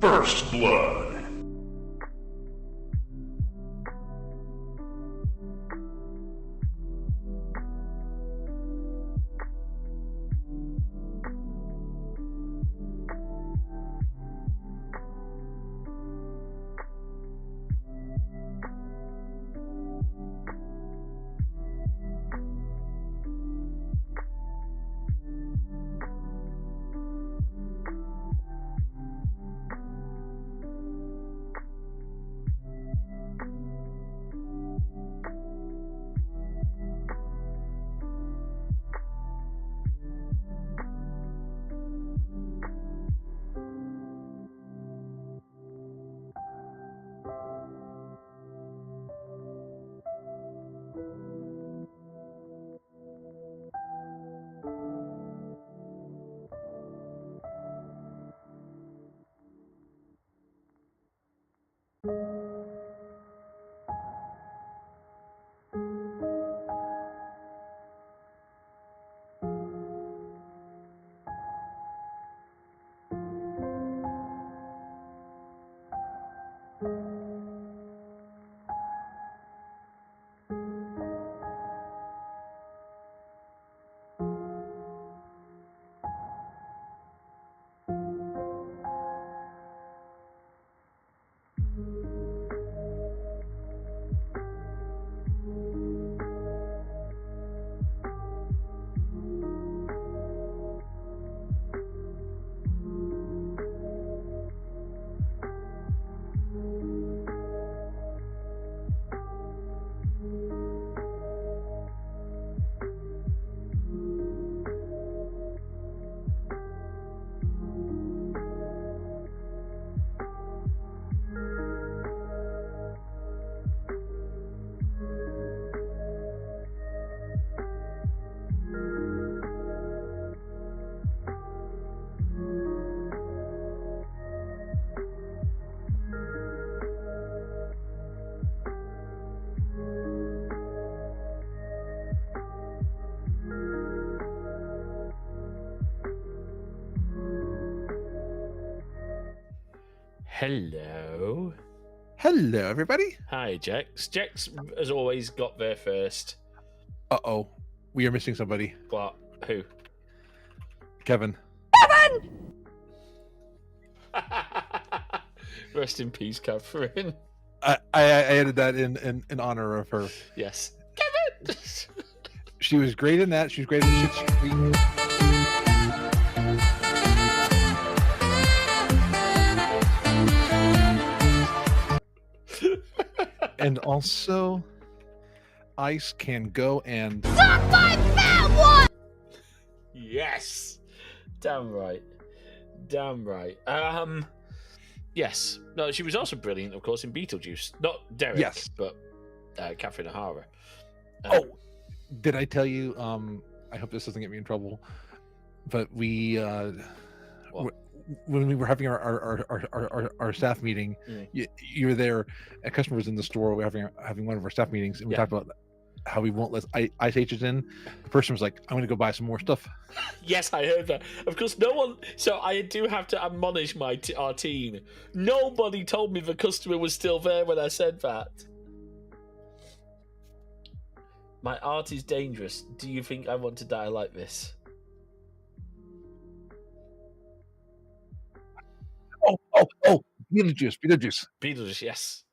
First Blood. Hello. Hello, everybody. Hi, Jex. Jex, as always, got there first. Uh-oh. We are missing somebody. What? Who? Kevin. Rest in peace, Catherine. I added that in honor of her. Yes. Kevin! She was great in that. She was great in Schitt's Creek. And also, Ice can go and... Suck my fat one! Yes. Damn right. Damn right. Yes. No, she was also brilliant, of course, in Beetlejuice. Not Derek, Yes. but Catherine O'Hara. Oh, did I tell you? I hope this doesn't get me in trouble. But we, when we were having our staff meeting, you were there. A customer was in the store. We were having one of our staff meetings, and we talked about how we won't let ice agents in. The person was like, "I'm going to go buy some more stuff." Yes, I heard that. Of course, no one. So I do have to admonish our team. Nobody told me the customer was still there when I said that. My art is dangerous. Do you think I want to die like this? Oh! Beetlejuice.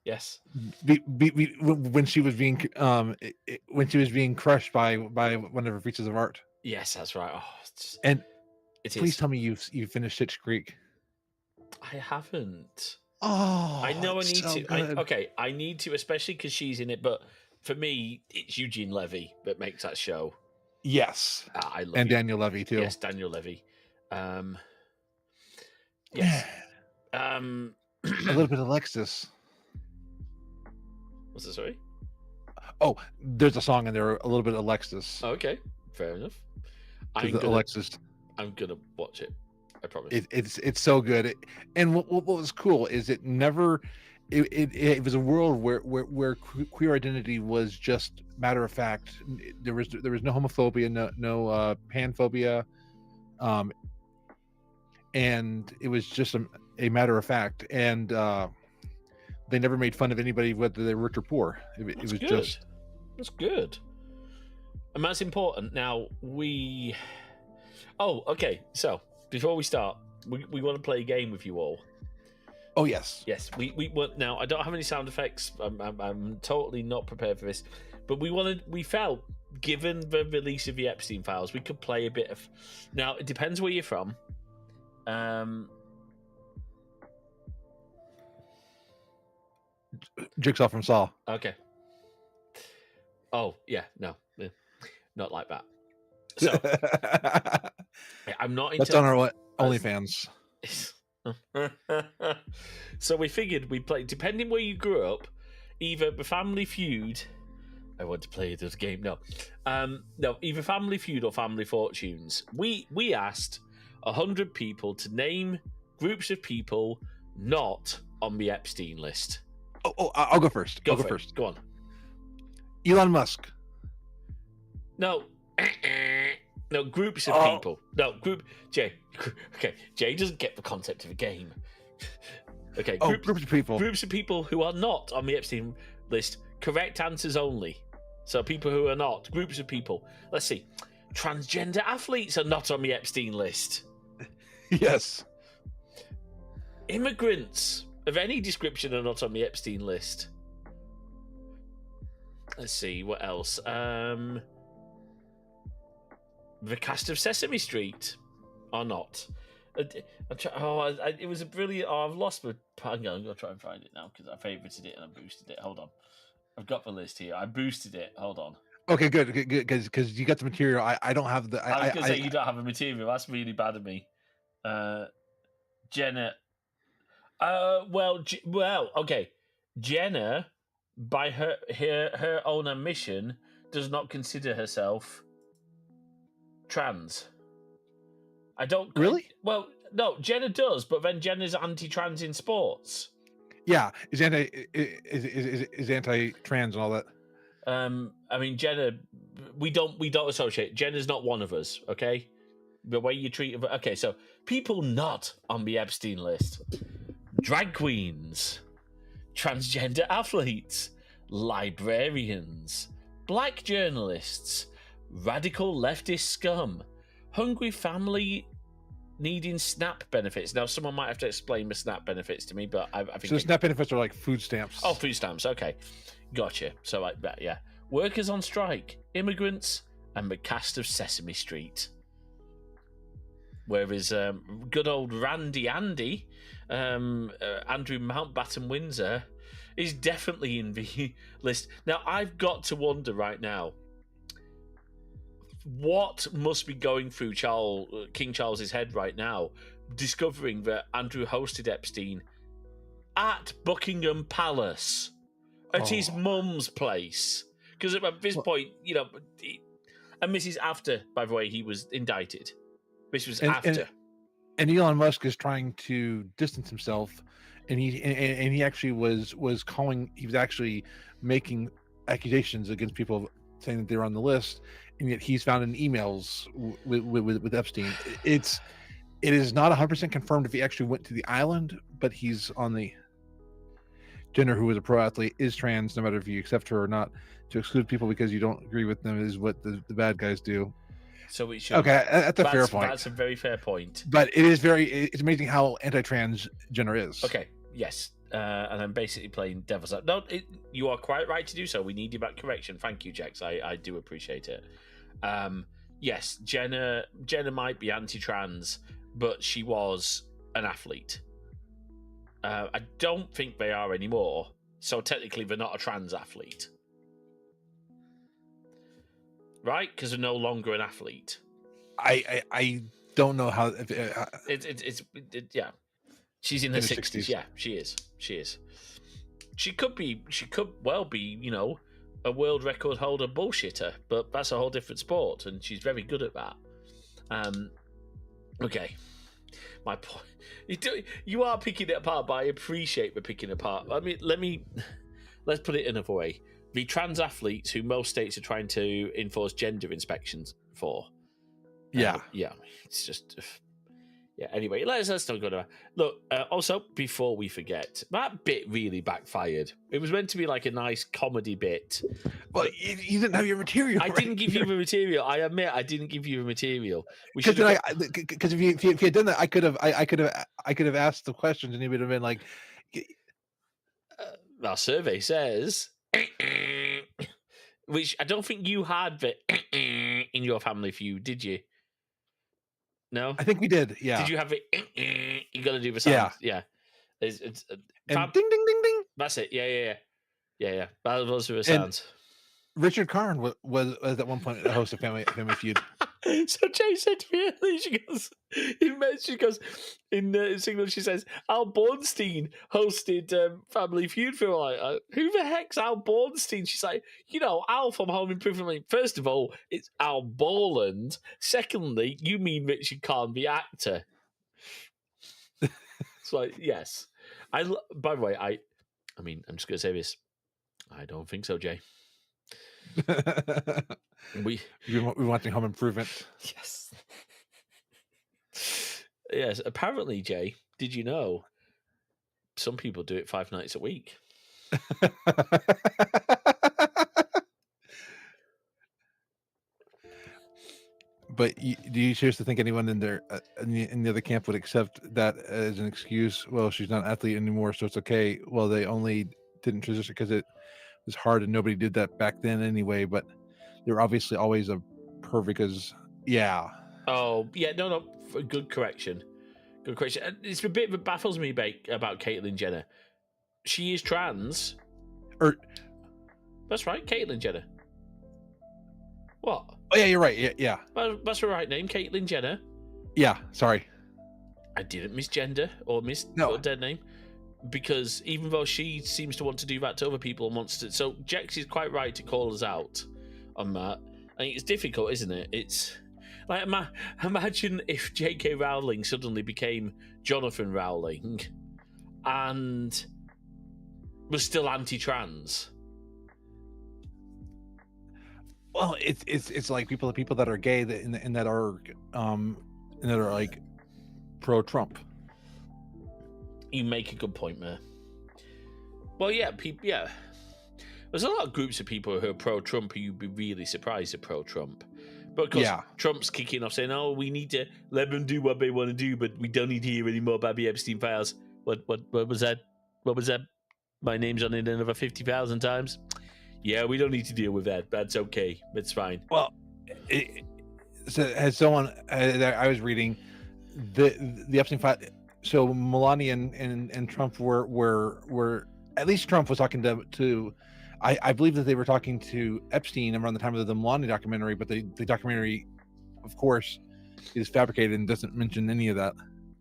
Yes. When she was being crushed by one of her pieces of art. Yes, that's right. Please tell me you finished Schitt's Creek. I haven't. Oh, I know I need so to. I need to, especially because she's in it. But for me, it's Eugene Levy that makes that show. Yes, I love and Daniel Levy too. Yes, Daniel Levy. Yes. A little bit of Alexis. What's it? Sorry. Oh, there's a song in there, a little bit of Alexis. Okay, fair enough. Alexis. I'm gonna watch it. I promise. It's so good. And what was cool is it never. It was a world where queer identity was just matter of fact. There was no homophobia, no panphobia, and it was just a matter of fact. And they never made fun of anybody, whether they were rich or poor. It was good. just. That's good, and that's important. Now Oh, okay. So before we start, we want to play a game with you all. Oh yes, we want. Now I don't have any sound effects. I'm totally not prepared for this, but we felt, given the release of the Epstein files, we could play a bit of. Now it depends where you're from. Jigsaw from Saw. Okay. Oh yeah, no, not like that. So I'm not. That's on our OnlyFans. So we figured we'd play, depending where you grew up, either the Family Feud. I want to play this game. No, either Family Feud or Family Fortunes. We asked 100 people to name groups of people not on the Epstein list. I'll go first. Go first. Go on. Elon Musk. No. No, groups of people. No, Jay. Okay, Jay doesn't get the concept of a game. Okay, groups of people. Groups of people who are not on the Epstein list. Correct answers only. So people who are not. Groups of people. Let's see. Transgender athletes are not on the Epstein list. Yes. Immigrants of any description are not on the Epstein list. Let's see, what else? The cast of Sesame Street are not. It was a brilliant. I've lost my. I'm going to try and find it now because I favorited it and I boosted it. Hold on. I've got the list here. I boosted it. Hold on. Okay, good. Because you got the material. I don't have the. I was going to say you don't have the material. That's really bad of me. Jenna. Okay. Jenna, by her own admission, does not consider herself trans. I don't really. Well, no, Jenna does, but then Jenna's anti-trans in sports. Yeah, is anti-trans and all that. I mean, Jenna, we don't associate. Jenna's not one of us. Okay, the way you treat her. Okay, so people not on the Epstein list: drag queens, transgender athletes, librarians, black journalists, radical leftist scum, hungry family needing SNAP benefits. Now, someone might have to explain the SNAP benefits to me, but I think... So SNAP benefits are like food stamps. Oh, food stamps, okay. Gotcha. So like that, yeah. Workers on strike, immigrants, and the cast of Sesame Street. Whereas good old Randy Andy, Andrew Mountbatten Windsor, is definitely in the list. Now, I've got to wonder right now, what must be going through King Charles's head right now, discovering that Andrew hosted Epstein at Buckingham Palace, at his mum's place. Because at this point, you know, and this is after, by the way, he was indicted. This was after. And Elon Musk is trying to distance himself, and he actually was calling. He was actually making accusations against people, saying that they were on the list, and yet he's found in emails with Epstein. It is not 100% confirmed if he actually went to the island, but he's on the. Jenner, who was a pro athlete, is trans, no matter if you accept her or not. To exclude people because you don't agree with them is what the bad guys do. So we should. Okay, that's a fair point. That's a very fair point. But it's amazing how anti-trans Jenner is. Okay, yes. And I'm basically playing devil's advocate. No, you are quite right to do so. We need you back correction. Thank you, Jex. I do appreciate it. Yes, Jenna might be anti-trans, but she was an athlete. I don't think they are anymore. So technically, they're not a trans athlete. Right? Because they're no longer an athlete. I don't know how... It's yeah. She's in her 60s. Yeah, she is. She could well be, a world record holder bullshitter, but that's a whole different sport, and she's very good at that. Okay, my point. You are picking it apart, but I appreciate the picking apart. I mean, let's put it another way. The trans athletes who most states are trying to enforce gender inspections for. Yeah, it's just. Yeah, anyway, let's not go to that. Look, also, before we forget, that bit really backfired. It was meant to be like a nice comedy bit. Well, you didn't have your material. I didn't give you the material. I admit I didn't give you the material. Because if you had done that, I could have asked the questions, and he would have been like, our survey says, which I don't think you had the in your Family Feud, did you? No, I think we did. Yeah. Did you have it? You got to do the sound. Yeah. It's and ding ding ding ding. That's it. Yeah. Those are the sounds. Richard Karn was at one point a host of Family Feud. So Jay said to me earlier, she goes in Signal, she says, Al Bornstein hosted Family Feud for a while. Who the heck's Al Bornstein? She's like, Al from Home Improvement. First of all, it's Al Borland. Secondly, you mean Richard Karn, the actor. It's like, yes. By the way, I mean, I'm just going to say this. I don't think so, Jay. We're watching Home Improvement. Yes. Apparently, Jay, did you know some people do it 5 nights a week? But do you seriously think anyone in there in the other camp would accept that as an excuse? Well, she's not an athlete anymore, so it's okay. Well, they only didn't transition because it was hard and nobody did that back then anyway. But they were obviously always a perv because, yeah. Oh, yeah, no. Good correction. It's a bit that baffles me about Caitlyn Jenner. She is trans. That's right, Caitlyn Jenner. What? Oh, yeah, you're right. Yeah. That's her right name, Caitlyn Jenner. Yeah, sorry. I didn't misgender or her dead name. Because even though she seems to want to do that to other people and wants to... So Jex is quite right to call us out on that. I mean, it's difficult, isn't it? It's... Like, imagine if J.K. Rowling suddenly became Jonathan Rowling and was still anti-trans. Well, it's like people that are gay that are like pro-Trump. You make a good point there. Well, yeah, there's a lot of groups of people who are pro-Trump who you'd be really surprised are pro-Trump. But of course, Trump's kicking off saying, "Oh, we need to let them do what they want to do, but we don't need to hear any more about the Epstein files." What was that? What was that? My name's on it another 50,000 times. Yeah, we don't need to deal with that. That's okay. That's fine. Well, so as someone I was reading the Epstein file. So Melania and Trump were at least Trump was talking to I believe that they were talking to Epstein around the time of the Melania documentary, but the documentary, of course, is fabricated and doesn't mention any of that.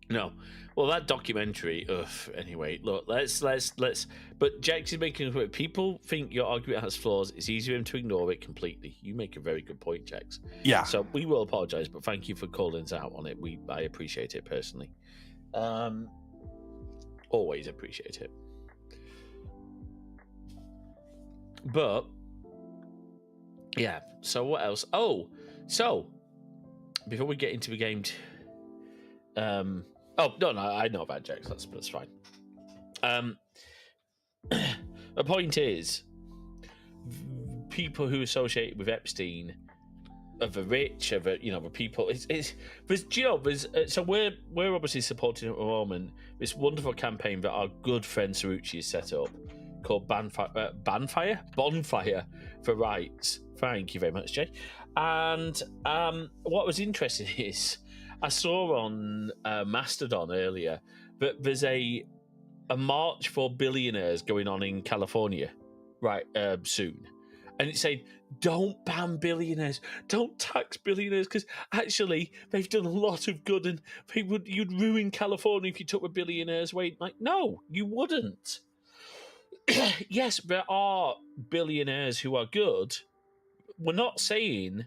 No. Well, that documentary, anyway, look, let's but Jax is making a point. People think your argument has flaws. It's easier for them to ignore it completely. You make a very good point, Jax. Yeah. So we will apologize, but thank you for calling us out on it. I appreciate it personally. Always appreciate it. But yeah, so what else? Oh, so before we get into the game, no, I know about Jax. That's fine. The point is, people who associate with Epstein are the rich, are the people. So we're obviously supporting at the moment this wonderful campaign that our good friend Sarucci has set up, called Bonfire for Rights. Thank you very much, Jay. And what was interesting is I saw on Mastodon earlier that there's a march for billionaires going on in California soon, and it's saying don't ban billionaires, don't tax billionaires, because actually they've done a lot of good, and you'd ruin California if you took the billionaires away. Like, no, you wouldn't. yes, there are billionaires who are good. We're not saying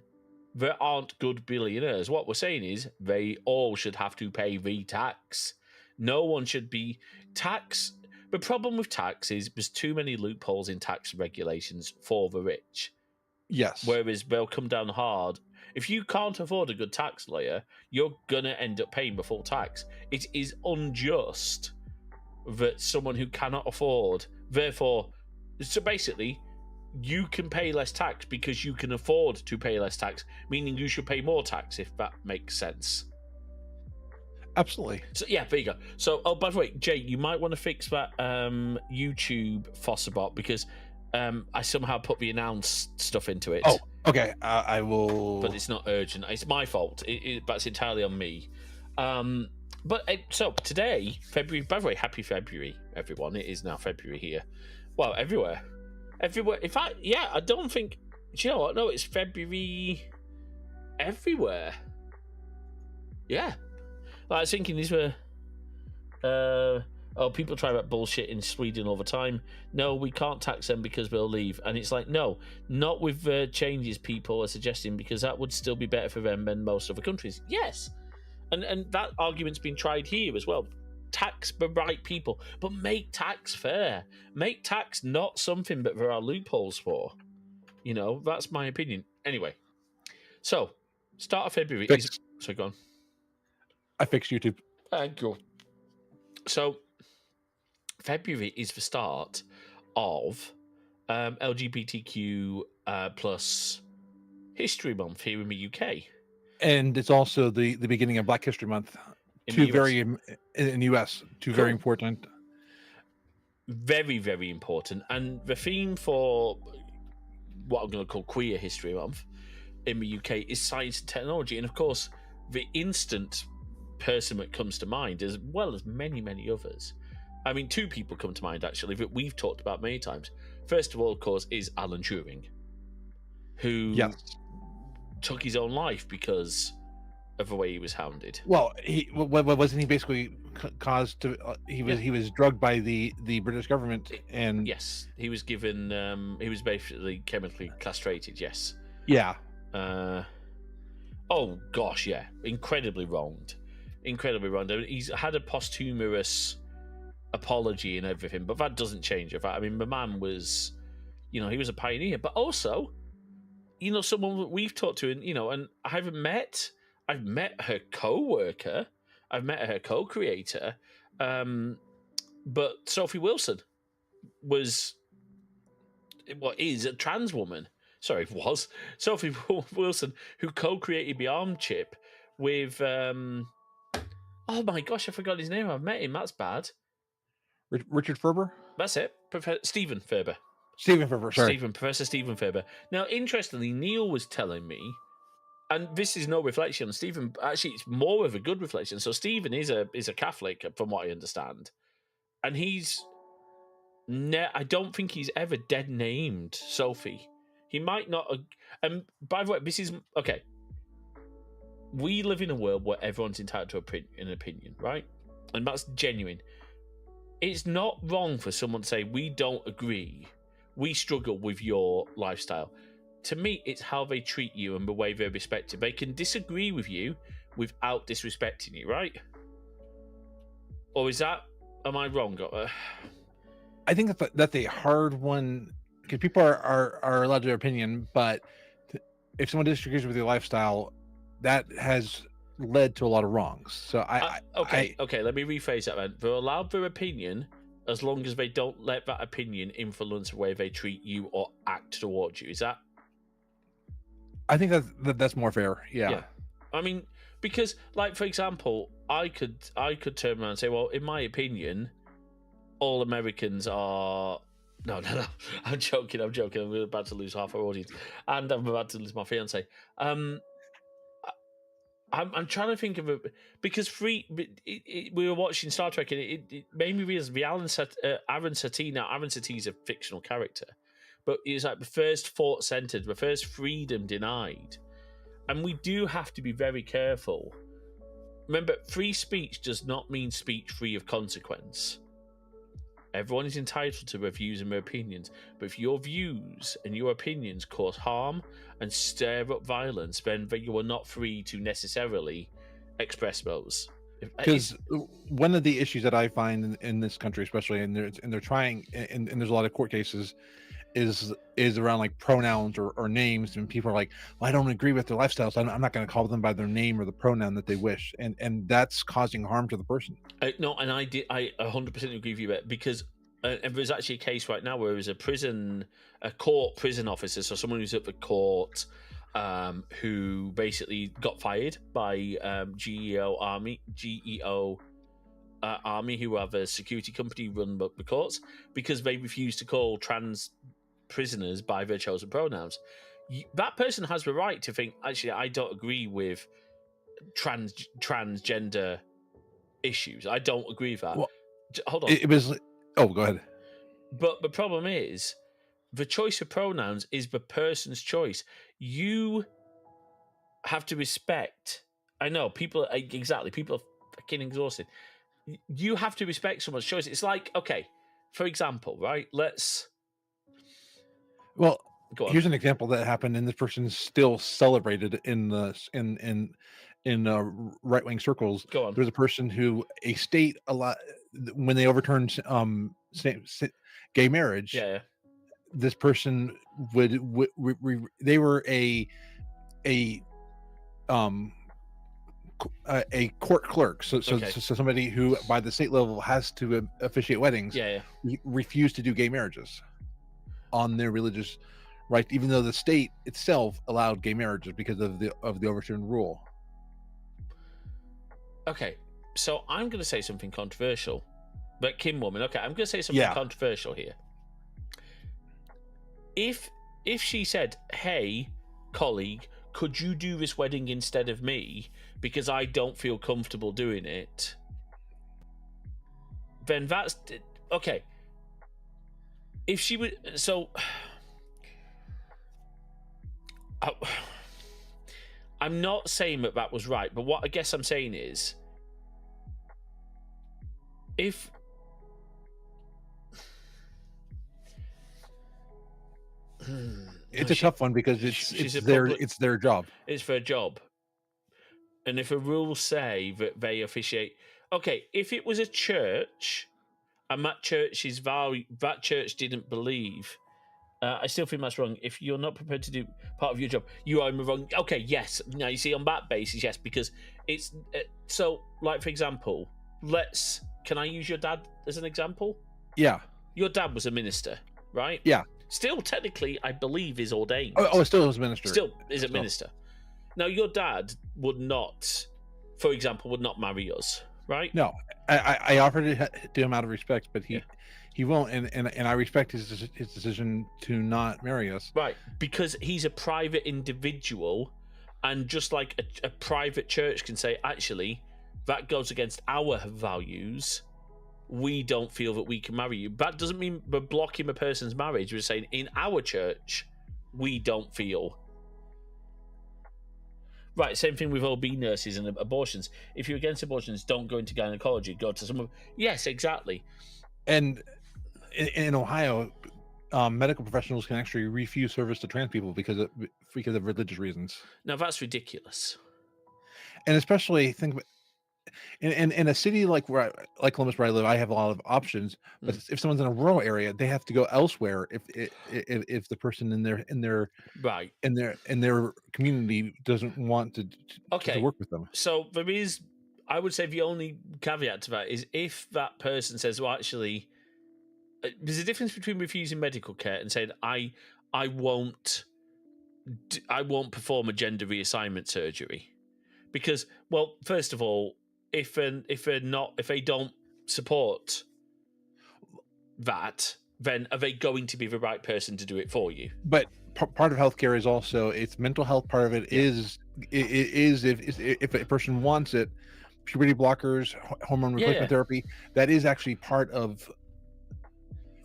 there aren't good billionaires. What we're saying is they all should have to pay the tax. No one should be tax. The problem with tax is there's too many loopholes in tax regulations for the rich. Yes. Whereas they'll come down hard. If you can't afford a good tax lawyer, you're going to end up paying the full tax. It is unjust that someone who cannot afford, therefore, so basically, you can pay less tax because you can afford to pay less tax, meaning you should pay more tax, if that makes sense. Absolutely. So yeah, there you go. So, oh, by the way, Jay, you might want to fix that YouTube Fossabot because I somehow put the announced stuff into it. Oh, okay. I will. But it's not urgent. It's my fault. That's entirely on me. So today, February. By the way, happy February, everyone. It is now February here. Well, everywhere. In fact, yeah, I don't think. Do you know what? No, it's February everywhere. Yeah. I was thinking these were. People try that bullshit in Sweden all the time. No, we can't tax them because they'll leave. And it's like, no, not with the changes people are suggesting, because that would still be better for them than most other countries. Yes. And that argument's been tried here as well. Tax the right people, but make tax fair. Make tax not something that there are loopholes for. That's my opinion. Anyway, so start of February is. So go on. I fixed YouTube. Thank you. So February is the start of LGBTQ plus History Month here in the UK. And it's also the beginning of Black History Month. In the US. Two very important. Very, very important. And the theme for what I'm going to call Queer History Month in the UK is science and technology. And of course, the instant person that comes to mind, as well as many, many others. I mean, two people come to mind, actually, that we've talked about many times. First of all, of course, is Alan Turing, who took his own life because of the way he was hounded. Well, wasn't he basically caused to? He was drugged by the British government, and yes, he was given. He was basically chemically castrated. Yes. Yeah. Oh gosh, yeah, incredibly wronged. He's had a posthumous apology and everything, but that doesn't change the fact. I mean, the man was, he was a pioneer, but also, someone that we've talked to, and I've met her co-worker, I've met her co-creator, but Sophie Wilson is a trans woman. Sorry, was Sophie Wilson, who co-created the arm chip with. Oh my gosh, I forgot his name. I've met him. That's bad. Richard Ferber? That's it. Stephen Ferber. Professor Stephen Ferber. Now, interestingly, Neil was telling me, and this is no reflection on Stephen. Actually, it's more of a good reflection. So Stephen is a Catholic, from what I understand, and I don't think he's ever dead named Sophie. He might not. And by the way, this is okay. We live in a world where everyone's entitled to an opinion, right? And that's genuine. It's not wrong for someone to say, we don't agree. We struggle with your lifestyle. To me, it's how they treat you and the way they respect you. They can disagree with you without disrespecting you, right? Or am I wrong? I think that's a hard one, because people are allowed their opinion, but if someone disagrees with your lifestyle, that has led to a lot of wrongs. So okay, let me rephrase that then. They're allowed their opinion as long as they don't let that opinion influence the way they treat you or act towards you. Is that? I think that's more fair. Yeah. I mean, because, like, for example, I could turn around and say, well, in my opinion, all Americans are. No. I'm joking. I'm about to lose half our audience, and I'm about to lose my fiance. I'm trying to think of it, because we were watching Star Trek, and it made me realize the Aaron Satie. Now, Aaron Satie's a fictional character, but it's like the first thought centered, the first freedom denied, and we do have to be very careful. Remember, free speech does not mean speech free of consequence. Everyone is entitled to their views and their opinions, but if your views and your opinions cause harm and stir up violence, then you are not free to necessarily express those. Because one of the issues that I find in this country, especially, and they're trying, and there's a lot of court cases, is around like pronouns or names, and people are like, well, I don't agree with their lifestyle, so I'm not going to call them by their name or the pronoun that they wish, and that's causing harm to the person. No, and I 100% agree with you, because there's actually a case right now where there's a court prison officer, so someone who's at the court, who basically got fired by GEO Army, who have a security company run the courts, because they refuse to call trans prisoners by their chosen pronouns. That person has the right to think, actually, I don't agree with transgender issues. I don't agree with that. Well, hold on. It was. Oh, go ahead. But the problem is, the choice of pronouns is the person's choice. You have to respect. I know people are fucking exhausted. You have to respect someone's choice. It's like, okay, for example, right? Well, here's an example that happened, and this person's still celebrated in right-wing circles. Go on. There's a person who when they overturned gay marriage. Yeah. This person they were a court clerk, so somebody who by the state level has to officiate weddings. Yeah. Refused to do gay marriages on their religious right, even though the state itself allowed gay marriages because of the overturned rule. Okay, so I'm going to say something controversial, but Kim woman. Okay, I'm going to say something controversial here. If she said, "Hey, colleague, could you do this wedding instead of me because I don't feel comfortable doing it?" Then that's okay. If she would, so I'm not saying that was right, but what I guess I'm saying is, if it's a tough one because it's their job. It's their job, and if a rule say that they officiate, okay, if it was a church and that church didn't believe. I still think that's wrong. If you're not prepared to do part of your job, you are in the wrong. Okay, yes. Now you see, on that basis, yes, because it's so. Like, for example, can I use your dad as an example? Yeah. Your dad was a minister, right? Yeah. Still, technically, I believe is ordained. Oh, still is a minister. Still is a minister. Now, your dad would not, for example, marry us, right? No, I offered it to him out of respect, but he won't, and I respect his decision to not marry us. Right, because he's a private individual, and just like a private church can say, actually, that goes against our values, we don't feel that we can marry you. That doesn't mean we're blocking a person's marriage. We're saying, in our church, we don't feel. Right, same thing with OB nurses and abortions. If you're against abortions, don't go into gynecology. Go to some of... Yes, exactly. And in Ohio, medical professionals can actually refuse service to trans people because of religious reasons. Now, that's ridiculous. And especially, think in a city like Columbus, where I live, I have a lot of options. But if someone's in a rural area, they have to go elsewhere if the person in their right in their community doesn't want to work with them. So there is, I would say, the only caveat to that is if that person says, well, actually, there's a difference between refusing medical care and saying I won't perform a gender reassignment surgery, because, well, first of all, if they don't support that, then are they going to be the right person to do it for you? But part of healthcare is also it's mental health. Part of it is if a person wants it, puberty blockers, hormone replacement therapy, that is actually part of,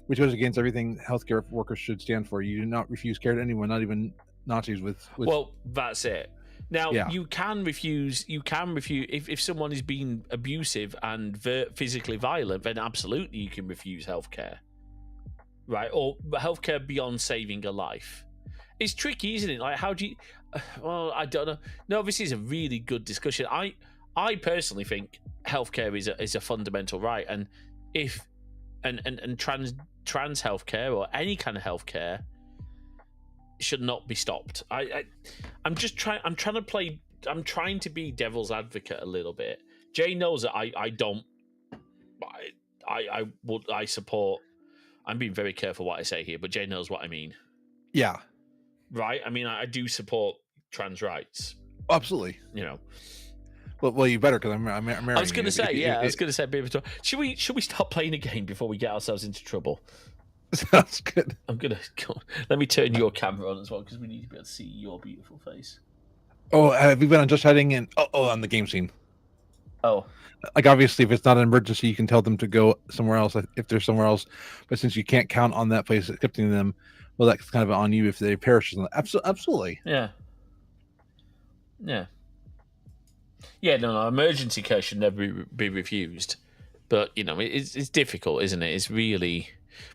which goes against everything healthcare workers should stand for. You do not refuse care to anyone, not even Nazis with... Well, that's it. Now Yeah. you can refuse. If someone is being abusive and physically violent, then absolutely you can refuse healthcare, right? Or healthcare beyond saving a life. It's tricky, isn't it? Like, how do you? Well, I don't know. No, this is a really good discussion. I personally think healthcare is a fundamental right, and if and trans healthcare or any kind of healthcare should not be stopped. I'm trying to be devil's advocate a little bit. Jay knows that I support. I'm being very careful what I say here, but Jay knows what I mean. Yeah. Right? I mean, I do support trans rights. Absolutely. You know. Well, you better, because I'm married. I was going to say, I was going to say, should we start playing a game before we get ourselves into trouble? Sounds good. I'm gonna go. Let me turn your camera on as well, because we need to be able to see your beautiful face. Oh, have you been on Just Chatting and on the game scene? Oh, like obviously, if it's not an emergency, you can tell them to go somewhere else if they're somewhere else. But since you can't count on that place accepting them, well, that's kind of on you if they perish. Absolutely. Yeah. Yeah. No. Emergency care should never be refused. But you know, it's difficult, isn't it? It's really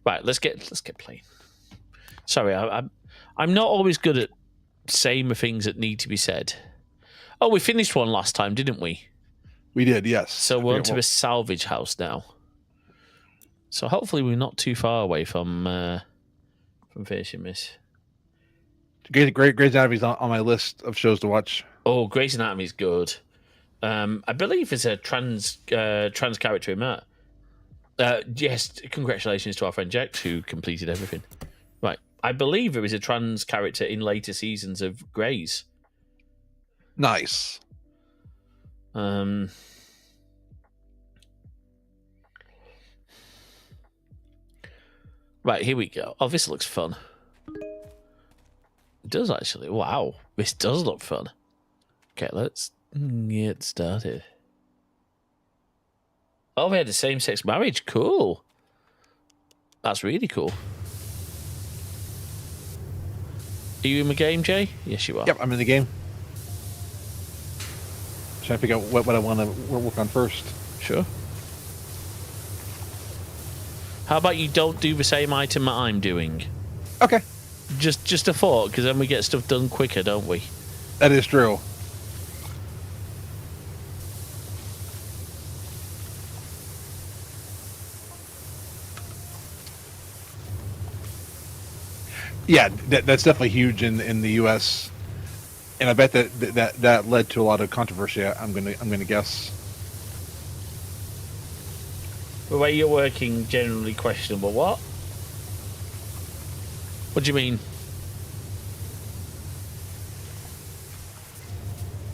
right. Let's get playing. Sorry, I'm not always good at saying the things that need to be said. Oh, we finished one last time, didn't we? We did, yes. So we're onto a salvage house now. So hopefully we're not too far away from finishing this. Grey's Anatomy's on my list of shows to watch. Oh, Grey's Anatomy's good. I believe there's a trans character in that. Yes, congratulations to our friend Jack who completed everything. Right, I believe there is a trans character in later seasons of Grey's. Nice. Right, here we go. Oh, this looks fun. It does actually. Wow, this does look fun. Okay, let's get started. Oh, they had the same-sex marriage. Cool. That's really cool. Are you in the game, Jay? Yes, you are. Yep, I'm in the game. Trying to figure out what I want to work on first. Sure. How about you don't do the same item that I'm doing? Okay. Just a thought, because then we get stuff done quicker, don't we? That is true. Yeah, that's definitely huge in the U.S. And I bet that led to a lot of controversy. I'm gonna guess. The way you're working, generally questionable. What? What do you mean?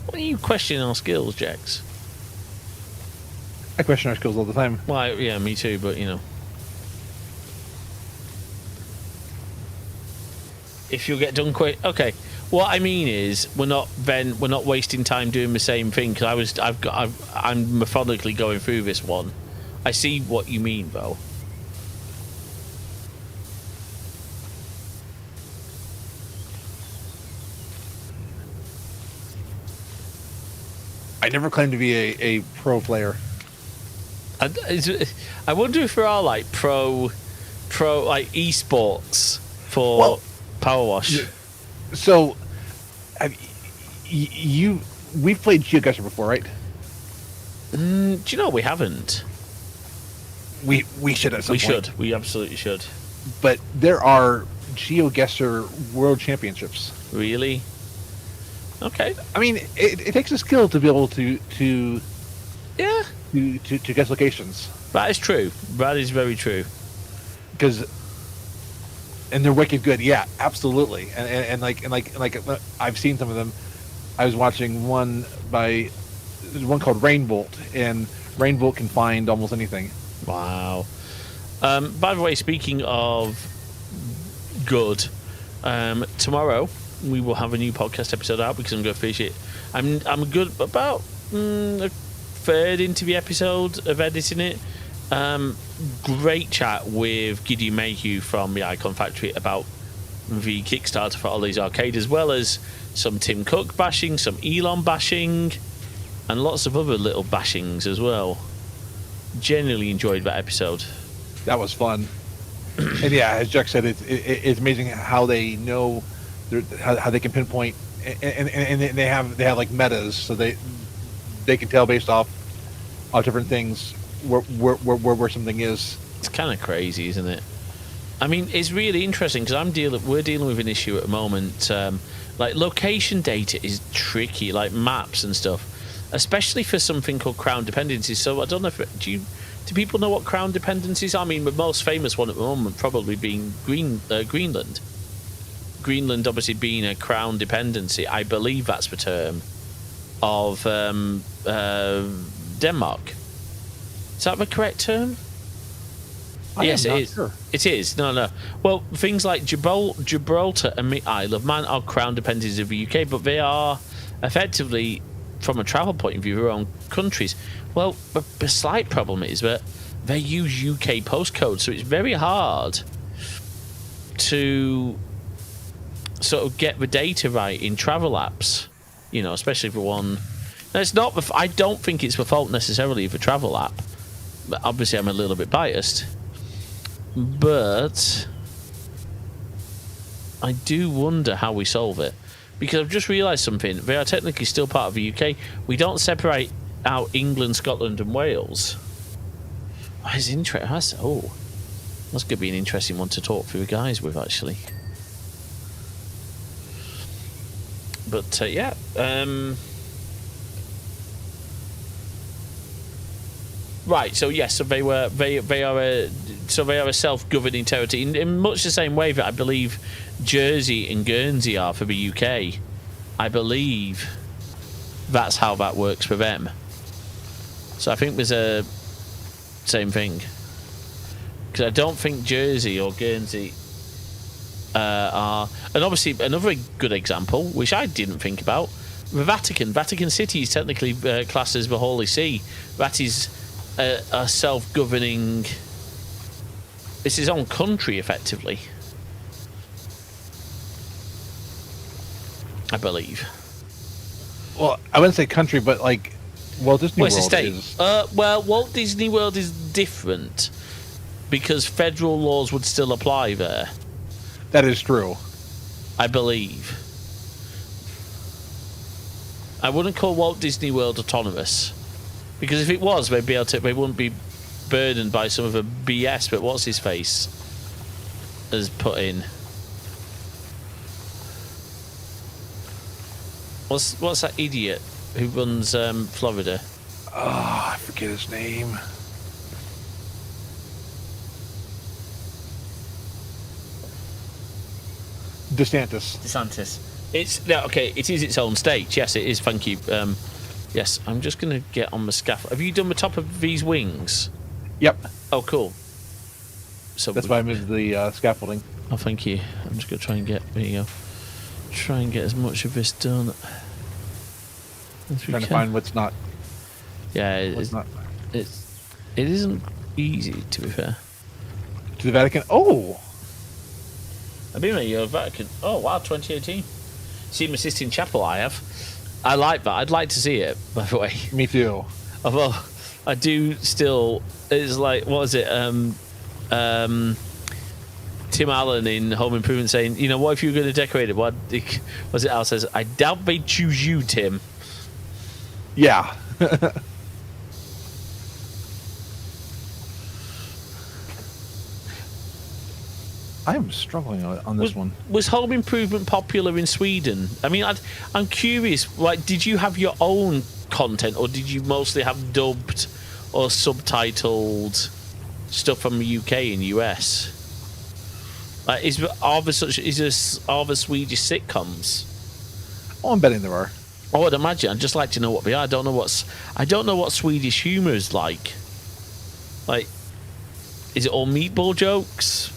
Why are you questioning our skills, Jax? I question our skills all the time. Well, yeah, me too, but you know. If you get done quick, okay. What I mean is, we're not wasting time doing the same thing, because I'm methodically going through this one. I see what you mean, though. I never claimed to be a pro player. I wonder if there are like pro like esports for PowerWash. So, we've played GeoGuessr before, right? Do you know we haven't? We should at some point. We should. We absolutely should. But there are GeoGuessr World Championships. Really? Okay. I mean, it takes a skill to be able to yeah to guess locations. That is true. That is very true. And they're wicked good. Yeah, absolutely. And like I've seen some of them. I was watching one called Rainbolt, and Rainbolt can find almost anything. Wow. By the way, speaking of good, tomorrow we will have a new podcast episode out because I'm going to finish it. I'm good about a third into the episode of editing it. Great chat with Gideon Mayhew from the Icon Factory about the Kickstarter for Ollie's Arcade, as well as some Tim Cook bashing, some Elon bashing, and lots of other little bashings as well. Genuinely enjoyed that episode. That was fun. And yeah, as Jack said, it's amazing how they know how they can pinpoint, and they have like metas, so they can tell based off different things where something is. It's kind of crazy, isn't it? I mean, it's really interesting because we're dealing with an issue at the moment. Like location data is tricky, like maps and stuff, especially for something called crown dependencies. So I don't know if do people know what crown dependencies are? I mean, the most famous one at the moment probably being Greenland. Greenland obviously being a crown dependency. I believe that's the term of Denmark. Is that the correct term? Yes, it is. Sure. It is. No. Well, things like Gibraltar and the Isle of Man are crown dependencies of the UK, but they are effectively, from a travel point of view, their own countries. Well, the slight problem is that they use UK postcodes, so it's very hard to sort of get the data right in travel apps, you know, especially for one. Now, it's not. I don't think it's the fault necessarily of a travel app. But obviously, I'm a little bit biased. But I do wonder how we solve it, because I've just realised something. They are technically still part of the UK. We don't separate out England, Scotland, and Wales. That's interesting. That's going to be an interesting one to talk through the guys with, actually. But yeah. Right. So yes. So they are a self-governing territory in much the same way that I believe Jersey and Guernsey are for the UK. I believe that's how that works for them. So I think there's a same thing, because I don't think Jersey or Guernsey are. And obviously another good example, which I didn't think about, the Vatican City is technically classed as the Holy See. That is a self-governing. It's his own country, effectively. I believe. Well, I wouldn't say country, but like Walt Disney World is. Well, Walt Disney World is different because federal laws would still apply there. That is true. I believe. I wouldn't call Walt Disney World autonomous, because if it was, they wouldn't be burdened by some of the BS that what's his face has put in. What's that idiot who runs Florida? Oh, I forget his name. DeSantis. It's okay. It is its own state. Yes, it is. Thank you. Yes, I'm just going to get on the scaffold. Have you done the top of these wings? Yep. Oh, cool. So that's why I moved the scaffolding. Oh, thank you. I'm just going to try and get. There you go. Try and get as much of this done. Trying to find what's not. Yeah, it's not. It isn't easy, to be fair. To the Vatican. Oh. I've been at your Vatican. Oh wow, 2018. See my Sistine Chapel. I like that. I'd like to see it. By the way. Me too. Although I do still. It's like, what is it? Tim Allen in Home Improvement saying, you know, what if you were going to decorate it? What was it? Al says, I doubt they choose you, Tim. Yeah. I'm struggling on this one. Was Home Improvement popular in Sweden? I mean, I'm curious. Like, did you have your own content, or did you mostly have dubbed or subtitled stuff from the UK and US? Are there Swedish sitcoms? Oh, I'm betting there are. I would imagine. I'd just like to know what they are. I don't know what Swedish humour is like. Like, is it all meatball jokes?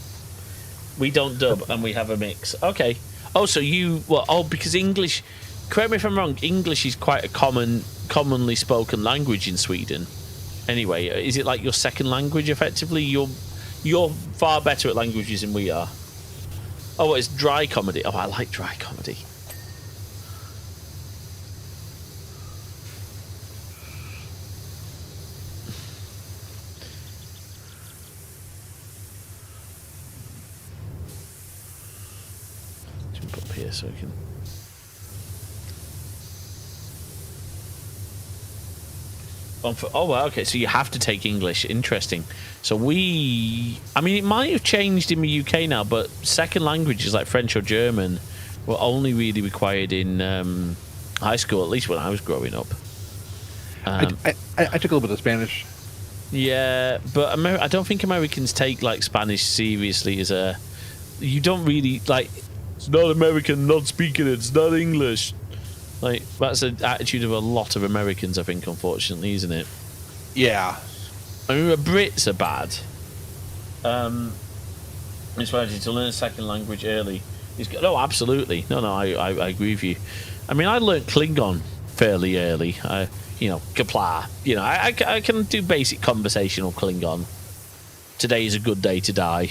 We don't dub and we have a mix. Okay. Oh, so because English. Correct me if I'm wrong. English is quite a commonly spoken language in Sweden. Anyway, is it like your second language? Effectively, you're far better at languages than we are. Oh, it's dry comedy. Oh, I like dry comedy. Jump up here so we can. Oh, well, okay. So you have to take English. Interesting. So I mean, it might have changed in the UK now, but second languages like French or German were only really required in high school, at least when I was growing up. I took a little bit of Spanish. Yeah, but I don't think Americans take like Spanish seriously as a. You don't really like. It's not American, not speaking it. It's not English. Like that's the attitude of a lot of Americans, I think, unfortunately, isn't it? Yeah. I mean, the Brits are bad. It's why to learn a second language early. No, absolutely. No, I agree with you. I mean, I learned Klingon fairly early. Kapla. I can do basic conversational Klingon. Today is a good day to die.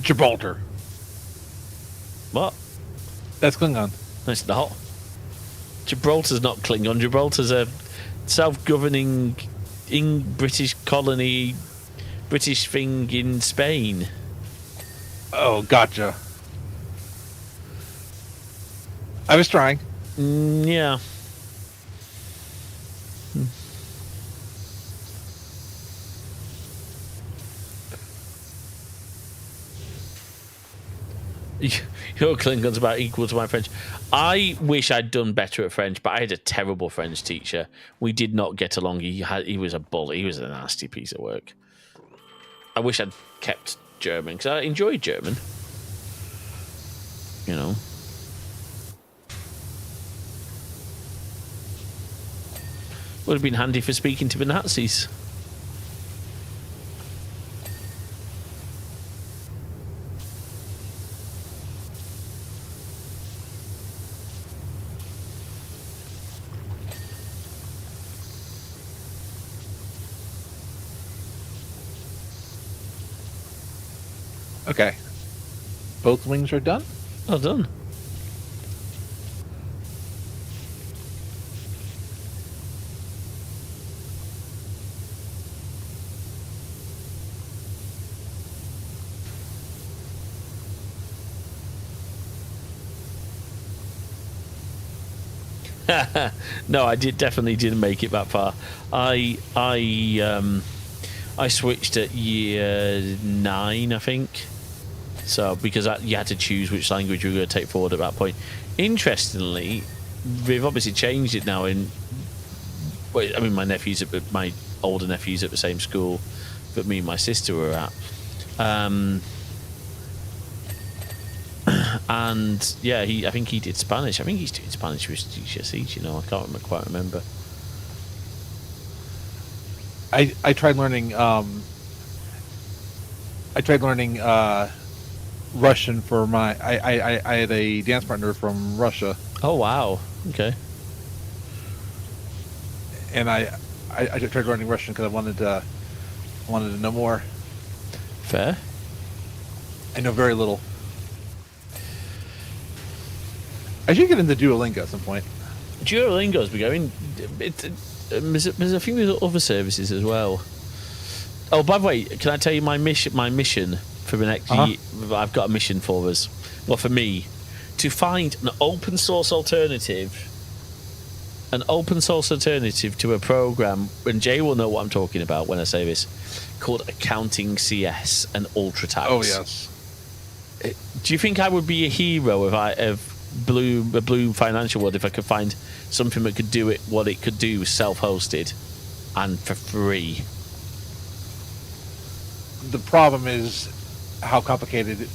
Gibraltar. What? That's Klingon. It's not. Gibraltar's not Klingon. Gibraltar's a self-governing British colony, British thing in Spain. Oh, gotcha. I was trying. Yeah. Your Klingon's about equal to my French. I wish I'd done better at French, but I had a terrible French teacher. We did not get along. He was a bully. He was a nasty piece of work. I wish I'd kept German because I enjoyed German. Would have been handy for speaking to the Nazis. Okay. Both wings are done? Well done. No, I definitely didn't make it that far. I switched at year 9, I think. So because you had to choose which language you were going to take forward at that point. Interestingly, they've obviously changed it now. My older nephew's at the same school that me and my sister were at. And yeah, I think he did Spanish. I think he's doing Spanish with GCSEs. I can't quite remember. I tried learning. Russian for my. I had a dance partner from Russia. Oh wow! Okay. And I tried learning Russian because I wanted to know more. Fair. I know very little. I should get into Duolingo at some point. Duolingo's beginning. There's a few other services as well. Oh, by the way, can I tell you my mission for the next year? I've got a mission for us. Well, for me, to find an open source alternative to a program, and Jay will know what I'm talking about when I say this, called Accounting CS and UltraTax. Oh yes. Do you think I would be a hero if Bloom Financial World if I could find something that could do what it could do self-hosted and for free? The problem is how complicated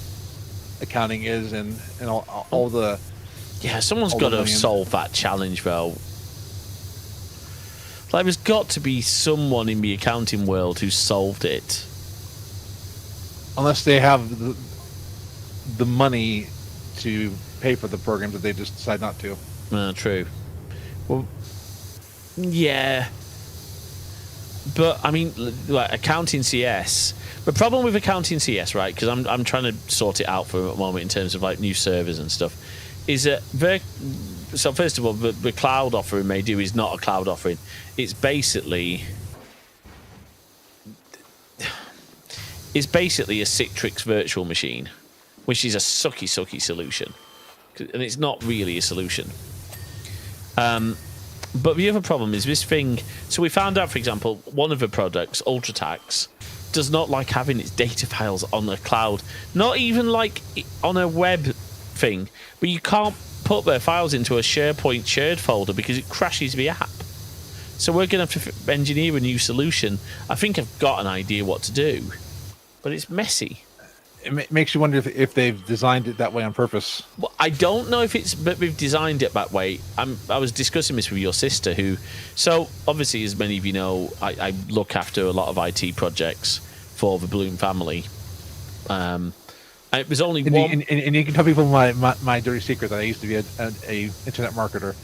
accounting is and all the... Yeah, someone's got to solve that challenge, though. Like, there's got to be someone in the accounting world who's solved it. Unless they have the money to pay for the programs that they just decide not to. True. Well, yeah. But I mean, like accounting CS. The problem with accounting CS, right? Because I'm trying to sort it out for a moment in terms of like new servers and stuff. Is that so? First of all, the cloud offering they do is not a cloud offering. It's basically a Citrix virtual machine, which is a sucky solution, and it's not really a solution. But the other problem is this thing. So we found out, for example, one of the products, UltraTax, does not like having its data files on the cloud. Not even like on a web thing, but you can't put their files into a SharePoint shared folder because it crashes the app. So we're going to have to engineer a new solution. I think I've got an idea what to do, but it's messy. It makes you wonder if they've designed it that way on purpose. Well, I don't know if it's, but we've designed it that way. I was discussing this with your sister, who, so obviously, as many of you know, I look after a lot of IT projects for the Bloom family. It was only one, and you can tell people my dirty secret that I used to be a internet marketer.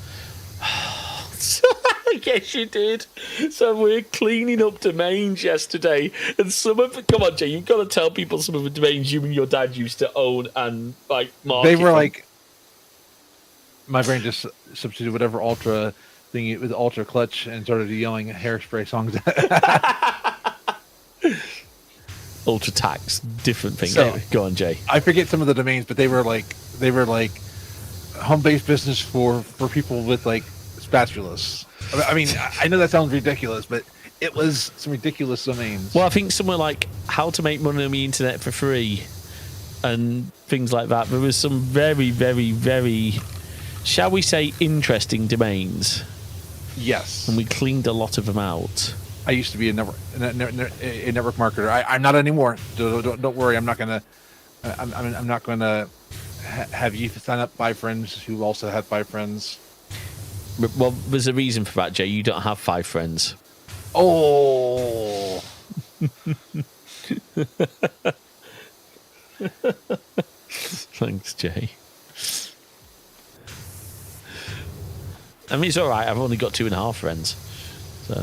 Yes, you did. So we're cleaning up domains yesterday, and some of come on, Jay, you've got to tell people some of the domains you and your dad used to own and like market. They were like, my brain just substituted whatever ultra thing with ultra clutch and started yelling hairspray songs. Ultra tax, different thing. So, anyway, go on, Jay. I forget some of the domains, but they were like home-based business for people with like spatulas. I mean, I know that sounds ridiculous, but it was some ridiculous domains. Well, I think somewhere like how to make money on the internet for free and things like that. There was some very, very, very, shall we say, interesting domains. Yes. And we cleaned a lot of them out. I used to be a network marketer. I'm not anymore. Don't worry. I'm not gonna have you sign up 5 friends who also have 5 friends. Well, there's a reason for that, Jay. You don't have 5 friends. Oh. Thanks, Jay. I mean, it's all right. I've only got 2.5 friends. So.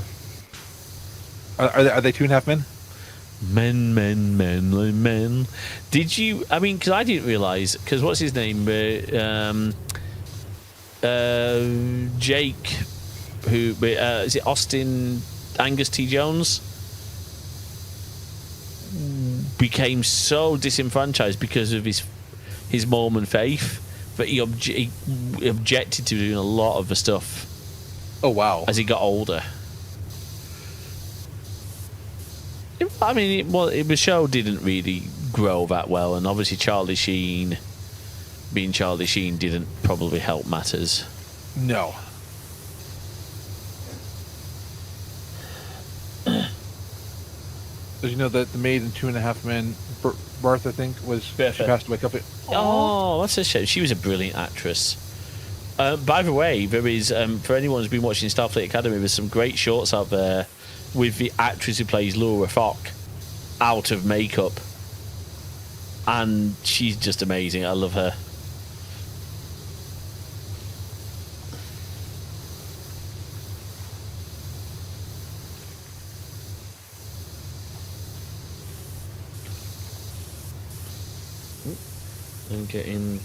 Are they 2.5 men? Men. Did you? I mean, because I didn't realize. Because what's his name? Jake, who is it? Austin Angus T. Jones became so disenfranchised because of his Mormon faith that he objected to doing a lot of the stuff. Oh wow! As he got older. I mean, the show didn't really grow that well, and obviously Charlie Sheen, being Charlie Sheen, didn't probably help matters. No. Did you know that the maid in 2.5 Men, Barth, I think, she passed away a couple? Oh, that's a shame. She was a brilliant actress. By the way, there is for anyone who's been watching Starfleet Academy, there's some great shorts out there with the actress who plays Laura Falk out of makeup, and she's just amazing. I love her. I'm getting.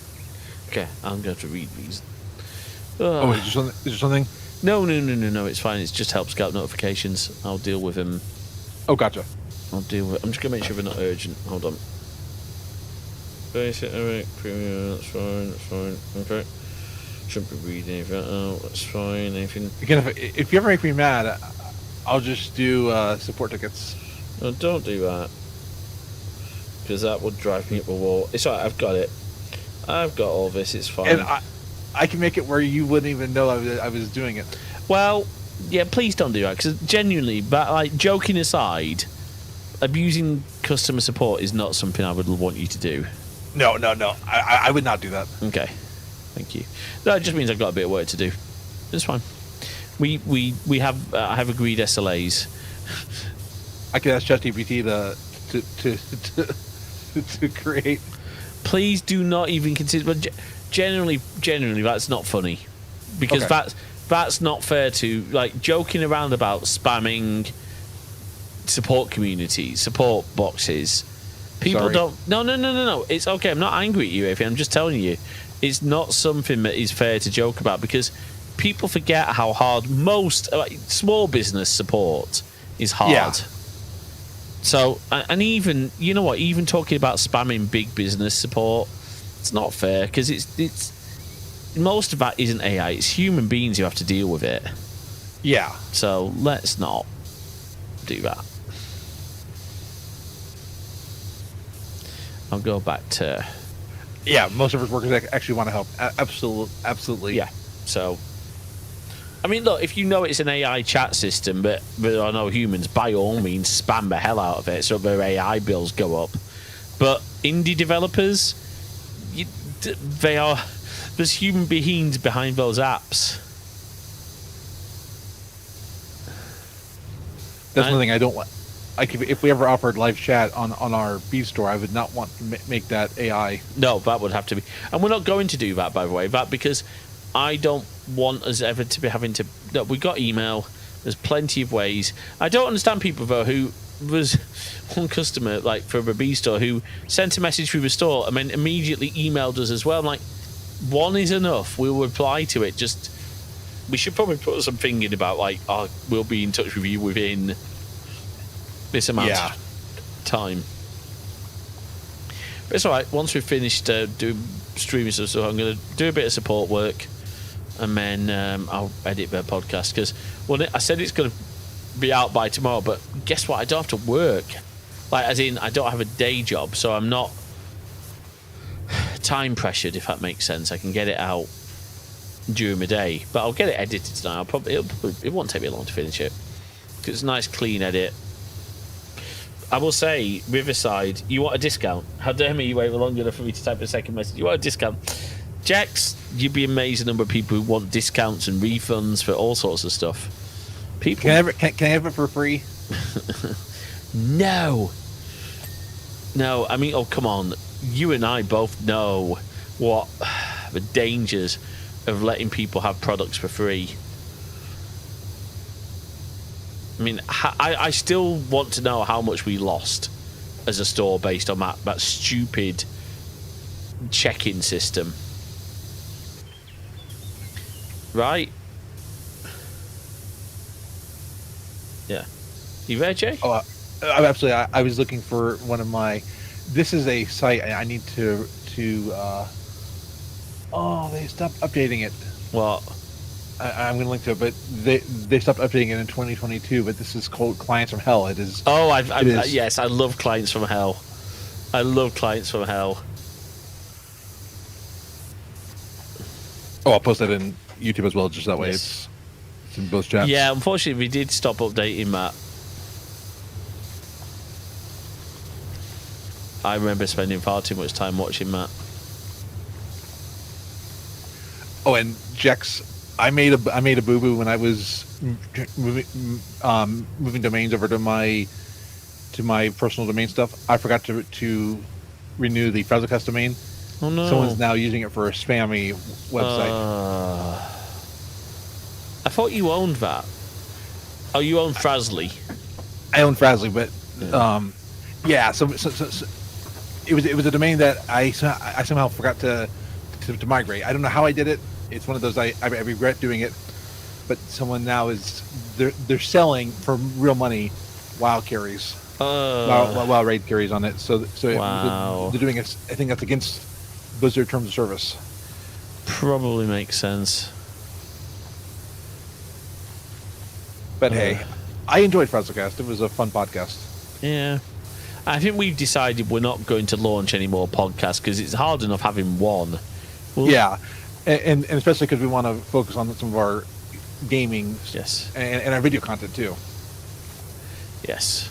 Okay, I'm going to read these. Oh, is there something? No. It's fine. It just helps Scout notifications. I'll deal with them. Oh, gotcha. I'm just going to make sure they're not urgent. Hold on. Basic, premium. That's fine. Okay. Shouldn't be reading anything out. That's fine. Anything. Again, if you ever make me mad, I'll just do support tickets. No, don't do that. Because that would drive me up the wall. It's alright. I've got it. I've got all this. It's fine. And I can make it where you wouldn't even know I was doing it. Well, yeah, please don't do that, because genuinely, but like joking aside, abusing customer support is not something I would want you to do. No. I would not do that. Okay, thank you. That just means I've got a bit of work to do. It's fine. We have I have agreed SLAs. I could ask ChatGPT to create. Please do not even consider. But generally, that's not funny, because okay. that's not fair to like joking around about spamming support communities, support boxes. People Sorry. don't. No. It's okay. I'm not angry at you, Avi. I'm just telling you, it's not something that is fair to joke about because people forget how hard most small business support is hard. Yeah. So, and even even talking about spamming big business support, it's not fair because it's most of that isn't AI. It's human beings who have to deal with it. Yeah. So let's not do that. I'll go back to. Yeah, most of our workers actually want to help. Absolutely. Yeah. So, I mean, look, if you know it's an AI chat system, but there are no humans, by all means, spam the hell out of it so their AI bills go up. But indie developers, there's human beings behind those apps. That's one thing I don't want. Like, if we ever offered live chat on our B store, I would not want to make that AI. No, that would have to be. And we're not going to do that, by the way. That because I don't want us ever to be having to. No, we got email. There's plenty of ways. I don't understand people, though, who was one customer, like, for a B store, who sent a message through the store and then immediately emailed us as well. I'm like, one is enough. We'll reply to it. Just, we should probably put some thinking about, like, we'll be in touch with you within this amount of time. But it's all right. Once we've finished doing streaming stuff, so I'm going to do a bit of support work, and then I'll edit the podcast because, well, I said it's going to be out by tomorrow, but guess what? I don't have to work. Like, as in, I don't have a day job, so I'm not time pressured, if that makes sense. I can get it out during the day, but I'll get it edited tonight. It won't take me long to finish it because it's a nice, clean edit. I will say, Riverside, you want a discount? How dare me you wait long enough for me to type a second message? You want a discount? Jax, you'd be amazed the number of people who want discounts and refunds for all sorts of stuff. People, can I have it for free? No. I mean, oh come on, you and I both know what the dangers of letting people have products for free. I mean, I still want to know how much we lost as a store based on that stupid check-in system. Right? Yeah. You there, Jay? Oh, absolutely. I was looking for one of my. This is a site I need to. Oh, they stopped updating it. What? I'm going to link to it, but they stopped updating it in 2022. But this is called Clients from Hell. It is. Oh, yes, I love Clients from Hell. I love Clients from Hell. Oh, I'll post that in YouTube as well, just that way Yes. it's in both chats. Yeah, unfortunately, we did stop updating that. I remember spending far too much time watching that. Oh, and Jex, I made a boo boo when I was moving domains over to my personal domain stuff. I forgot to renew the Frazzlecast domain. Oh no! Someone's now using it for a spammy website. I thought you owned that. Oh, you own Frazzly. I own Frazzly, but yeah. So it was a domain that I somehow forgot to migrate. I don't know how I did it. It's one of those I regret doing it. But someone now they're selling for real money WoW carries, WoW raid carries on it. So wow. They're doing it. I think that's against Blizzard terms of service. Probably makes sense. But hey, I enjoyed Frazzlecast. It was a fun podcast. Yeah. I think we've decided we're not going to launch any more podcasts because it's hard enough having one. Yeah, and especially because we want to focus on some of our gaming Yes. and our video content too. Yes.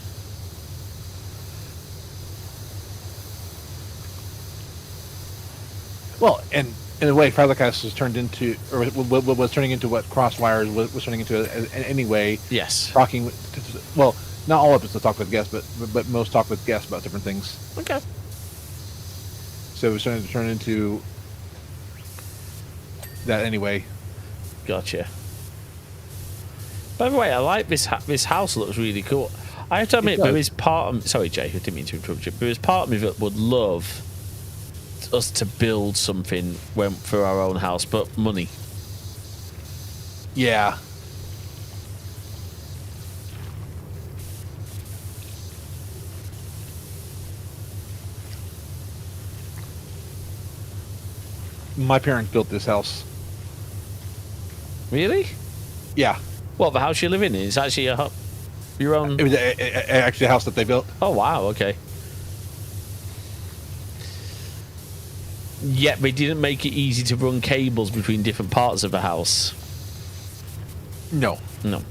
Well, and in a way, Frazzlecast was turned into, or was turning into what Crosswires was turning into anyway. Yes. Talking, well, not all episodes talk with guests, but most talk with guests about different things. Okay. So it was starting to turn into that anyway. Gotcha. By the way, I like this. This house looks really cool. I have to admit, does. there is part of sorry, Jay, I didn't mean to interrupt you. There is part of me that would love us to build something for our own house, but money. Yeah. My parents built this house. Really? Yeah. What, the house you live in? It's actually your own. It was actually a house that they built. Oh wow, okay. Yet they didn't make it easy to run cables between different parts of the house. No. No.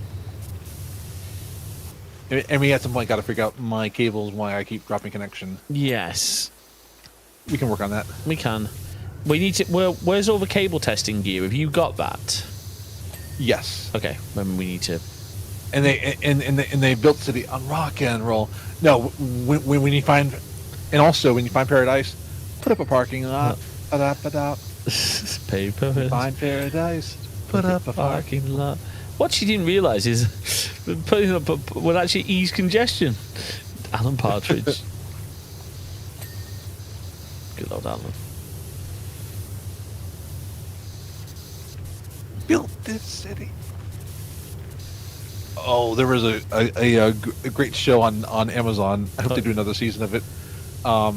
And we at some point got to figure out my cables, why I keep dropping connection. Yes. We can work on that. We can. We need to. Where's all the cable testing gear? Have you got that? Yes. Okay. Then we need to. And they built the city on rock and roll. No, when you find, and also when you find paradise, put up a parking lot. Paper. Find paradise. Put up a parking lot. What she didn't realise is putting up would actually ease congestion. Alan Partridge. Good old Alan. Built this city. Oh, there was a great show on Amazon. I hope they do another season of it. Hold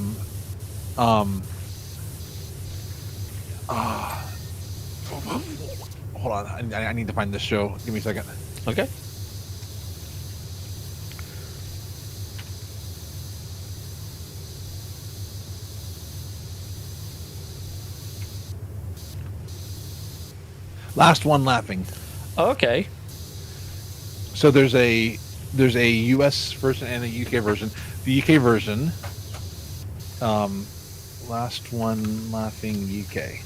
on, I need to find this show. Give me a second. Okay. Last One Laughing. Okay. So there's a U.S. version and a U.K. version. The U.K. version, Last One Laughing UK.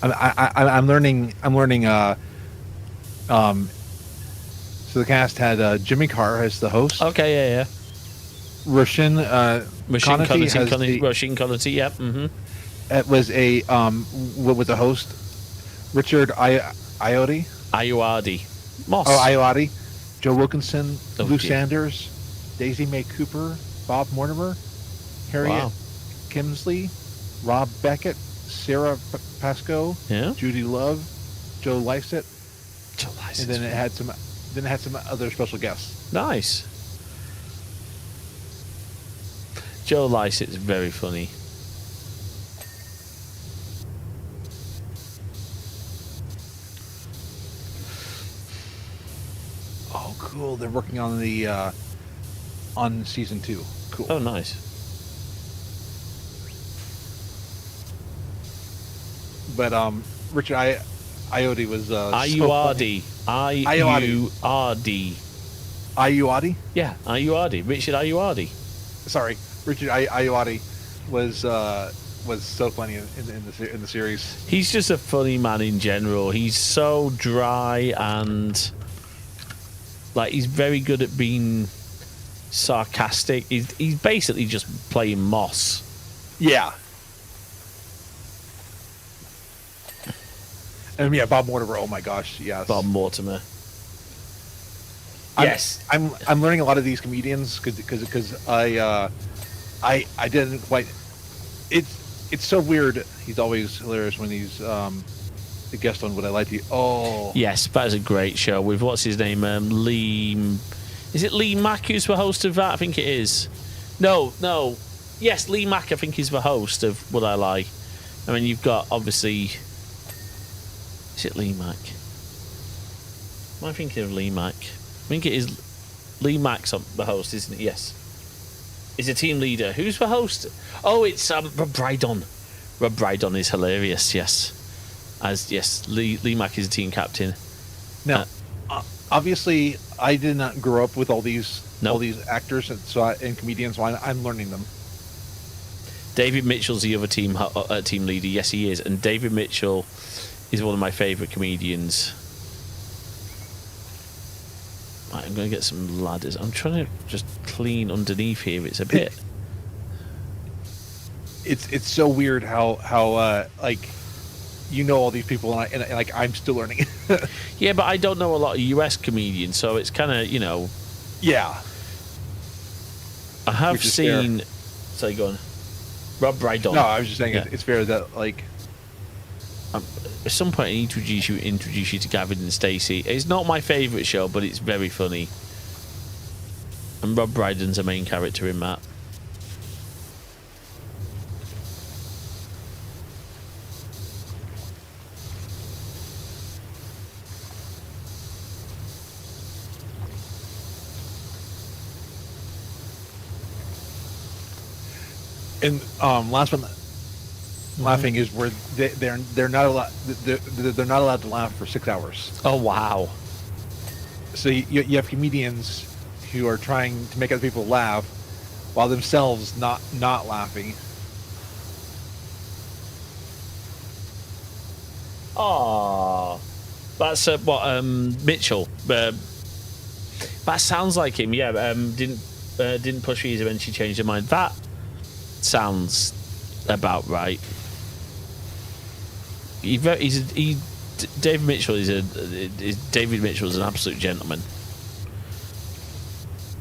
I'm learning. So the cast had Jimmy Carr as the host. Okay, yeah. Roshin Connolly, yep. Mm-hmm. It was what was the host? Richard Ayoade. Moss. Oh, Ayoade. Joe Wilkinson, Lou dear. Sanders, Daisy Mae Cooper, Bob Mortimer, Harriet Kimsley, Rob Beckett, Sarah Pascoe, Judy Love, Joe Lycett. And then it had some other special guests. Nice. Joe Lycett's very funny. Oh, cool! They're working on the on season 2. Cool. Oh, nice. But Richard Ayoade was Ayoade. Ayoade. Ayoade? Yeah, Ayoade. Richard Ayoade. Sorry, Richard Ayoade was so funny in the series. He's just a funny man in general. He's so dry and like he's very good at being sarcastic. He's basically just playing Moss. Yeah. And yeah, Bob Mortimer. Oh my gosh, yes. Bob Mortimer. Yes, I'm learning a lot of these comedians because I didn't quite. It's so weird. He's always hilarious when he's the guest on Would I Lie to You. Oh yes, that is a great show with what's his name? Lee. Is it Lee Mack who's the host of that? I think it is. No. Yes, Lee Mack. I think is the host of Would I Lie. I mean, you've got obviously. Is it Lee Mack? Am I thinking of Lee Mack? I think it is Lee Mack's the host, isn't it? Yes. He's a team leader. Who's the host? Oh, it's Rob Brydon. Rob Brydon is hilarious, yes. Lee Mack is a team captain. Now, obviously, I did not grow up with all these actors and comedians, so I'm learning them. David Mitchell's the other team leader. Yes, he is. And David Mitchell is one of my favourite comedians. Right, I'm going to get some ladders. I'm trying to just clean underneath here. It's a bit... It's so weird how like you know all these people, and like I'm still learning. Yeah, but I don't know a lot of US comedians, so it's kind of, you know. Yeah. I have seen. Fair. Sorry, go on. Rob Brydon. No, I was just saying it's fair that like. At some point, I need to introduce you to Gavin and Stacey. It's not my favourite show, but it's very funny. And Rob Brydon's a main character in that. And last one, laughing is where they're not allowed they're not allowed to laugh for 6 hours. Oh wow! So you have comedians who are trying to make other people laugh while themselves not laughing. Oh, that's what Mitchell. That sounds like him. Yeah. Didn't push Visa when she changed her mind. That sounds about right. David Mitchell David Mitchell is an absolute gentleman.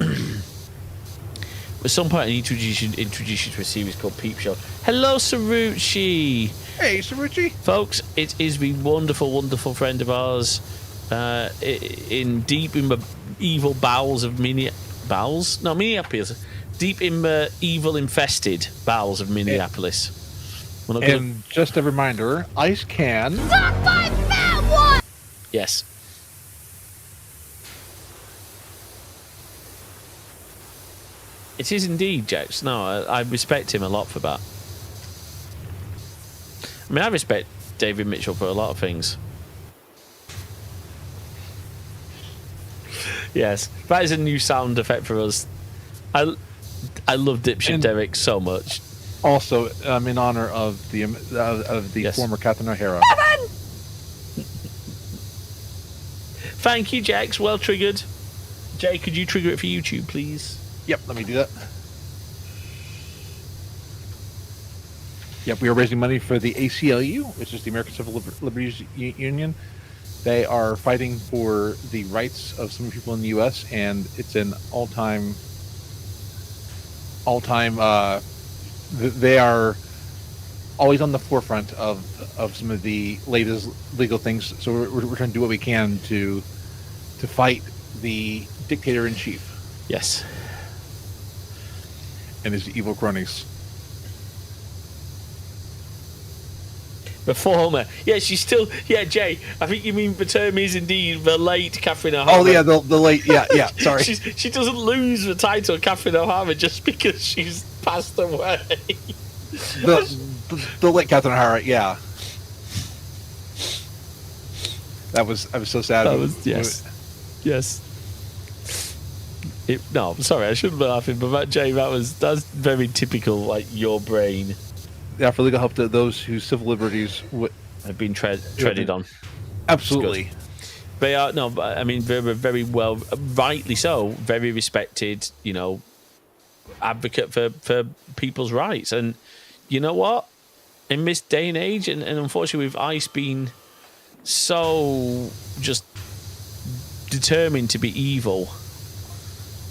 At some point, I need to introduce you to a series called Peep Show. Hello, Sarucci. Hey, Sarucci. Folks, it is the wonderful, wonderful friend of ours deep in the evil bowels of Minneapolis. Deep in the evil-infested bowels of Minneapolis. And just a reminder, Ice can... Stop my fat one! Yes. It is indeed, Jax. No, I respect him a lot for that. I mean, I respect David Mitchell for a lot of things. Yes, that is a new sound effect for us. I love Dipshit Derek so much. Also, in honor of the Yes. former Catherine O'Hara. Thank you, Jax. Well triggered. Jay, could you trigger it for YouTube, please? Yep, let me do that. Yep, we are raising money for the ACLU, which is the American Civil Liberties Union. They are fighting for the rights of some people in the U.S., and it's an all-time. They are always on the forefront of some of the latest legal things. So we're trying to do what we can to fight the dictator in chief. Yes. And his evil cronies. The former. Yeah, she's still... Yeah, Jay, I think you mean the term is indeed the late Catherine O'Hara. Oh, yeah, the late... Yeah, sorry. She doesn't lose the title Catherine O'Hara just because she's passed away. the late Catherine O'Hara, yeah. I was so sad. That was... Yes. Yes. No, I'm sorry, I shouldn't be laughing, but that, Jay, that's very typical, like, your brain. Yeah, for legal help to those whose civil liberties have been treaded on. Absolutely. They are, no, I mean, they're a very well, rightly so, very respected, advocate for people's rights. And you know what? In this day and age, and unfortunately with ICE being so just determined to be evil,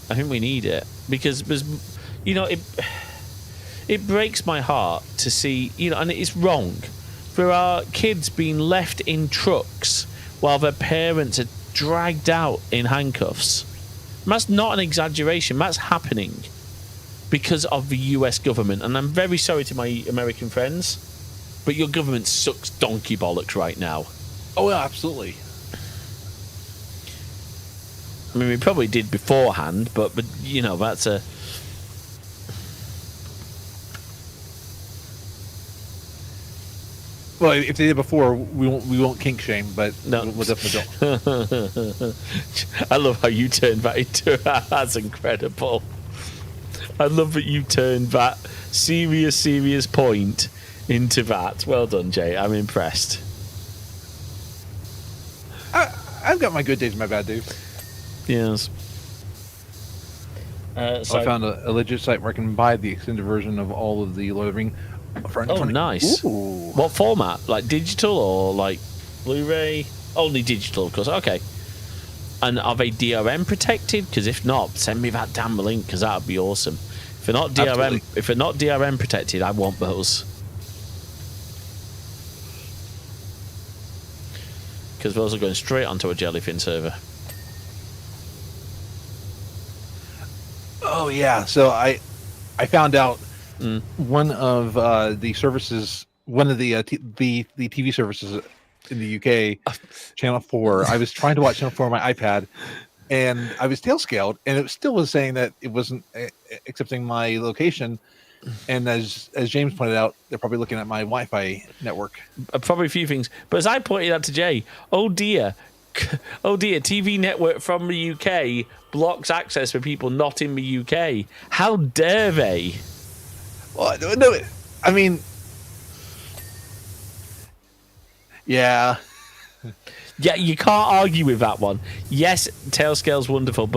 I think we need it. Because there's, it breaks my heart to see, and it is wrong. There are kids being left in trucks while their parents are dragged out in handcuffs. And that's not an exaggeration. That's happening because of the US government. And I'm very sorry to my American friends, but your government sucks donkey bollocks right now. Oh, yeah, absolutely. I mean, we probably did beforehand, but that's a... Well, if they did before, we won't kink shame, but no. we'll definitely don't. I love how you turned that into that's incredible. I love that you turned that serious point into that. Well done, Jay. I'm impressed. I've got my good days and my bad days. Yes. So I found a legit site where I can buy the extended version of all of the Lord of the Ring Oh, nice. Ooh. What format? Like digital or like Blu-ray? Only digital, of course. Okay. And are they DRM protected? Because if not, send me that damn link, because that would be awesome. If they're not DRM, Absolutely. if they're not DRM protected, I want those. Because those are going straight onto a Jellyfin server. Oh yeah. So I found out one of the services, one of the TV services in the UK, Channel 4. I was trying to watch Channel 4 on my iPad, and I was tail scaled, and it still was saying that it wasn't accepting my location. And as James pointed out, they're probably looking at my Wi-Fi network. Probably a few things, but as I pointed out to Jay, oh dear, TV network from the UK blocks access for people not in the UK. How dare they? Well, no, I mean, yeah. Yeah, you can't argue with that one. Yes, Tailscale's wonderful,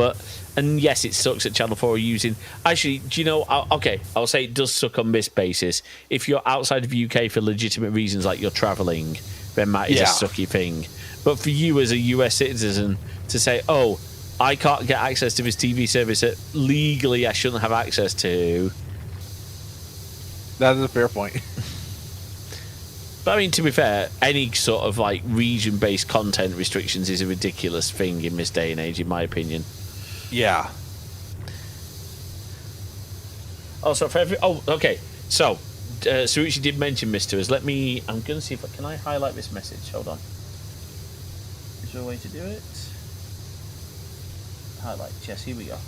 and yes, it sucks that Channel 4 are using... Actually, do you know... Okay, I'll say it does suck on this basis. If you're outside of the UK for legitimate reasons, like you're travelling, then that is a sucky thing. But for you as a US citizen to say, oh, I can't get access to this TV service that legally I shouldn't have access to... That is a fair point. But I mean, to be fair, any sort of like region-based content restrictions is a ridiculous thing in this day and age, in my opinion. Yeah. Also, for every... Oh, okay. So, Saruchi did mention this to us. I'm going to see if can I highlight this message? Hold on. Is there a way to do it? Highlight. Yes, here we go.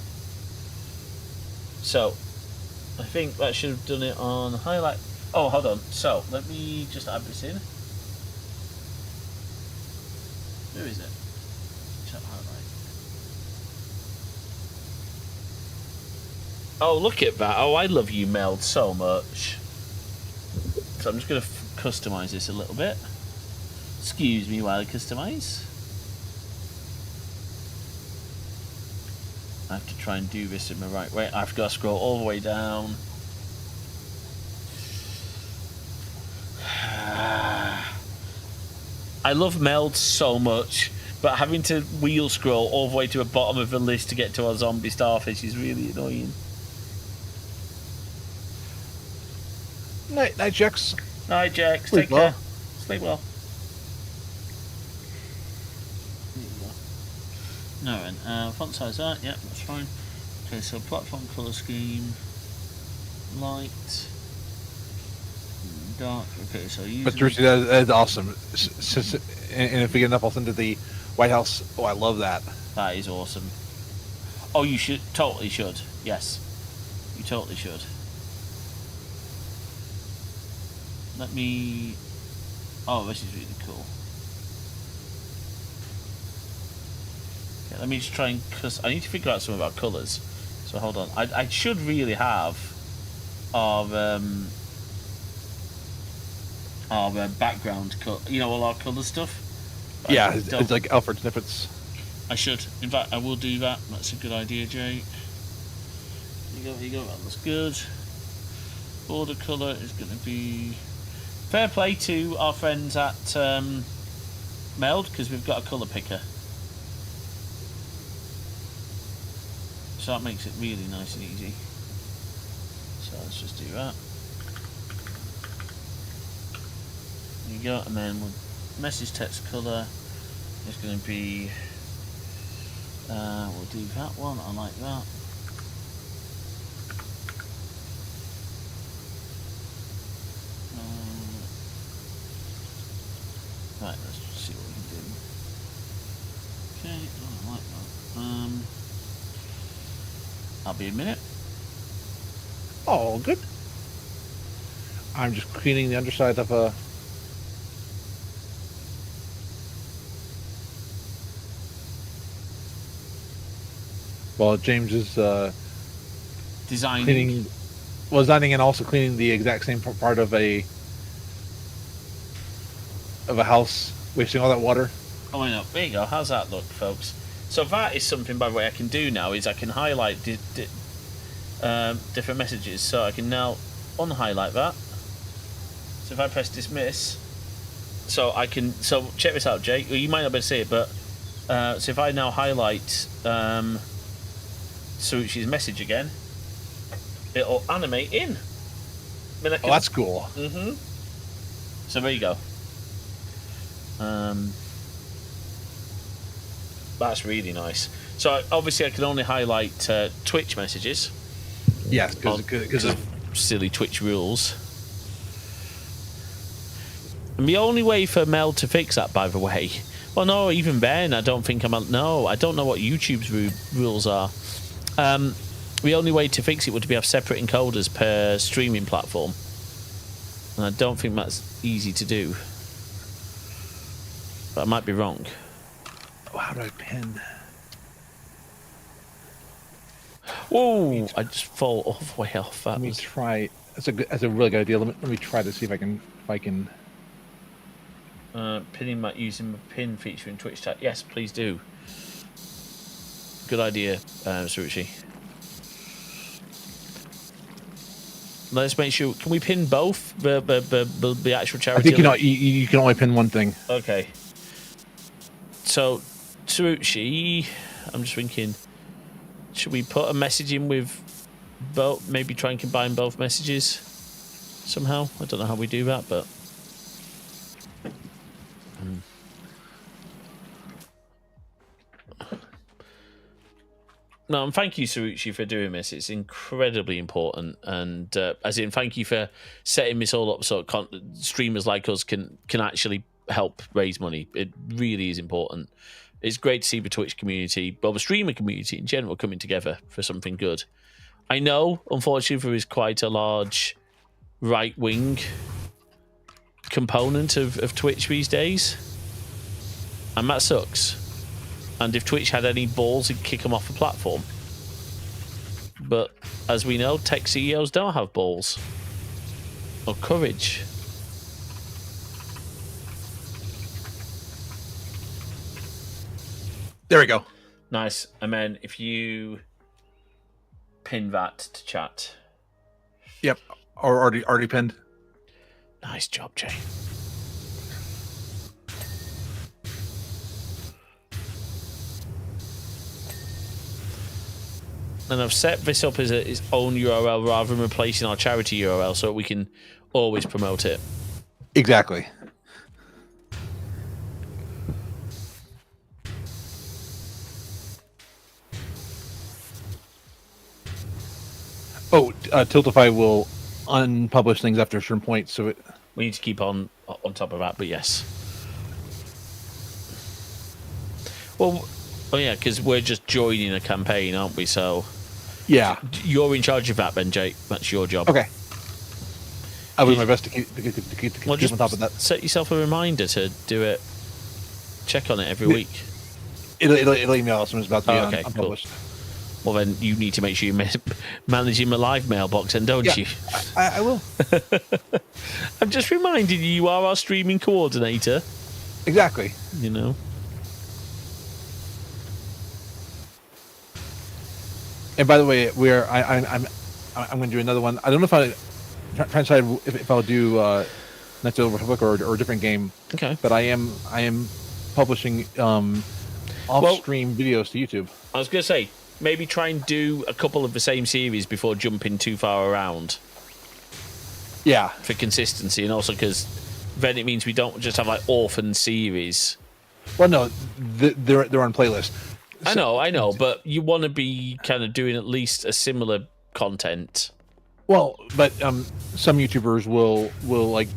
So, I think that should have done it on highlight. Oh, hold on. So, let me just add this in. Where is it? Chat highlight. Oh, look at that. Oh, I love you, Meld, so much. So I'm just going to customize this a little bit. Excuse me while I customize. I have to try and do this in the right way. I've got to scroll all the way down. I love Meld so much, but having to wheel scroll all the way to the bottom of the list to get to our zombie starfish is really annoying. Night, Jex. Night, Jex. Sleep Take well. care. Sleep well. No, and font size that, yeah, that's fine. Okay, so platform colour scheme, light, dark. Okay, so But seriously, that is awesome. And if we get enough, I'll send to the White House. Oh, I love that. That is awesome. Oh, you should, totally should. Yes, you totally should. Let me... Oh, this is really cool. Okay, let me just try and... Cause I need to figure out some of our colours. So hold on. I should really have our background colour. You know, all our colour stuff. But Yeah, it's like Alfred Snippets. I should. In fact, I will do that. That's a good idea, Jake. Here you go. That looks good. Border colour is going to be... Fair play to our friends at Meld, because we've got a colour picker. So that makes it really nice and easy. So let's just do that. There you go, and then we'll message text colour is going to be... we'll do that one, I like that. Right, let's just see what we can do. Okay, I like that. I'll be a minute. Oh, good. I'm just cleaning the underside of a... Well, James is Designing. cleaning, well, designing and also cleaning the exact same part of a house, wasting all that water. Oh, I know. There you go. How's that look, folks? So that is something, by the way, I can do now, is I can highlight different messages. So I can now unhighlight that. So if I press dismiss, so I can. So check this out, Jake. You might not be able to see it, but so if I now highlight Suruchi's message again, it'll animate in. I mean, Oh, that's cool. Mm-hmm. So there you go. That's really nice. So obviously I can only highlight Twitch messages. Yes, because of silly Twitch rules. And the only way for Mel to fix that, by the way, well, no, even then, I don't think no, I don't know what YouTube's rules are. The only way to fix it would be have separate encoders per streaming platform. And I don't think that's easy to do. But I might be wrong. Oh, how do I pin? Whoa! I just fall all the way off. Let me try. That's a really good idea. Let me try to see if I can. Pinning using the pin feature in Twitch chat. Yes, please do. Good idea, Suruchi. Let's make sure. Can we pin both the actual charity? I think you can only pin one thing. Okay. So, Suruchi, I'm just thinking, should we put a message in with both? Maybe try and combine both messages somehow. I don't know how we do that, but. No, and thank you, Suruchi, for doing this. It's incredibly important, and as in, thank you for setting this all up so streamers like us can actually help raise money. It really is important. It's great to see the Twitch community, well, the streamer community in general, coming together for something good. I know, unfortunately, there is quite a large right-wing component of Twitch these days, and that sucks. And if Twitch had any balls, it'd kick them off the platform. But as we know, tech CEOs don't have balls or courage. There we go. Nice. And then if you pin that to chat. Yep. Or already pinned. Nice job, Jay. And I've set this up as its own URL rather than replacing our charity URL so we can always promote it. Exactly. Oh, Tiltify will unpublish things after a certain point, so it... We need to keep on top of that, but yes. Well, oh yeah, because we're just joining a campaign, aren't we? So... Yeah. You're in charge of that, then, Jake. That's your job. Okay. I'll do my best to keep on top of that. Set yourself a reminder to do it. Check on it every week. It'll email us when it's about to be unpublished. Cool. Well, then you need to make sure you're managing my live mailbox, then, don't you? I will. I'm just reminding you, you are our streaming coordinator. Exactly. You know. And by the way, I'm going to do another one. I don't know if trying to decide if I'll do Knights of the Republic or a different game. Okay. But I am publishing off-stream videos to YouTube. I was going to say, maybe try and do a couple of the same series before jumping too far around. Yeah. For consistency, and also because then it means we don't just have like orphan series. Well, no, they're on playlist. I know, but you want to be kind of doing at least a similar content. Well, but some YouTubers will like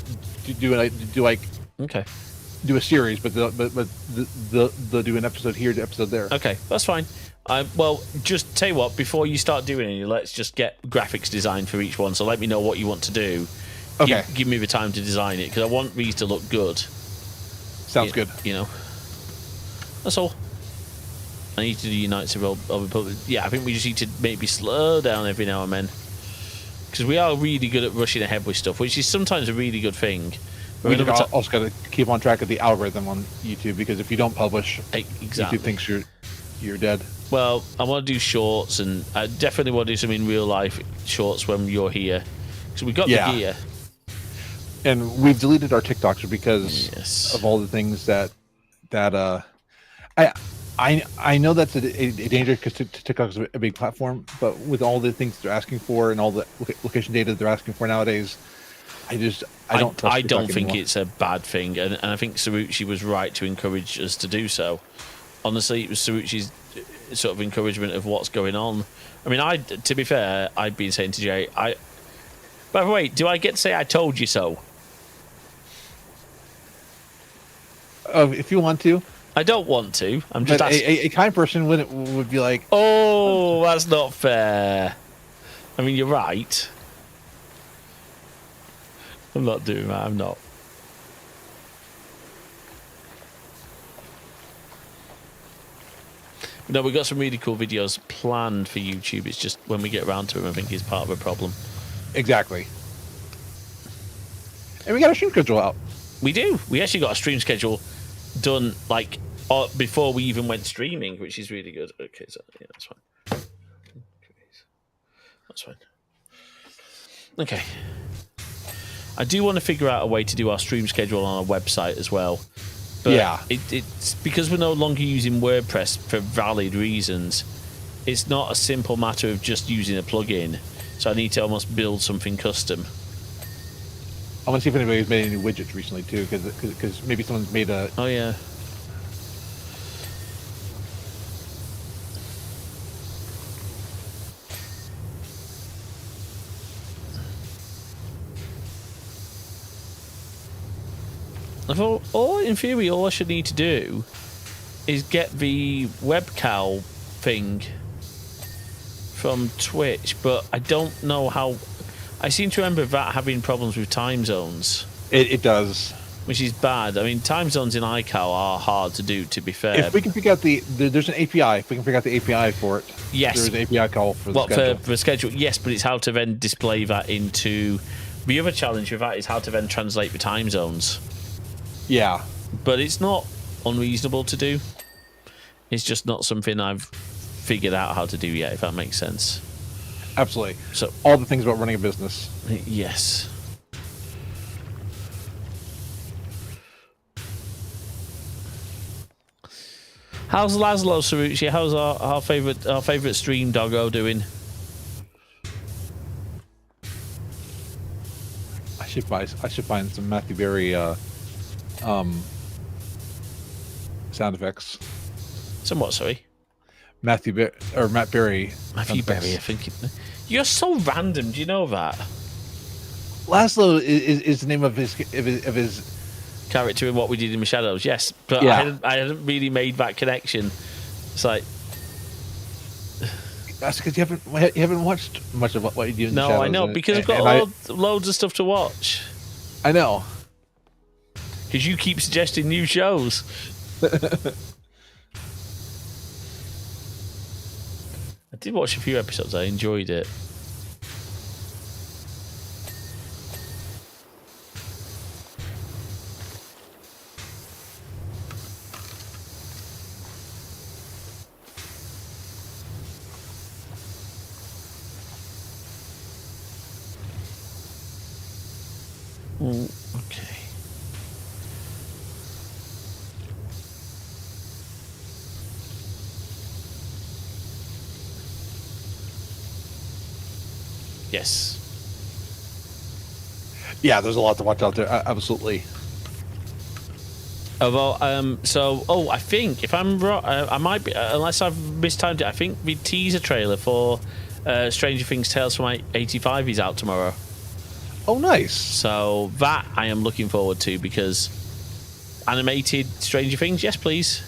do a series, but they'll do an episode here, an episode there. Okay, that's fine. Well, just tell you what, before you start doing any, let's just get graphics designed for each one. So let me know what you want to do. Okay. Give me the time to design it because I want these to look good. Sounds good. You know, that's all. I need to do Knights of the Republic. Yeah, I think we just need to maybe slow down every now and then. Because we are really good at rushing ahead with stuff, which is sometimes a really good thing. We also got to keep on track of the algorithm on YouTube, because if you don't publish, exactly. YouTube thinks you're dead. Well, I want to do shorts, and I definitely want to do some in real life shorts when you're here. Because we got the gear. And we've deleted our TikToks because Yes. of all the things that I know that's a danger because TikTok is a big platform, but with all the things they're asking for and all the location data they're asking for nowadays, I don't trust I don't TikTok think anymore. it's a bad thing, and I think Sarucci was right to encourage us to do so. Honestly, it was Sarucci's sort of encouragement of what's going on. I mean, to be fair, I'd been saying to Jay, by the way, do I get to say I told you so? If you want to, I don't want to. I'm just but asking. a kind person would be like, Oh, that's not fair. I mean, you're right. I'm not doing that. I'm not. No, we've got some really cool videos planned for YouTube. It's just when we get around to them, I think is part of a problem. exactly. And we got a stream schedule out. We do. We actually got a stream schedule done like before we even went streaming, which is really good. Okay, so yeah, that's fine. That's fine. Okay. I do want to figure out a way to do our stream schedule on our website as well. But yeah, it's because we're no longer using WordPress for valid reasons. It's not a simple matter of just using a plugin. So I need to almost build something custom. I want to see if anybody's made any widgets recently too, because maybe someone's made a. Oh yeah. I thought, in theory, all I should need to do is get the webcal thing from Twitch, but I don't know how. I seem to remember that having problems with time zones. It does, which is bad. I mean, time zones in iCal are hard to do, to be fair. If we can figure out there's an API. If we can figure out the API for it, yes, there's an API call for the schedule. For the schedule, yes, but it's how to then display that into. The other challenge with that is how to then translate the time zones. Yeah, but it's not unreasonable to do. It's just not something I've figured out how to do yet, if that makes sense. Absolutely. So all the things about running a business. Yes. How's Laszlo, Sarucci? How's our favorite stream doggo doing? I should find some Matthew Berry sound effects. Somewhat, sorry. Matt Berry. Matthew Berry, I think. You're so random. Do you know that? Laszlo is the name of his character in What We Did in the Shadows. Yes, but yeah. I hadn't really made that connection. It's like that's because you haven't watched much of What You Do in the Shadows. No, I know, because I've got loads of stuff to watch. I know. Because you keep suggesting new shows. I did watch a few episodes. I enjoyed it. Ooh, okay. Yes. Yeah, there's a lot to watch out there. Absolutely. Well, I think if I'm wrong, I might be, unless I've mistimed it. I think the teaser trailer for Stranger Things: Tales from '85 is out tomorrow. Oh, nice. So that I am looking forward to, because animated Stranger Things, yes please.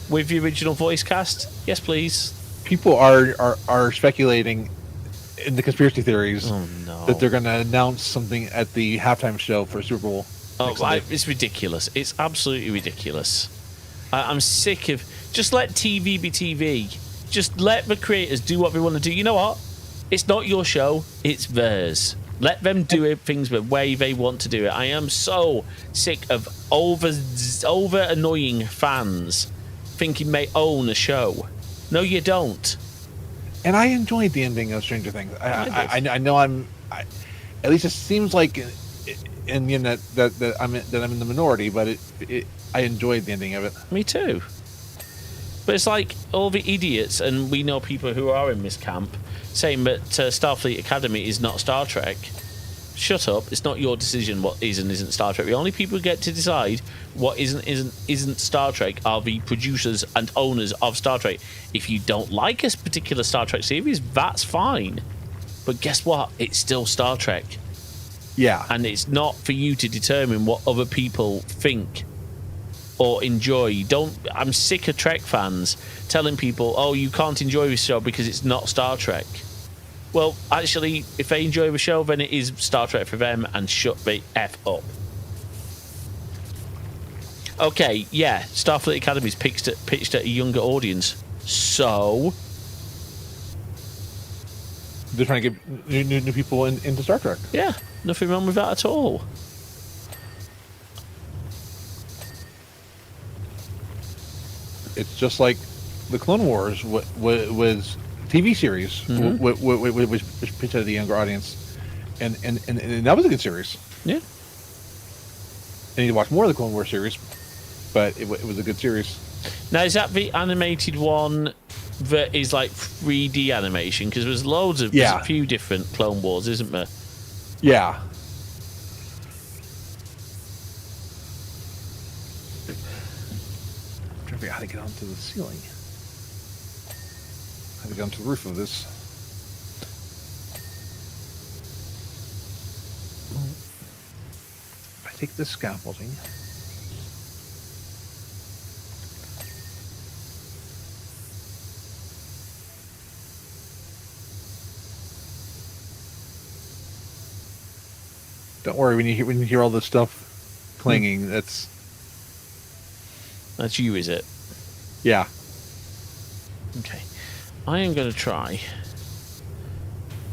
With the original voice cast, yes please. People are speculating in the conspiracy theories that they're going to announce something at the halftime show for Super Bowl. It's ridiculous. It's absolutely ridiculous. I'm sick of... Just let TV be TV. Just let the creators do what they want to do. You know what? It's not your show. It's theirs. Let them do it, things the way they want to do it. I am so sick of over annoying fans thinking they own a show. No, you don't. And I enjoyed the ending of Stranger Things. I know at least it seems like and you know that I'm in the minority, but I enjoyed the ending of it. Me too. But it's like all the idiots, and we know people who are in this camp, saying that Starfleet Academy is not Star Trek. Shut up! It's not your decision what is and isn't Star Trek. The only people who get to decide what isn't Star Trek are the producers and owners of Star Trek. If you don't like a particular Star Trek series, that's fine. But guess what? It's still Star Trek. Yeah, And it's not for you to determine what other people think or enjoy. I'm sick of Trek fans telling people, oh, you can't enjoy this show because it's not Star Trek. Well, actually, if they enjoy the show, then it is Star Trek for them, and shut the F up. Okay, yeah, Starfleet Academy's pitched at a younger audience. So they're trying to get new people into Star Trek. yeah, nothing wrong with that at all. It's just like the Clone Wars was TV series, which pitched at the younger audience, and that was a good series. Yeah. I need to watch more of the Clone Wars series, but it was a good series. Now, is that the animated one that is like 3D animation? Because there's there's a few different Clone Wars, isn't there? Yeah. I'm trying to figure out how to get onto the ceiling. How to get onto the roof of this. If I take this scaffolding. Don't worry, when you hear all this stuff clanging, that's you, is it? Yeah. Okay. I am going to try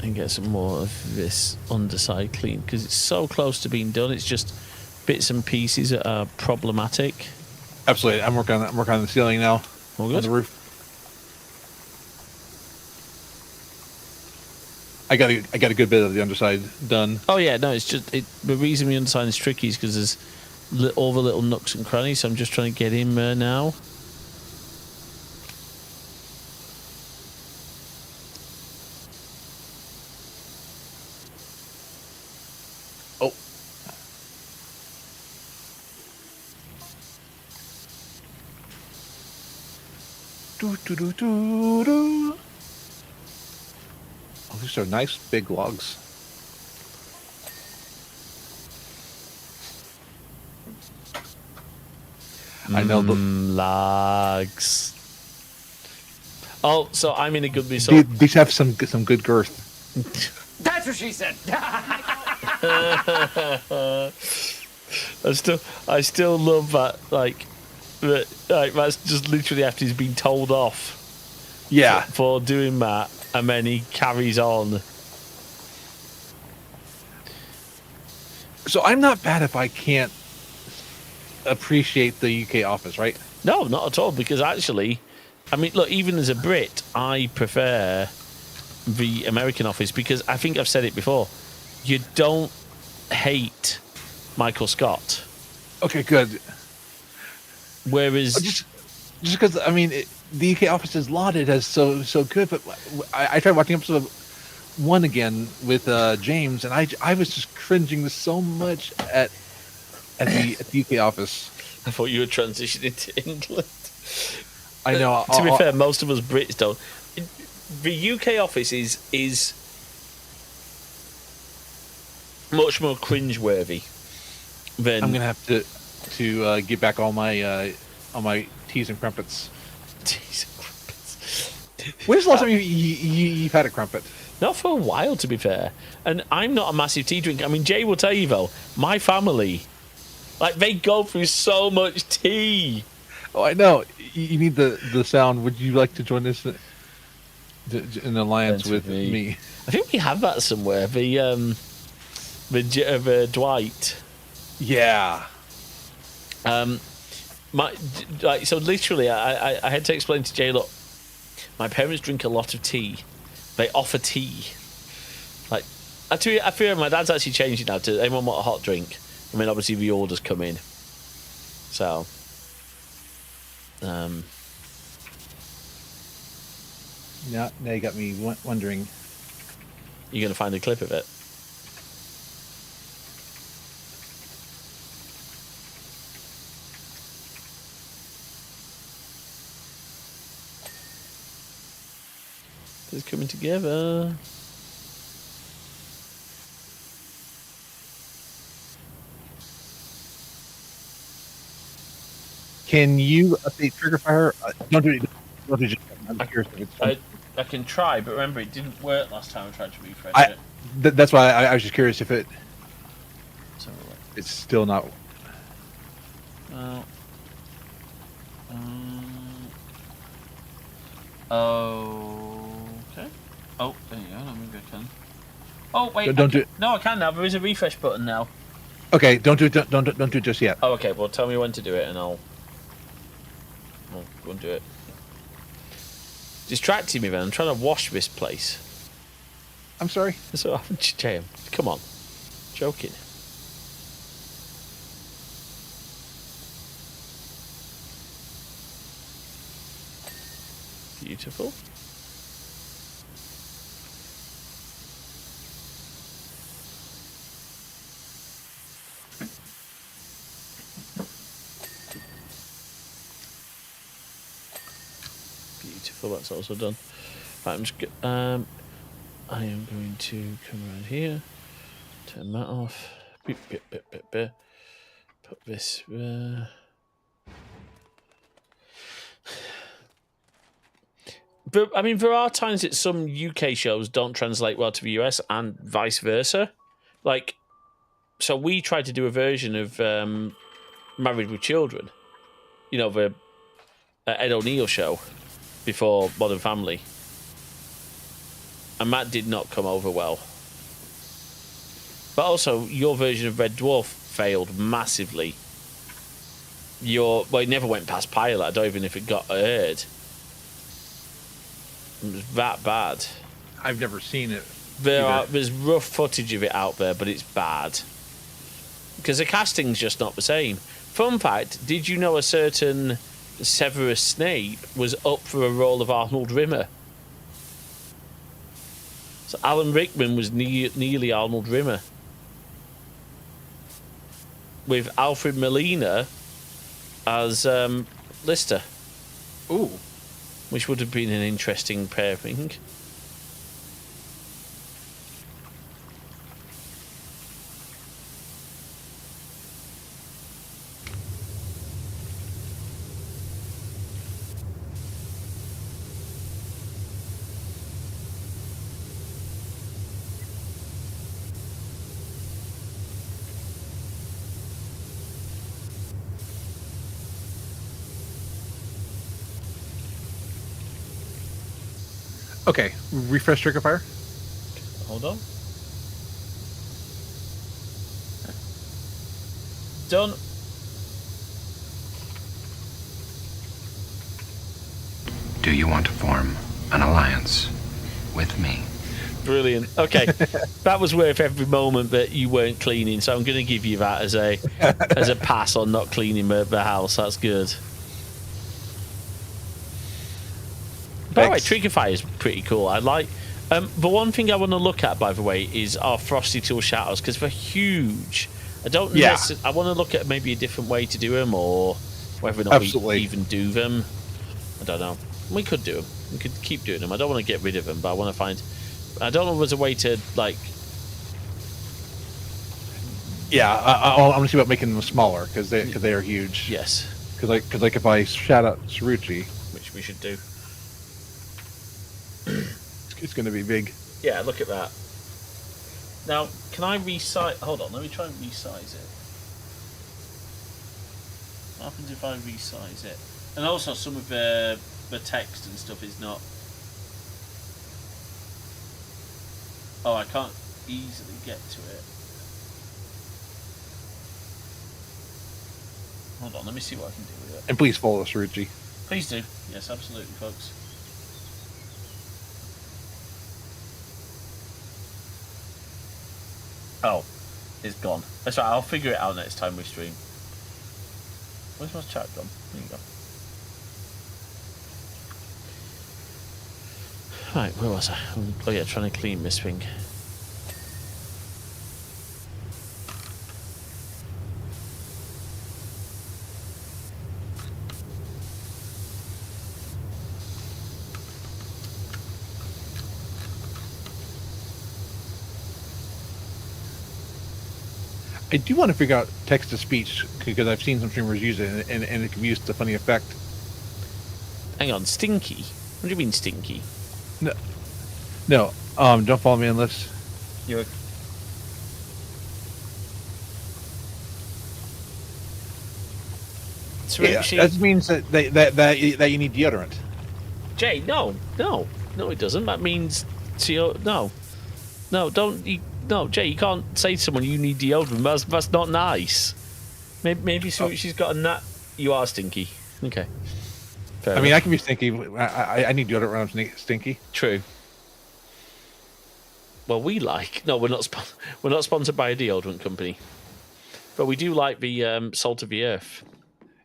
and get some more of this underside clean because it's so close to being done. It's just bits and pieces that are problematic. Absolutely. I'm working on the ceiling now. All good. On the roof. I got a good bit of the underside done. Oh yeah, no, it's just the reason the underside is tricky is because there's all the little nooks and crannies. So I'm just trying to get in there now. Oh. Do do do do do. Oh, these are nice big logs. I know the logs. Oh, so I'm in a good mood. These have some good girth. That's what she said. I still love that. Like that's just literally after he's been told off. Yeah. For doing that, and then he carries on. So I'm not bad if I can't appreciate the UK office, right? No, not at all. Because actually, I mean, look, even as a Brit, I prefer the American office because I think I've said it before. You don't hate Michael Scott. Okay, good. Whereas, just because I mean, the UK office is lauded as so good, but I tried watching episode 1 again with James, and I was just cringing so much at the UK office. I thought you were transitioning to England. I know. To be fair, most of us Brits don't. The UK office is much more cringeworthy than. I'm gonna have to get back all my teas and crumpets. Teas and crumpets. When's the last time you've had a crumpet? Not for a while, to be fair. And I'm not a massive tea drinker. I mean, Jay will tell you though, my family, like they go through so much tea. Oh, I know. You need the sound. Would you like to join us in alliance with me? I think we have that somewhere. The Dwight. Yeah. So literally, I had to explain to Jay, look, my parents drink a lot of tea. They offer tea. Like, I fear my dad's actually changed it now to anyone want a hot drink. I mean, obviously the orders come in. So, Now you got me wondering. you're going to find a clip of it. It's coming together. Can you update trigger fire? Don't do it. Don't do it. I'm curious if it's. I can try, but remember, it didn't work last time I tried to refresh it. That's why I was just curious if it. Let's have a look. It's still not. Oh. Okay. Oh, there you go. Maybe I can. Oh wait. Don't do it. No, I can now. There is a refresh button now. Okay, don't do it. Don't do it just yet. Oh, okay. Well, tell me when to do it, and I'll go and do it. Distracting me, then. I'm trying to wash this place. I'm sorry. So, Jae, come on. Joking. Beautiful. Beautiful. That's also done. Right, I'm just. I am going to come around here. Turn that off. Beep, beep, beep, beep, beep. Put this there. But I mean, there are times that some UK shows don't translate well to the US and vice versa. Like, so we tried to do a version of Married with Children. You know, the Ed O'Neill show before Modern Family. And that did not come over well. But also, your version of Red Dwarf failed massively. Well, it never went past pilot. I don't even know if it got aired. It was that bad. I've never seen it. There's rough footage of it out there, but it's bad. Because the casting's just not the same. Fun fact, did you know a certain Severus Snape was up for a role of Arnold Rimmer? So Alan Rickman was nearly Arnold Rimmer. With Alfred Molina as Lister. Ooh. Which would have been an interesting pairing. Okay, refresh trigger fire. Hold on. Done. Do you want to form an alliance with me? Brilliant. Okay, that was worth every moment that you weren't cleaning, so I'm going to give you that as a pass on not cleaning the house. That's good. By the way, Trigger Fire is pretty cool. I like. The one thing I want to look at, by the way, is our Frosty Tool Shadows, because they're huge. I don't know. I want to look at maybe a different way to do them, or whether or not we even do them. I don't know. We could do them. We could keep doing them. I don't want to get rid of them, but I want to find. I don't know if there's a way to like. Yeah, I'm gonna see about making them smaller because they are huge. Yes. Because like if I shout out Saruchi, Which we should do. it's gonna be big. Yeah, look at that. Now, can I resize? Hold on, let me try and resize it. What happens if I resize it? And also, some of the text and stuff is not. Oh, I can't easily get to it. Hold on, let me see what I can do with it. And please follow Saruchi. Please do. Yes, absolutely, folks. Oh, It's gone. That's right. I'll figure it out next time we stream. Where's my chat gone? There you go. Right, where was I? Oh yeah, trying to clean this thing. I do want to figure out text to speech because I've seen some streamers use it, and it can be used to funny effect. Hang on, stinky? What do you mean stinky? No, don't follow me unless You're. that means that you need deodorant. Jay, no, it doesn't. That means no, don't. No, Jay, you can't say to someone you need deodorant. That's not nice. Maybe she's got a nut. You are stinky. Okay. Fair enough. I can be stinky. I need deodorant when I'm stinky. True. Well, we're not sponsored by a deodorant company, but we do like the salt of the earth.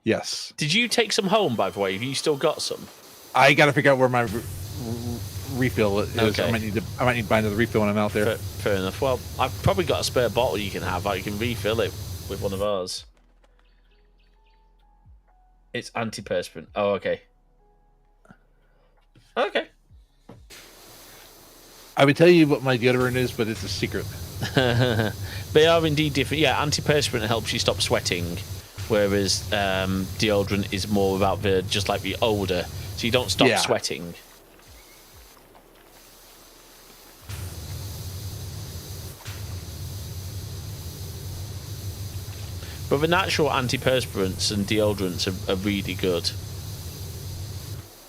Yes. Did you take some home, by the way? Have you still got some? I got to figure out where my refill is. Okay. I might need to buy another refill when I'm out there. Fair enough. Well, I've probably got a spare bottle you can have. You can refill it with one of ours. It's antiperspirant. Oh, okay. Okay. I would tell you what my deodorant is, but it's a secret. They are indeed different. Yeah, antiperspirant helps you stop sweating, whereas deodorant is more about the odor, so you don't stop sweating. But the natural antiperspirants and deodorants are really good.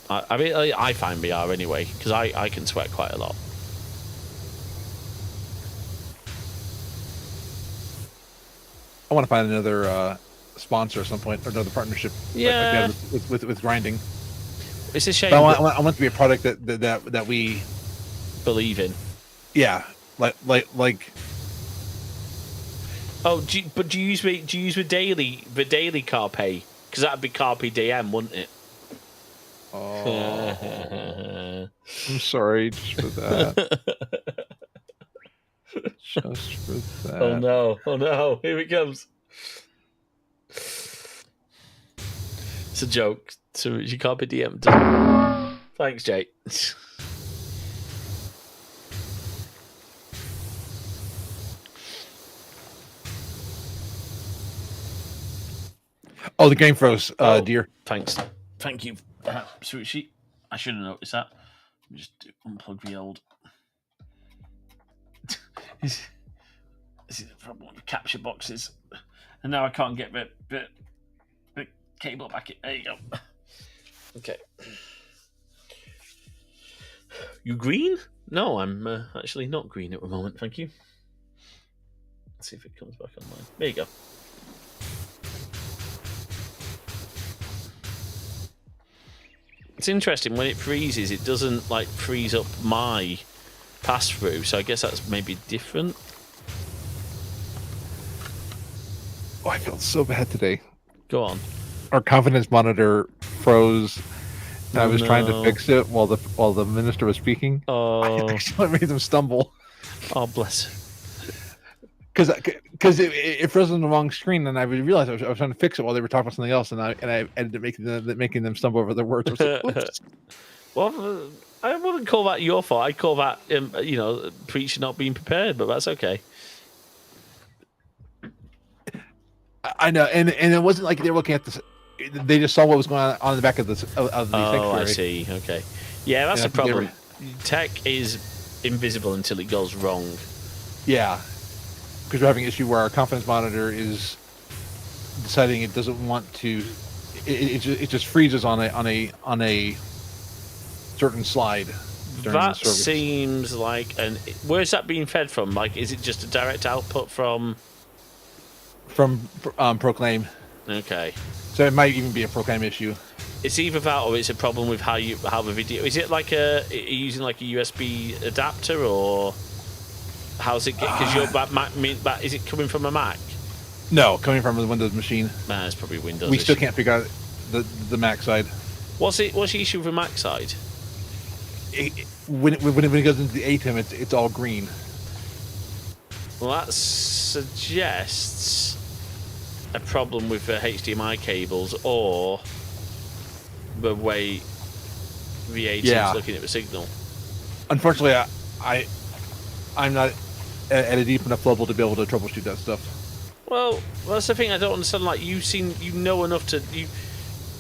I find they are anyway, because I can sweat quite a lot. I want to find another sponsor at some point, or another partnership. Yeah. With grinding. It's a shame. But I want to be a product that we believe in. Yeah, like. Oh, do you use the daily carpe? Because that'd be carpe diem, wouldn't it? Oh, I'm sorry just for that. Just for that. Oh no! Here it comes. It's a joke. So you carpe diem. Thanks, Jay. Oh, the game froze, dear. Thanks. Thank you, Sushi. I should have noticed that. Let me just unplug the old. This is the problem with capture boxes. And now I can't get the cable back in. There you go. Okay. You green? No, I'm actually not green at the moment, thank you. Let's see if it comes back online. There you go. It's interesting, when it freezes, it doesn't freeze up my pass through, so I guess that's maybe different. Oh, I feel so bad today. Go on. Our confidence monitor froze. And I was trying to fix it while the minister was speaking. Oh, I actually made them stumble. Oh, bless her. Because it froze on the wrong screen, and I realized I was trying to fix it while they were talking about something else, and I ended up making them stumble over their words. I was like, well, I wouldn't call that your fault. I'd call that preaching not being prepared, but that's okay. I know, and it wasn't like they were looking at this. They just saw what was going on in the back of the sanctuary. I see. Okay, yeah, that's the problem. Tech is invisible until it goes wrong. Yeah. Because we're having an issue where our confidence monitor is deciding it doesn't want to. It just freezes on a certain slide. That seems like where's that being fed from? Is it just a direct output from Proclaim? Okay. So it might even be a Proclaim issue. It's either that or it's a problem with how the video. Is it are you using a USB adapter, or How's it get? Because your Mac, is it coming from a Mac? No, coming from the Windows machine. Nah, it's probably Windows. We still can't figure out the Mac side. What's the issue with the Mac side? When it goes into the ATEM, it's all green. Well, that suggests a problem with the HDMI cables or the way the ATEM's looking at the signal. Unfortunately, I'm not at a deep enough level to be able to troubleshoot that stuff. Well, that's the thing I don't understand. Like, you know enough to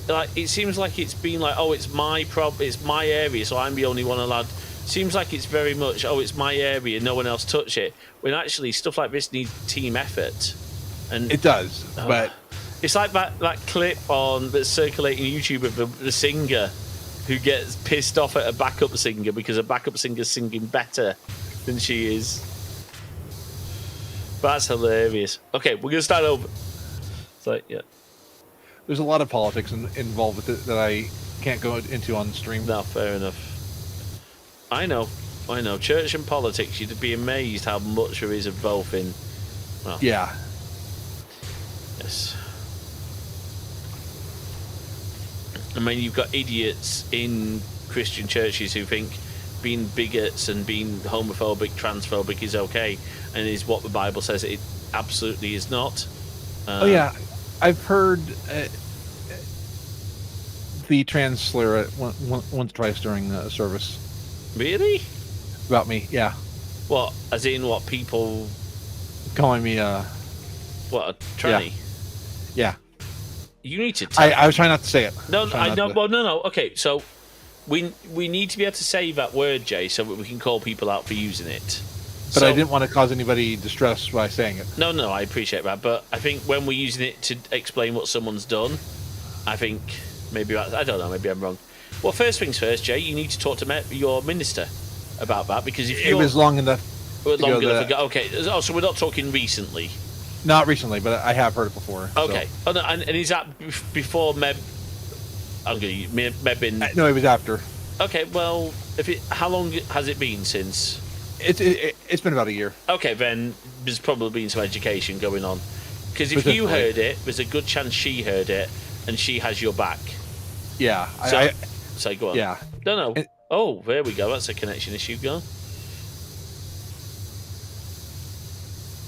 like. It seems like it's been like, oh, it's my it's my area, so I'm the only one allowed. Seems like it's very much, oh, it's my area, no one else touch it. When actually stuff like this needs team effort, and it does. But it's like that clip that's circulating YouTube of the singer who gets pissed off at a backup singer because a backup singer's singing better than she is. That's hilarious. Okay, we're gonna start over. It's like, yeah. There's a lot of politics involved with it that I can't go into on stream. No, fair enough. I know. Church and politics, you'd be amazed how much there is of both in. Well, yeah. Yes. I mean, you've got idiots in Christian churches who think being bigots and being homophobic, transphobic is okay, and is what the Bible says it absolutely is not. Oh yeah, I've heard the trans slur once, twice during the service. Really? About me, yeah. What? As in what? People calling me what, a tranny? Yeah. You need to. I was trying not to say it. No, I know. Well, no. Okay, so we need to be able to say that word, Jay, so that we can call people out for using it. But I didn't want to cause anybody distress by saying it. No, I appreciate that. But I think when we're using it to explain what someone's done, I think maybe I don't know. Maybe I'm wrong. Well, first things first, Jay. You need to talk to your minister about that, because if it was long enough. Long enough ago. Okay. Oh, so we're not talking recently. Not recently, but I have heard it before. Okay. So. Oh, no, and is that before Meb? I'm going to Meb. No, it was after. Okay. Well, how long has it been since? It's been about a year. Okay, then there's probably been some education going on, because if you heard it, there's a good chance she heard it, and she has your back. Yeah. So go on. Yeah. No. Oh, there we go. That's a connection issue. Go.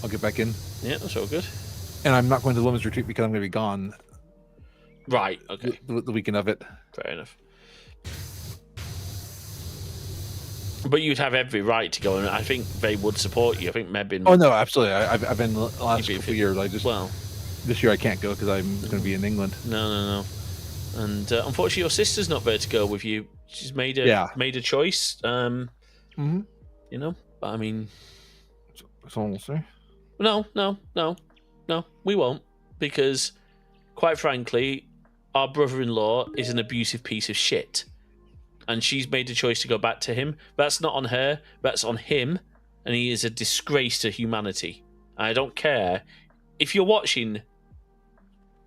I'll get back in. Yeah, that's all good. And I'm not going to the women's retreat because I'm going to be gone. Right. Okay. The weekend of it. Fair enough. But you'd have every right to go, and I think they would support you. I think Mebin. Oh no, absolutely. I've been the last couple of years. This year I can't go because I'm going to be in England. No. And unfortunately, your sister's not there to go with you. She's made a choice. You know, but I mean, someone will say. No, we won't, because, quite frankly, our brother-in-law is an abusive piece of shit, and she's made a choice to go back to him. That's not on her, that's on him, and he is a disgrace to humanity. I don't care. If you're watching,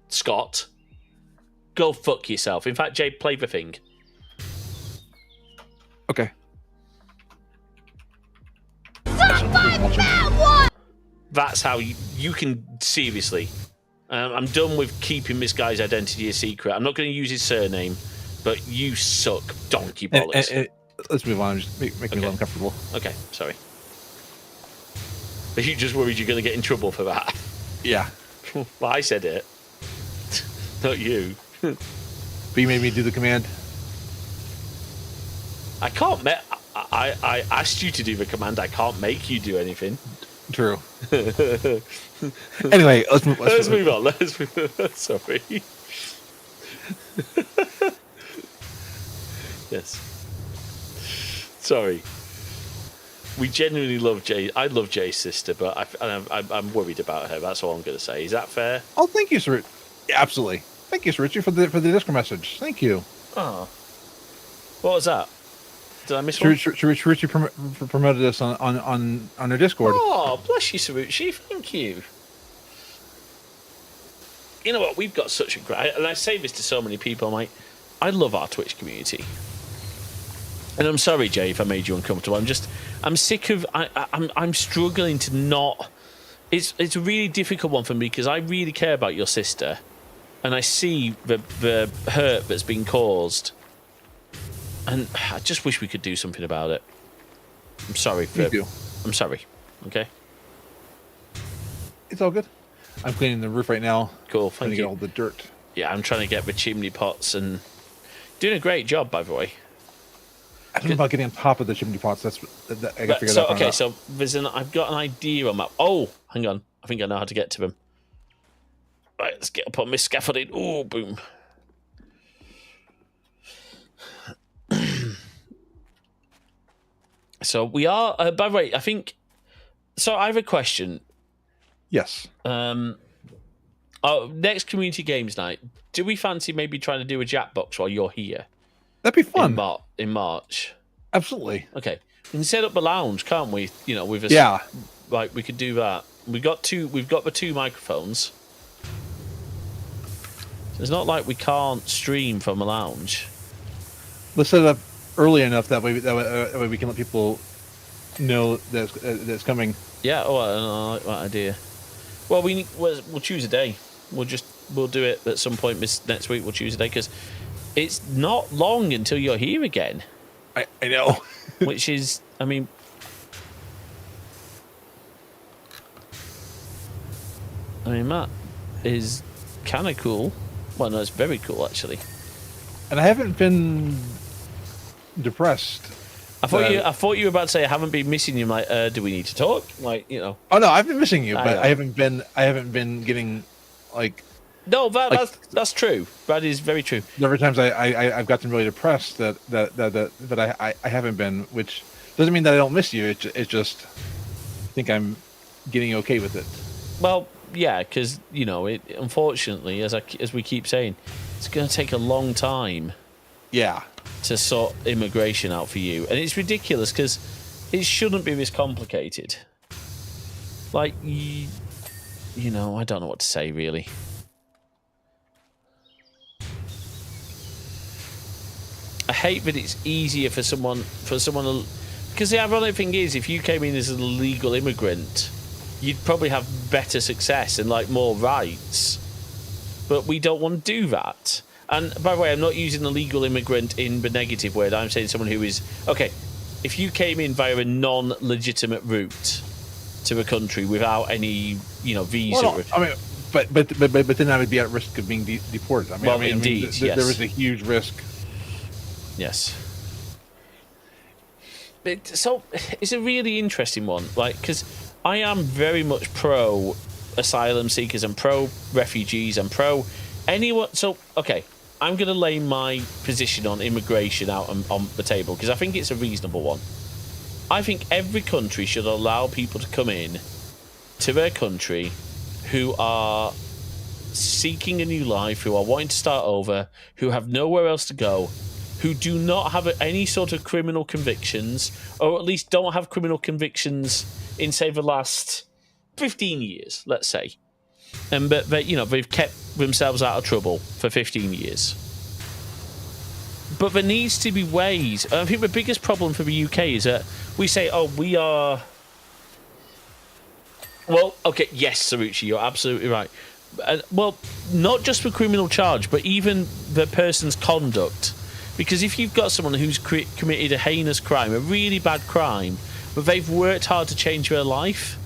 Scott, go fuck yourself. In fact, Jay, play the thing. Okay. That's how you can, seriously. I'm done with keeping this guy's identity a secret. I'm not going to use his surname, but you suck, donkey bollocks. Let's move on. Just make me uncomfortable. Okay, sorry. Are you just worried you're going to get in trouble for that? Yeah. Well, I said it. Not you. But you made me do the command. I can't I asked you to do the command. I can't make you do anything. True. Anyway, let's move on. Let's move on. Sorry. Yes. Sorry. We genuinely love Jay. I love Jay's sister, but I'm worried about her. That's all I'm going to say. Is that fair? Oh, thank you, sir. Absolutely. Thank you, Sir Richie, for the Discord message. Thank you. Oh. What was that? Did I miss one? Richie promoted us on their Discord. Oh, bless you, Sarucci. Thank you. You know what? We've got such a great... And I say this to so many people. I'm like, I love our Twitch community. And I'm sorry, Jay, if I made you uncomfortable. I'm sick of. I'm struggling to not. It's a really difficult one for me because I really care about your sister, and I see the hurt that's been caused, and I just wish we could do something about it. I'm sorry. I'm sorry. Okay. It's all good. I'm cleaning the roof right now. Cool. Trying to get all the dirt. Yeah, I'm trying to get the chimney pots and doing a great job, by the way. I don't know about getting on top of the chimney pots. That's I got to figure so that out. okay, so I've got an idea on that. Oh, hang on, I think I know how to get to them. Right, let's get up on this scaffolding. Oh, boom. So we are. By the way, I think. So I have a question. Yes. Next community games night. Do we fancy maybe trying to do a Jackbox while you're here? That'd be fun. In March. Absolutely. Okay, we can set up a lounge, can't we? You know, with a like we could do that. We've got the two microphones. It's not like we can't stream from a lounge. Let's set it up early enough that way we can let people know that's coming. Yeah. Oh, I like that idea. Well, we'll choose a day. We'll do it at some point next week. We'll choose a day because it's not long until you're here again. I know. Which is, I mean, that is kind of cool. Well, no, it's very cool actually. And I haven't been depressed. I thought you were about to say I haven't been missing you. I'm like, do we need to talk? Like, you know. Oh no, I've been missing you, but I haven't been getting like. No, that's true. That is very true. The number of times I've gotten really depressed that I haven't been, which doesn't mean that I don't miss you. It's just I think I'm getting okay with it. Well, yeah, because you know, unfortunately, as we keep saying, it's going to take a long time. Yeah. To sort immigration out for you, and it's ridiculous because it shouldn't be this complicated. Like, you know, I don't know what to say really. I hate that it's easier for someone because the ironic thing is, if you came in as an illegal immigrant, you'd probably have better success and like more rights, but we don't want to do that. And by the way, I'm not using illegal immigrant in the negative word. I'm saying someone who is okay. If you came in via a non-legitimate route to a country without any, visa. Well, I mean, but then I would be at risk of being deported. Indeed, yes. There is a huge risk. Yes. So it's a really interesting one, like, because I am very much pro asylum seekers and pro refugees and pro anyone. So okay. I'm going to lay my position on immigration out on the table because I think it's a reasonable one. I think every country should allow people to come in to their country who are seeking a new life, who are wanting to start over, who have nowhere else to go, who do not have any sort of criminal convictions, or at least don't have criminal convictions in, say, the last 15 years, let's say. But they've kept themselves out of trouble for 15 years. But there needs to be ways. I think the biggest problem for the UK is that we say, "Oh, we are." Well, okay, yes, Sarucci, you're absolutely right. Well, not just for criminal charge, but even the person's conduct. Because if you've got someone who's committed a heinous crime, a really bad crime, but they've worked hard to change their life,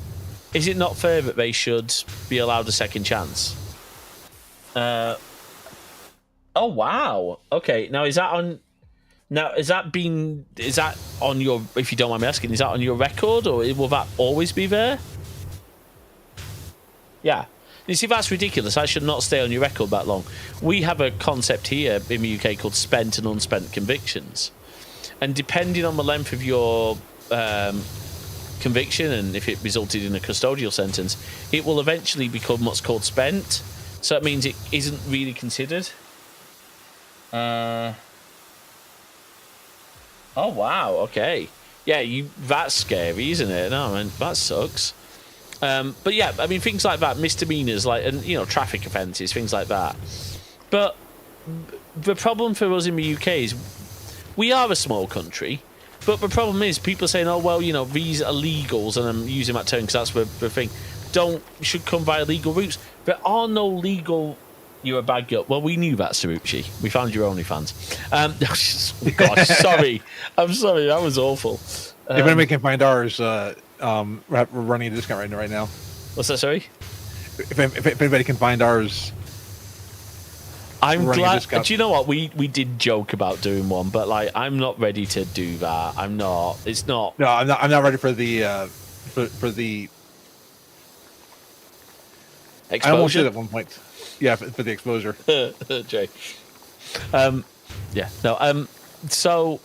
is it not fair that they should be allowed a second chance? Oh wow. Okay. Now is that on your? If you don't mind me asking, is that on your record, or will that always be there? Yeah. You see, that's ridiculous. I should not stay on your record that long. We have a concept here in the UK called spent and unspent convictions, and depending on the length of your conviction and if it resulted in a custodial sentence, it will eventually become what's called spent. So that means it isn't really considered. Oh wow, okay. Yeah, that's scary, isn't it? No, man, that sucks. But yeah, I mean, things like that, misdemeanors, traffic offences, things like that. But the problem for us in the UK is we are a small country, but the problem is people saying, oh, well, these illegals, and I'm using that term because that's the thing, should come via legal routes. There are no legal... You're a bad girl. Well, we knew that, Sarucci. We found your OnlyFans. Gosh, sorry. I'm sorry. That was awful. If anybody can find ours, we're running a discount right now. What's that, sorry? If anybody can find ours... I'm glad. Do you know what? We did joke about doing one, but I'm not ready to do that. I'm not. It's not. No, I'm not ready for the for the exposure. I almost did at one point. Yeah, for the exposure. Jay. Yeah. No. So,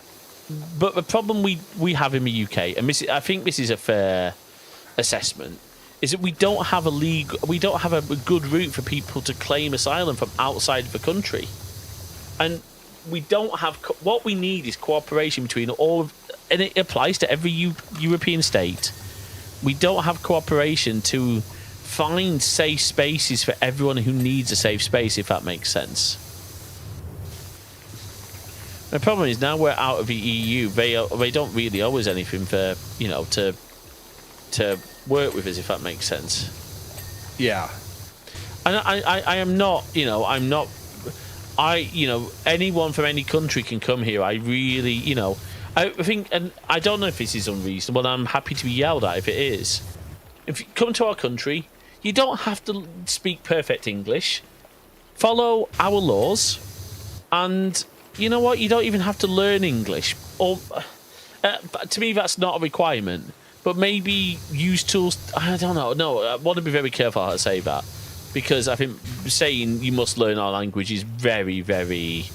but the problem we have in the UK, and I think this is a fair assessment, is that we don't have a good route for people to claim asylum from outside of the country, and we don't have. What we need is cooperation between and it applies to every European state. We don't have cooperation to find safe spaces for everyone who needs a safe space, if that makes sense. The problem is now we're out of the EU. They don't really owe us anything for to work with us, if that makes sense. Yeah. And I am not, I'm not. Anyone from any country can come here. I really, I think, and I don't know if this is unreasonable. I'm happy to be yelled at if it is. If you come to our country, you don't have to speak perfect English. Follow our laws, and you know what? You don't even have to learn English. Or, to me, that's not a requirement. But maybe use tools. I don't know. No, I want to be very careful how to say that, because I think saying you must learn our language is very, very.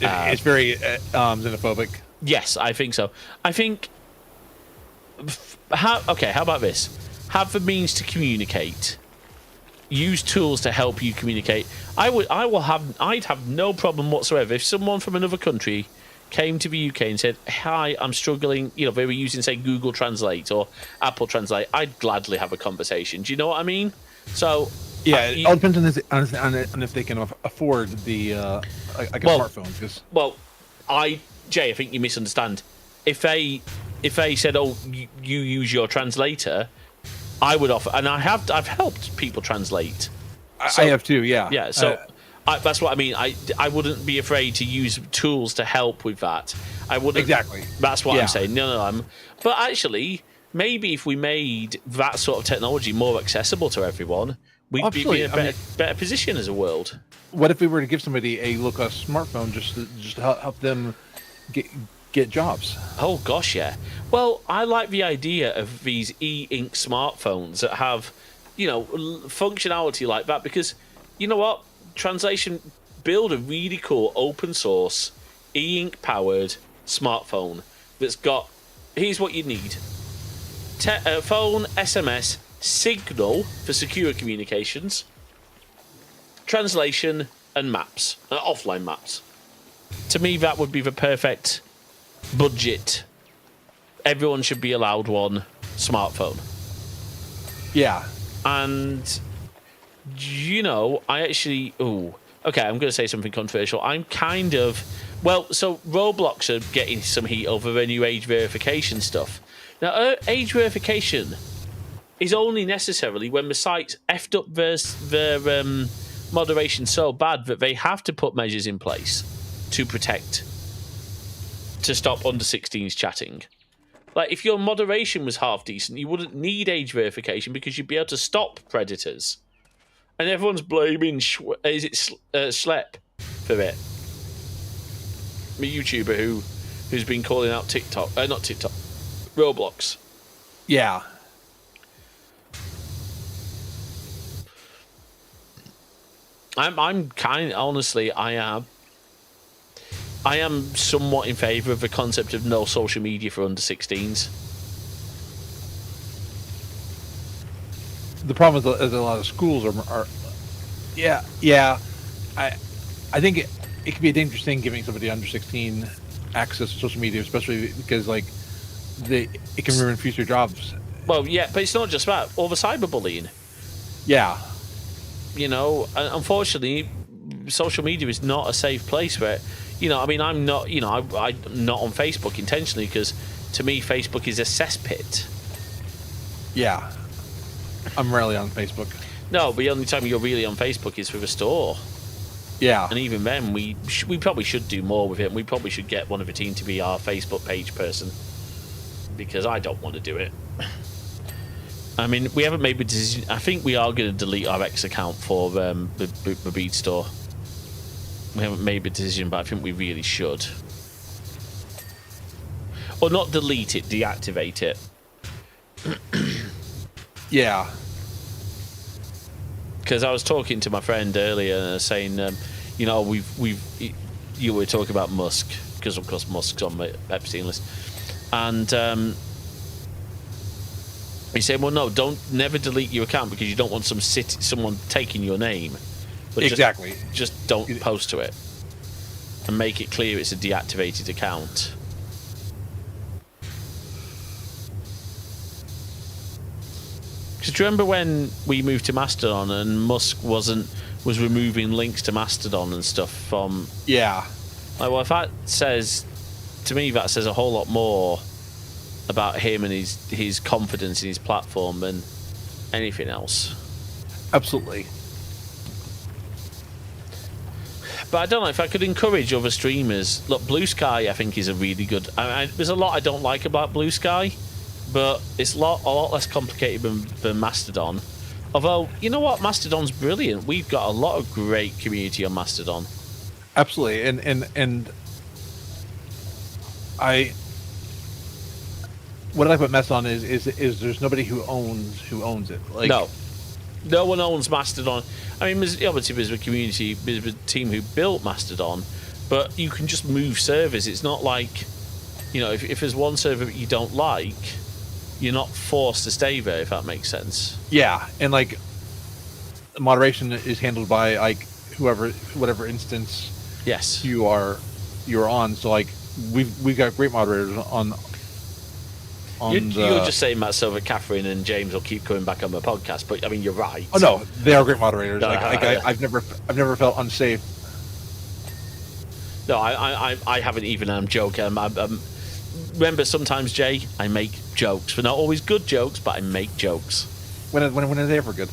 It's very xenophobic. Yes, I think so. I think. How about this? Have the means to communicate. Use tools to help you communicate. I'd have no problem whatsoever if someone from another country came to the UK and said, "Hi, I'm struggling." They were using, say, Google Translate or Apple Translate. I'd gladly have a conversation. Do you know what I mean? So yeah, it all depends on if they can afford the smartphone. Jay, I think you misunderstand. If they said, "Oh, you use your translator," I would offer, and I've helped people translate. I have too. Yeah. Yeah. So that's what I mean. I wouldn't be afraid to use tools to help with that. I wouldn't. Exactly. That's what I'm saying. No. But actually, maybe if we made that sort of technology more accessible to everyone, we'd be in a better position as a world. What if we were to give somebody a low-cost smartphone just to help them get jobs? Oh gosh, yeah. Well, I like the idea of these e-ink smartphones that have, functionality like that, because you know what? Translation, build a really cool open source e-ink powered smartphone that's got, here's what you need: phone, SMS, Signal for secure communications, translation, and maps, offline maps. To me, that would be the perfect budget. Everyone should be allowed one smartphone. Yeah. And I actually... okay, I'm going to say something controversial. I'm kind of... so Roblox are getting some heat over their new age verification stuff. Now, age verification is only necessarily when the site's effed up their moderation so bad that they have to put measures in place to stop under 16s chatting. Like, if your moderation was half decent, you wouldn't need age verification because you'd be able to stop predators. And everyone's blaming Schlep for it. A YouTuber who's been calling out TikTok, not TikTok, Roblox. Yeah. I'm kind of, honestly, I am somewhat in favour of the concept of no social media for under 16s. The problem is a lot of schools are I think it could be a dangerous thing giving somebody under 16 access to social media, especially because it can ruin future jobs. Well, yeah, but it's not just that. All the cyberbullying. Yeah. Unfortunately, social media is not a safe place where You know, I mean, I'm not. You know, I'm not on Facebook intentionally because to me, Facebook is a cesspit. Yeah, I'm rarely on Facebook. No, but the only time you're really on Facebook is for the store. Yeah, And even then, we probably should do more with it. And we probably should get one of the team to be our Facebook page person because I don't want to do it. I mean, we haven't made a decision. I think we are going to delete our X account for the bead store. We haven't made a decision, but I think we really should. Or not delete it, deactivate it. yeah. Because I was talking to my friend earlier, saying, you know, you were talking about Musk because of course Musk's on the Epstein list, and he said, well, no, never delete your account because you don't want someone taking your name. But Exactly. Just don't post to it, and make it clear it's a deactivated account. Because do you remember when we moved to Mastodon and Musk was removing links to Mastodon and stuff from? Yeah. Like, well, if that says, to me, that says a whole lot more about him and his confidence in his platform than anything else. Absolutely. But I don't know if I could encourage other streamers. Look, Blue Sky, I think, is a really good. There's a lot I don't like about Blue Sky, but it's a lot less complicated than Mastodon. Although, you know what, Mastodon's brilliant. We've got a lot of great community on Mastodon. Absolutely, and what I like about Mastodon is there's nobody who owns it. Like, no one owns Mastodon. I mean, obviously there's a community, there's a team who built Mastodon, but you can just move servers. It's not like, you know, if there's one server that you don't like, you're not forced to stay there, if that makes sense. Yeah, and like moderation is handled by like whatever instance Yes. you're on. So like we've got great moderators on you're just saying that so that Catherine and James will keep coming back on the podcast, but I mean you're right. Oh no, they are great moderators. Yeah. I've never felt unsafe. No, I haven't even. I'm joking. Remember, sometimes, Jay, I make jokes. They're not always good jokes, but I make jokes. When are they ever good?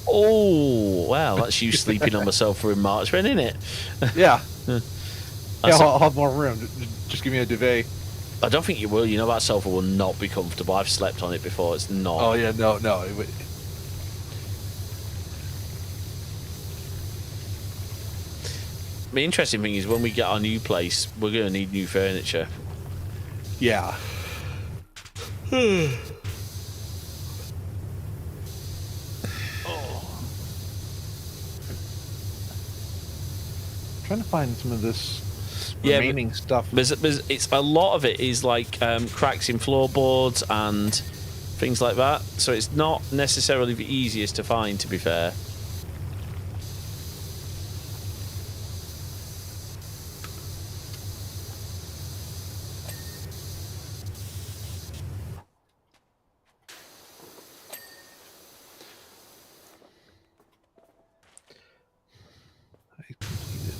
Oh, well, that's you sleeping on the sofa in March, then, isn't it? Yeah. I'll have more room. Just give me a duvet. I don't think you will. You know, that sofa will not be comfortable. I've slept on it before. It's not. Oh, yeah, no. The interesting thing is when we get our new place, we're going to need new furniture. Yeah. Trying to find some of this remaining stuff. It's a lot of it is like cracks in floorboards and things like that. So it's not necessarily the easiest to find, to be fair.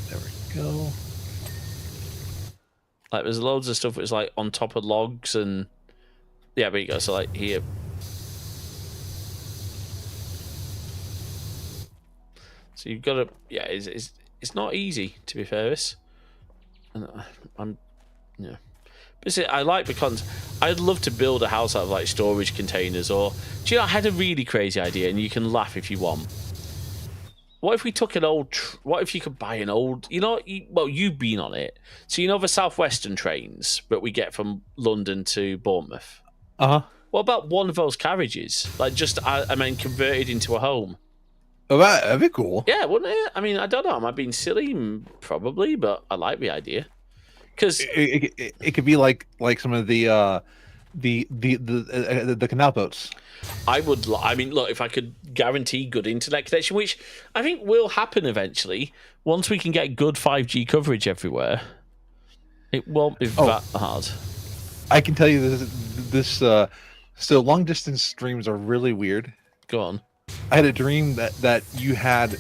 There we go. Like there's loads of stuff that's like on top of logs and yeah, there you go. So like here. So you've got to it's not easy, to be fair. And I'm But see, I like because I'd love to build a house out of like storage containers, or do you know, I had a really crazy idea, and you can laugh if you want. What if we took an old? What if you could buy an old? You know, well, you've been on it, so you know the Southwestern trains that we get from London to Bournemouth. What about one of those carriages, like just I mean, converted into a home? Oh, that'd be cool. Yeah, wouldn't it? I mean, I don't know. Am I being silly? Probably, but I like the idea. Because it could be like some of the canal boats. I mean, look, if I could guarantee good internet connection, which I think will happen eventually, once we can get good 5G coverage everywhere, it won't be that hard. I can tell you this. So long distance streams are really weird. Go on. I had a dream that you had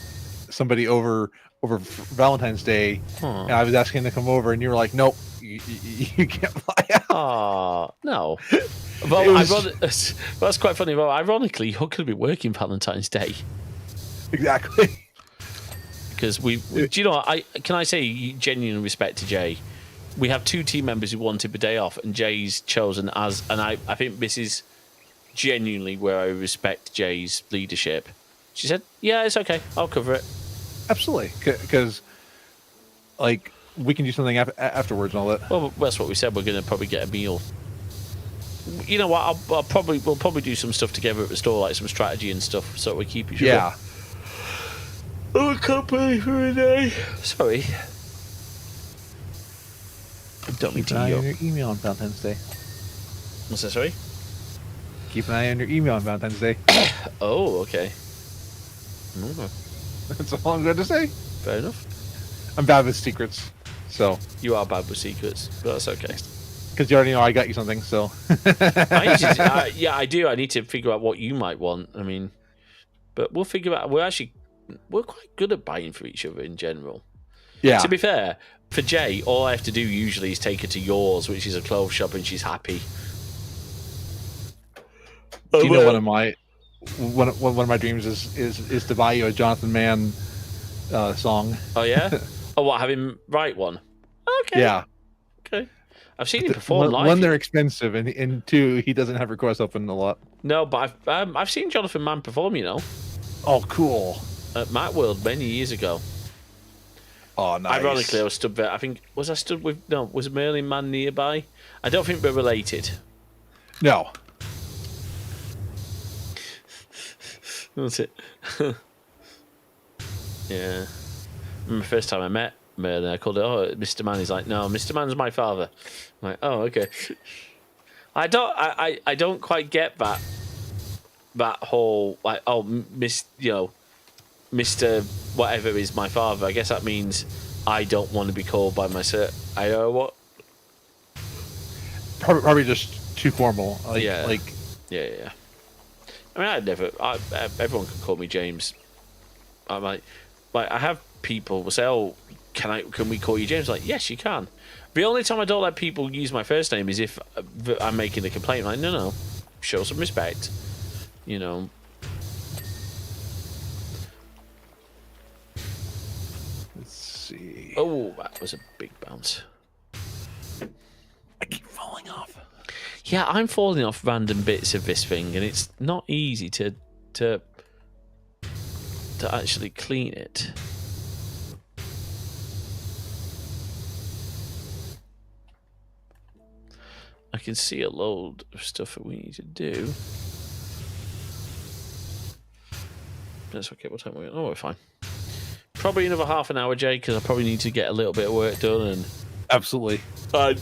somebody over Valentine's Day, and I was asking to come over, and you were like, "Nope, you can't fly out." Oh no. Well, that's quite funny. Well, ironically, you're going to be working Valentine's Day Exactly. because do you know? Can I say genuine respect to Jay? We have 2 team members who wanted the day off, and Jay's chosen as, and I think this is genuinely where I respect Jay's leadership. She said, "Yeah, it's okay. I'll cover it." Absolutely, because like we can do something afterwards and all that. Well, that's what we said. We're going to probably get a meal. You know what? we'll probably do some stuff together at the store, like some strategy and stuff, so we keep each other. Yeah. Oh, company for a day. Sorry. Don't mean Keep an to eye you. on your email on Valentine's Day. What's that? Sorry. Keep an eye on your email on Valentine's Day. Oh, okay. That's all I'm going to say. Fair enough. I'm bad with secrets, so. You are bad with secrets, but that's okay. Because you already know I got you something, so. Yeah, I do. I need to figure out what you might want. I mean, but we'll figure out. We're quite good at buying for each other in general. Yeah. To be fair, for Jay, all I have to do usually is take her to yours, which is a clothes shop, and she's happy. Do you know one of my dreams is to buy you a Jonathan Mann song? Oh yeah. Oh, what? Have him write one? Okay. Yeah. Okay. I've seen him perform live. One, they're expensive, and 2, he doesn't have requests open a lot. No, but I've seen Jonathan Mann perform. You know. Oh, cool. At Macworld many years ago. Oh, nice. Ironically, I was stood there. I think was Merlin Mann nearby? I don't think we're related. No. That's it. Yeah. The first time I met Merlin, I called it, "Oh, Mr. Mann." He's like, "No, Mr. Mann's my father." I'm like, "Oh, okay." I don't quite get that whole like, oh, Mr. whatever is my father. I guess that means I don't want to be called by my sir. I know what. Probably just too formal. Yeah. I mean, everyone can call me James. I'm like I have people will say, "Oh, can we call you James?" Like, yes, you can. The only time I don't let people use my first name is if I'm making a complaint. Like, no, show some respect. You know. Let's see. Oh, that was a big bounce. I keep falling off. Yeah, I'm falling off random bits of this thing, and it's not easy to actually clean it. I can see a load of stuff that we need to do. That's okay. What time are we? Oh, we're fine. Probably another half an hour, Jay, because I probably need to get a little bit of work done. And Absolutely. I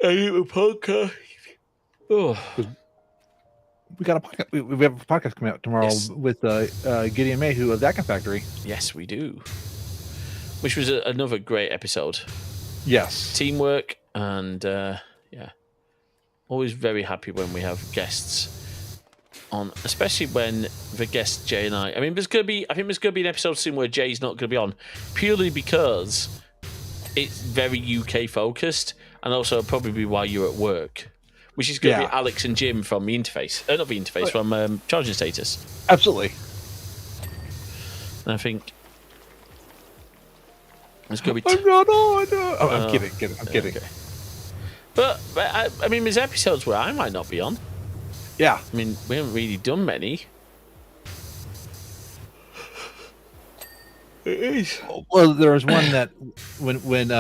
need a podcast. Oh. We got a podcast. We have a podcast coming out tomorrow with Gideon May, who of That Factory. Yes, we do. Which was another great episode. Yes. Teamwork and yeah, always very happy when we have guests on, especially when the guest Jay and I mean, I think there's gonna be an episode soon where Jay's not gonna be on, purely because it's very UK focused, and also probably why you're at work. Which is going to be Alex and Jim from the interface. Not the interface, from Charging Status. Absolutely. And I think it's going to be... I'm not on. Oh, I'm kidding. I'm kidding. Okay. But I mean, there's episodes where I might not be on. Yeah. I mean, we haven't really done many. It is. Well, there was one that when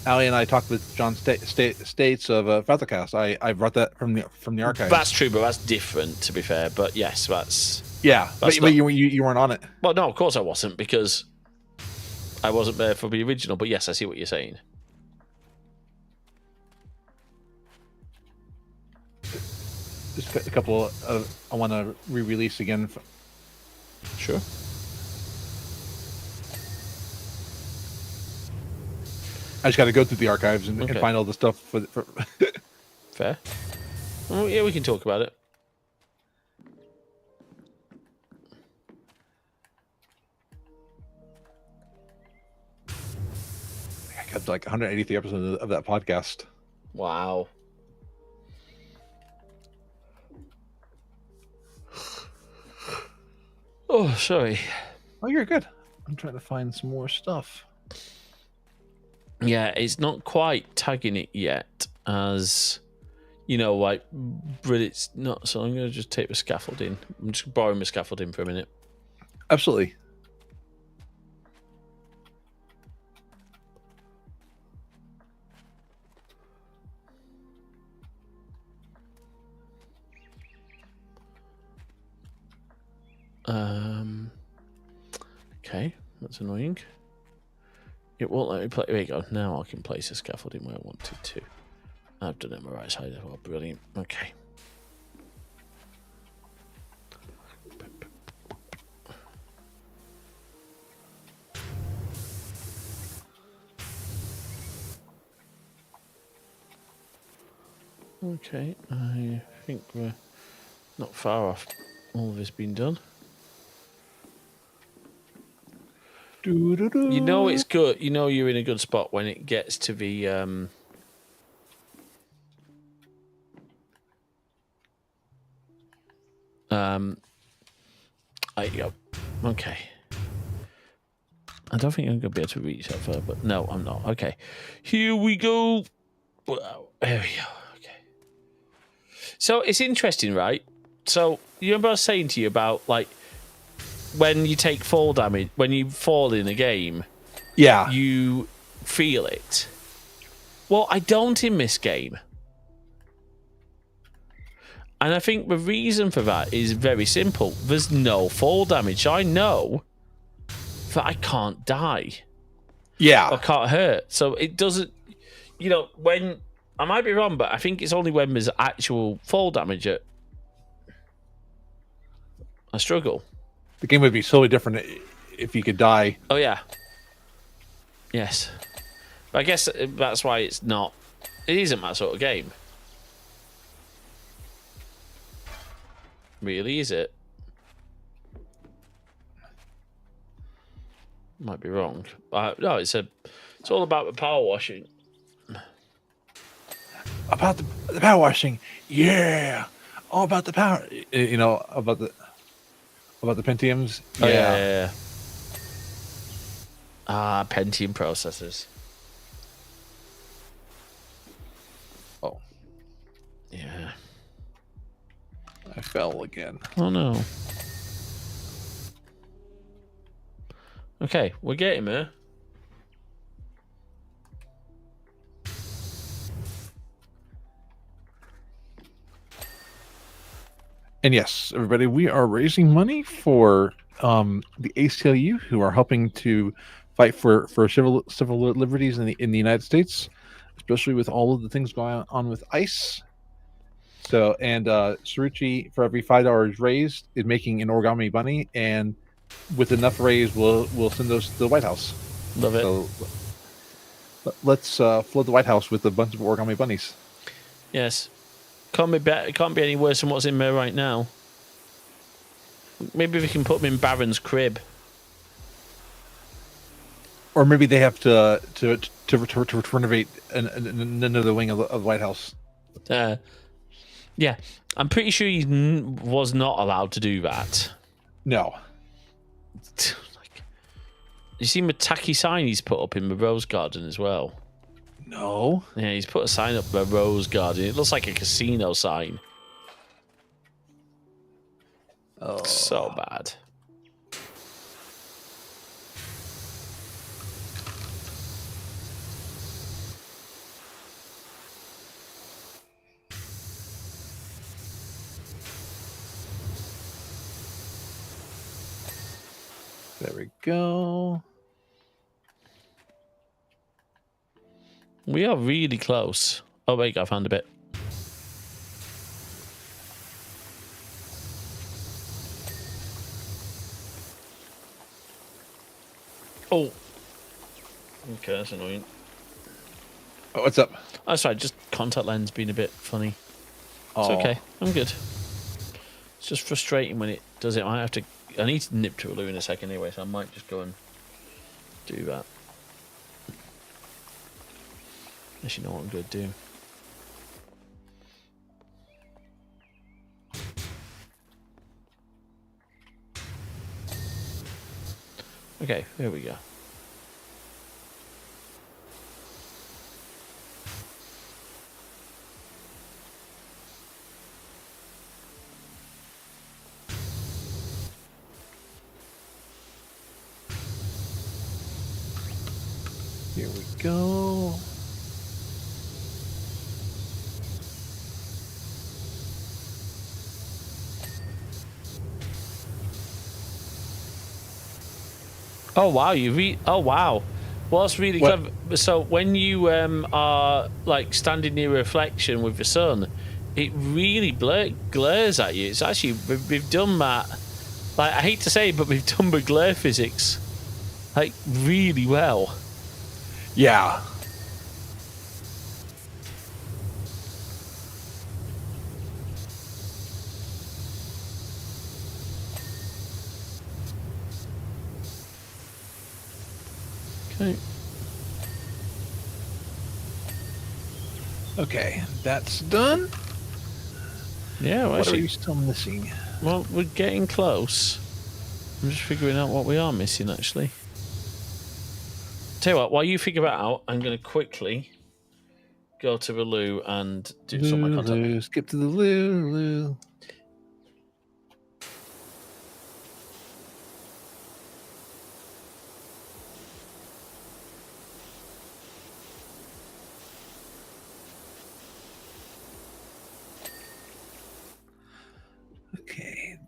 Ali and I talked with John States of Feathercast. I brought that from the archives. That's true, but that's different, to be fair. But yes, that's but you weren't on it. Well, no, of course I wasn't, because I wasn't there for the original. But yes, I see what you're saying. Just a couple of I want to re-release again. Sure. I just got to go through the archives and find all the stuff for Fair. Well, yeah, we can talk about it. had like 183 episodes of that podcast. Wow. Oh, sorry. Oh, you're good. I'm trying to find some more stuff. Yeah, it's not quite tagging it yet as, like, but it's not. So I'm going to just take the scaffolding. I'm just borrowing the scaffolding for a minute. Absolutely. Okay, that's annoying. It won't let me play. There you go. Now I can place the scaffolding where I wanted to. I've done it on my right side as well. Brilliant. Okay. Okay, I think we're not far off all of this being done. You know it's good. You know you're in a good spot when it gets to the there you go. Okay. I don't think I'm gonna be able to reach that far, but no, I'm not. Okay. Here we go. Wow. There we go. Okay. So it's interesting, right? So you remember I was saying to you about like when you take fall damage, when you fall in a game, Yeah. you feel it. Well, I don't in this game. And I think the reason for that is very simple. There's no fall damage. I know that I can't die. Yeah. Or can't hurt. So it doesn't, when, I might be wrong, but I think it's only when there's actual fall damage that I struggle. The game would be totally different if you could die. Oh, yeah. Yes. But I guess that's why it isn't that sort of game. Really, is it? Might be wrong. No, it's all about the power washing. About the power washing, yeah. All about the power. About the Pentiums. Oh, yeah. Pentium processors. Oh, yeah. I fell again. Oh no. Okay, we're getting there. And yes, everybody, we are raising money for the ACLU, who are helping to fight for civil liberties in the United States, especially with all of the things going on with ICE. So, and Saruchi, for every $5 raised, is making an origami bunny, and with enough raised, we'll send those to the White House. Love it. So let's flood the White House with a bunch of origami bunnies. Yes. Can't be better. It can't be any worse than what's in there right now. Maybe we can put them in Baron's crib. Or maybe they have to renovate another wing of the White House. Yeah, I'm pretty sure he was not allowed to do that. No. You see the tacky sign he's put up in the Rose Garden as well? No. Yeah, he's put a sign up the Rose Garden. It looks like a casino sign. Oh. So bad. There we go. We are really close. Oh, wait, I found a bit. Oh. Okay, that's annoying. Oh, what's up? Oh, sorry, just contact lens being a bit funny. It's Oh. okay. I'm good. It's just frustrating when it does it. I need to nip to a loo in a second anyway, so I might just go and do that. Unless you know what I'm going to do. Okay, there we go. Here we go. Oh wow, oh wow. What's really What? clever? So when you are like standing near a reflection with the sun, it really glares at you. It's actually we've done that. Like I hate to say it, but we've done the glare physics like really well. Yeah. Okay. Okay, that's done. Yeah, well, What are actually, you still missing? well, we're getting close. I'm just figuring out what we are missing, actually. Tell you what, while you figure that out, I'm going to quickly go to the loo and do some of my content. Loo, skip to the loo. Okay.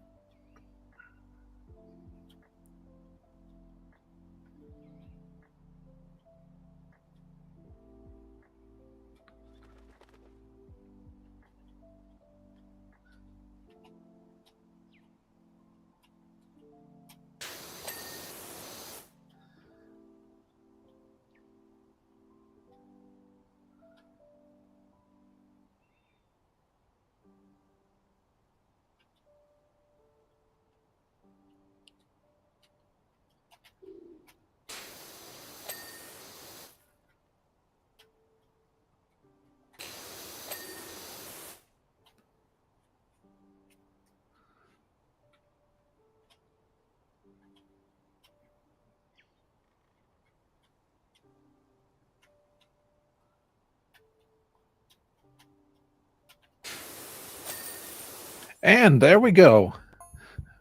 And there we go.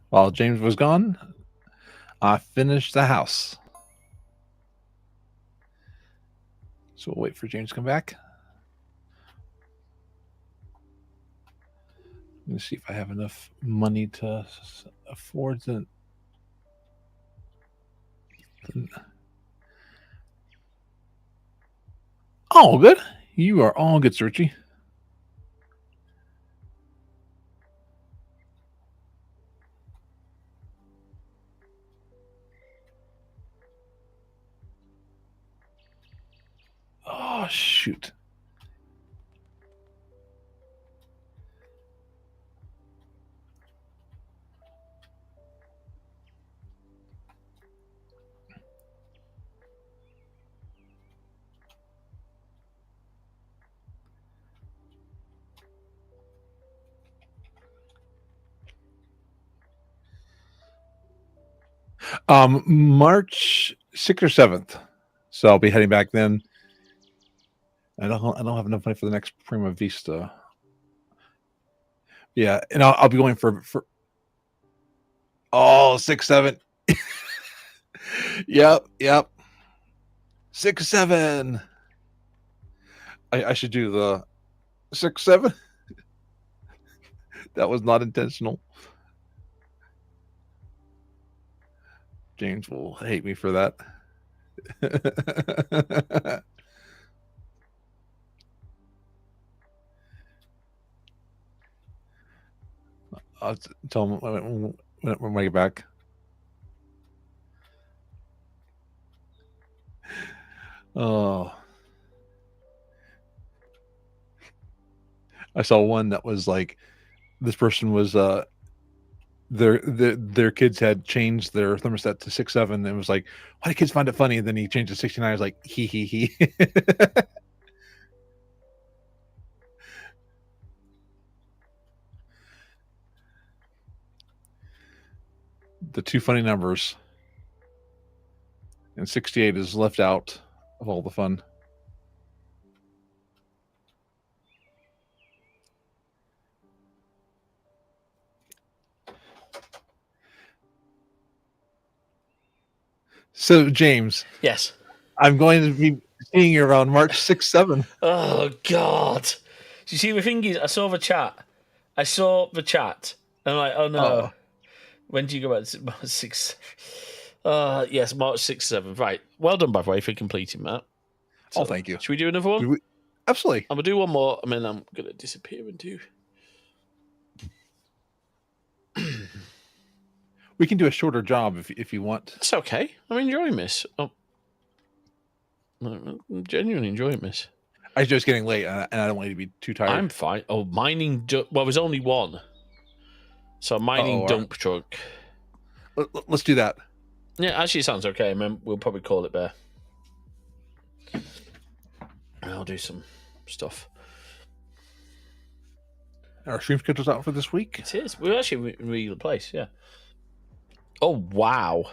While James was gone, I finished the house. So we'll wait for James to come back. Let me see if I have enough money to afford the all good. You are all good, Searchy. Oh, shoot. March 6th or 7th. So I'll be heading back then. I don't have enough money for the next Prima Vista. Yeah, and I'll be going for 6, 7. Yep. 6, 7. I should do the 6, 7. That was not intentional. James will hate me for that. I'll tell him when I get back. Oh, I saw one that was like, this person was their kids had changed their thermostat to 6, 7, and it was like, why do kids find it funny? And then he changed to 69. I was like, he. the two funny numbers, and 68 is left out of all the fun. So, James, Yes. I'm going to be seeing you around March 6th, 7th. Oh God! Do you see the thing is? I saw the chat. And I'm like, oh no. Oh. When do you go back? March 6th. Yes, March 6th, 7th. Right. Well done, by the way, for completing that. Oh, thank you. Should we do another one? Absolutely. I'm gonna do one more, and then I'm gonna disappear and do. We can do a shorter job if you want. It's okay. I'm enjoying this. Oh. I'm genuinely enjoying this. I was just getting late, and I don't want you to be too tired. I'm fine. Oh, mining. Well, there's only one. So mining dump truck. Let's do that. Yeah, actually, it sounds okay. I mean, we'll probably call it there. I'll do some stuff. Our stream schedule's out for this week. It is. We're actually in a really good place. Yeah. Oh wow.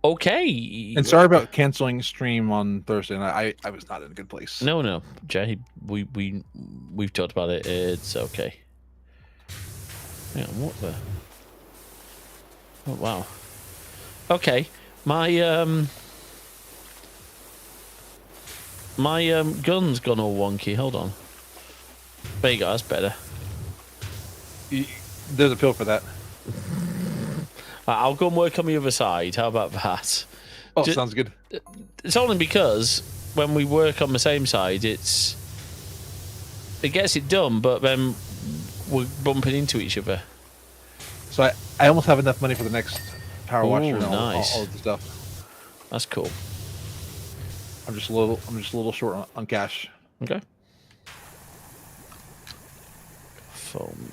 Okay. And sorry about canceling stream on Thursday. And I was not in a good place. No, Jay. We've talked about it. It's okay. Yeah. What the? Oh wow. Okay. My gun's gone all wonky. Hold on. There you go. That's better. There's a pill for that. I'll go and work on the other side. How about that? Oh, sounds good. It's only because when we work on the same side, it gets it done, but then we're bumping into each other. So I almost have enough money for the next PowerWash and nice. all of the stuff. That's cool. I'm just a little short on cash. Okay. Foam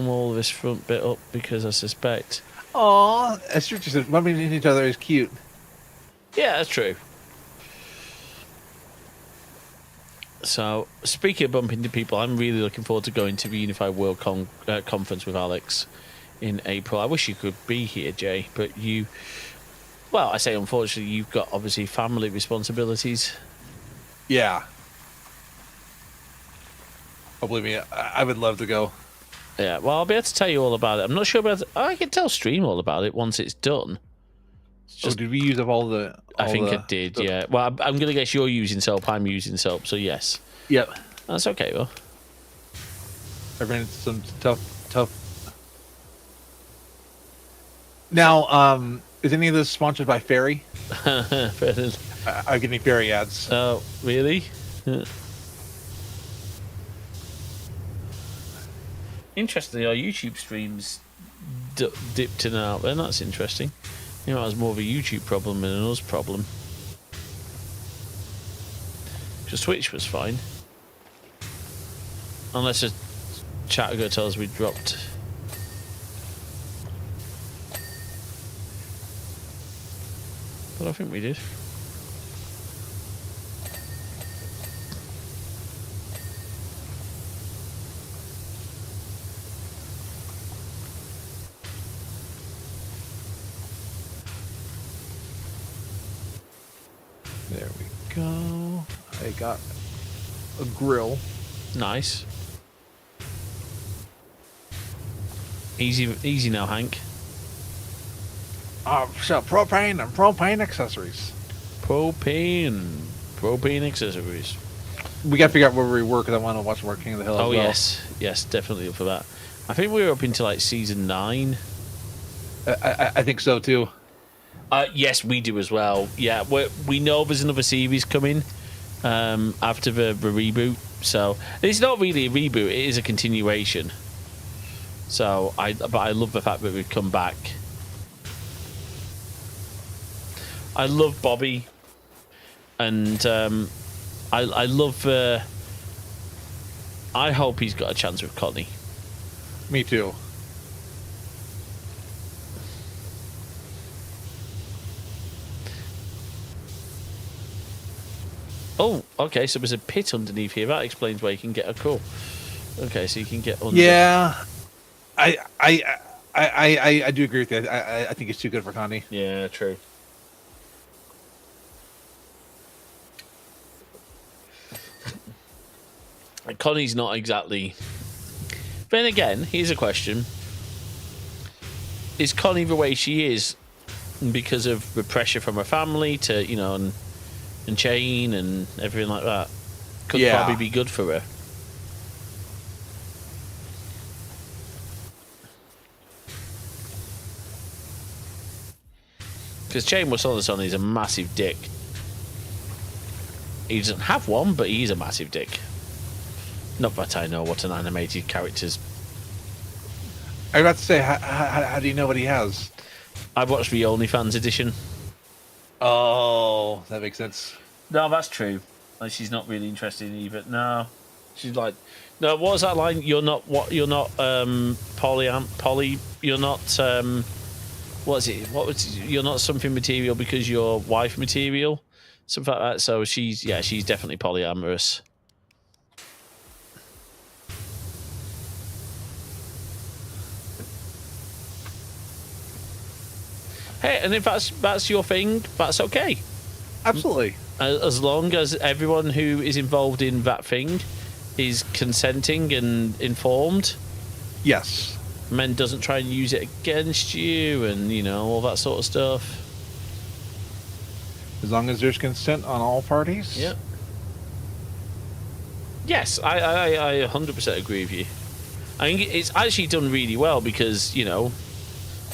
all this front bit up because I suspect. Aw, as Richard said, bumping into each other is cute. Yeah, that's true. So, speaking of bumping into people, I'm really looking forward to going to the Unified World Conference with Alex in April. I wish you could be here, Jay, but well, I say unfortunately, you've got obviously family responsibilities. Yeah. Oh, believe me, I would love to go. Yeah, well, I'll be able to tell you all about it. I'm not sure about it. I can tell Stream all about it once it's done. Did we use up all the... I think I did, stuff? Yeah. Well, I'm going to guess you're using soap, I'm using soap, so yes. Yep. That's okay, though. I ran into some tough... Now, is any of this sponsored by Fairy? I'm getting Fairy ads. Oh, really? Yeah. Interestingly, our YouTube streams dipped in and out there. That's interesting. You know, it was more of a YouTube problem than an us problem. Because Switch was fine. Unless a chat ago tells us we dropped. But I think we did. There we go. I got a grill. Nice. Easy now, Hank. So propane and propane accessories. Propane accessories. We got to figure out where we were because I want to watch more King of the Hill. Oh as well. yes, definitely up for that. I think we were up into like season 9. I think so too. Yes, we do as well. Yeah, we know there's another series coming after the reboot. So it's not really a reboot; it is a continuation. So but I love the fact that we've come back. I love Bobby, and I love. I hope he's got a chance with Connie. Me too. Oh, okay. So there's a pit underneath here. That explains where you can get a cool. Okay, so you can get under. Yeah, I do agree with that. I think it's too good for Connie. Yeah, true. Connie's not exactly. Then again, here's a question: is Connie the way she is because of the pressure from her family to, and Chain and everything like that? Could probably be good for her. Because Chain was on the son, he's a massive dick. He doesn't have one, but he's a massive dick. Not that I know what an animated character's. I was about to say, how do you know what he has? I watched the OnlyFans edition. Oh, that makes sense. No, that's true. Like, she's not really interested in either. No, she's like, no. What was that line? You're not what? You're not poly. You're not What is it? You're not something material because you're wife material, something like that. So she's definitely polyamorous. Hey, and if that's your thing, that's okay. Absolutely. As long as everyone who is involved in that thing is consenting and informed. Yes. Men doesn't try and use it against you and, all that sort of stuff. As long as there's consent on all parties. Yeah. Yes, I 100% agree with you. I think it's actually done really well because,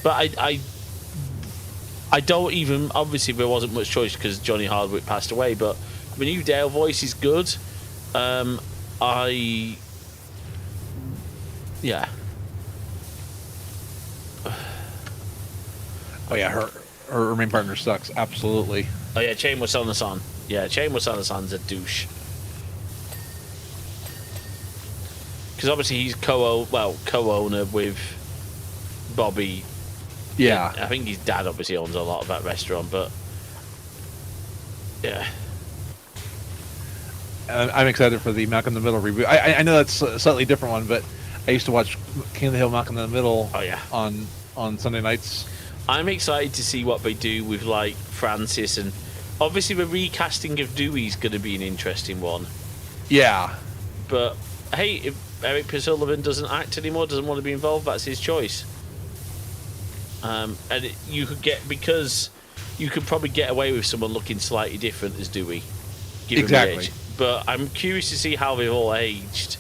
but I don't even, obviously there wasn't much choice because Johnny Hardwick passed away, but the new Dale voice is good. Yeah. Oh yeah, her main partner sucks. Absolutely. Oh yeah, Chain Wasana-san. Yeah, Chain Wasana-san's a douche. Because obviously he's co-owner with Bobby. Yeah. I think his dad obviously owns a lot of that restaurant, but yeah. I'm excited for the Malcolm in the Middle reboot. I know that's a slightly different one, but I used to watch King of the Hill, Malcolm in the Middle. Oh yeah. On Sunday nights. I'm excited to see what they do with like Francis, and obviously the recasting of Dewey's going to be an interesting one. Yeah. But hey, if Eric P. Sullivan doesn't act anymore, doesn't want to be involved, that's his choice. And you could probably get away with someone looking slightly different as Dewey, given the Exactly. age. But I'm curious to see how they've all aged.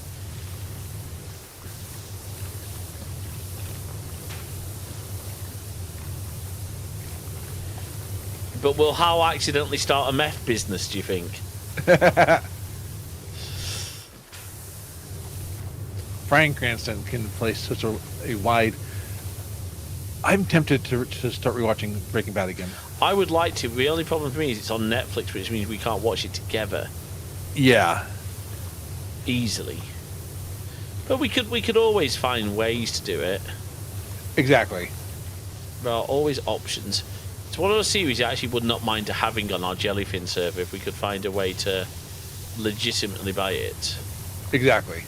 But will Hal accidentally start a meth business, do you think? Bryan Cranston can play such a wide. I'm tempted to start rewatching Breaking Bad again. I would like to. The only problem for me is it's on Netflix, which means we can't watch it together Yeah. easily. But we could always find ways to do it. Exactly. There are always options. It's one of those series I actually would not mind to having on our Jellyfin server if we could find a way to legitimately buy it. Exactly.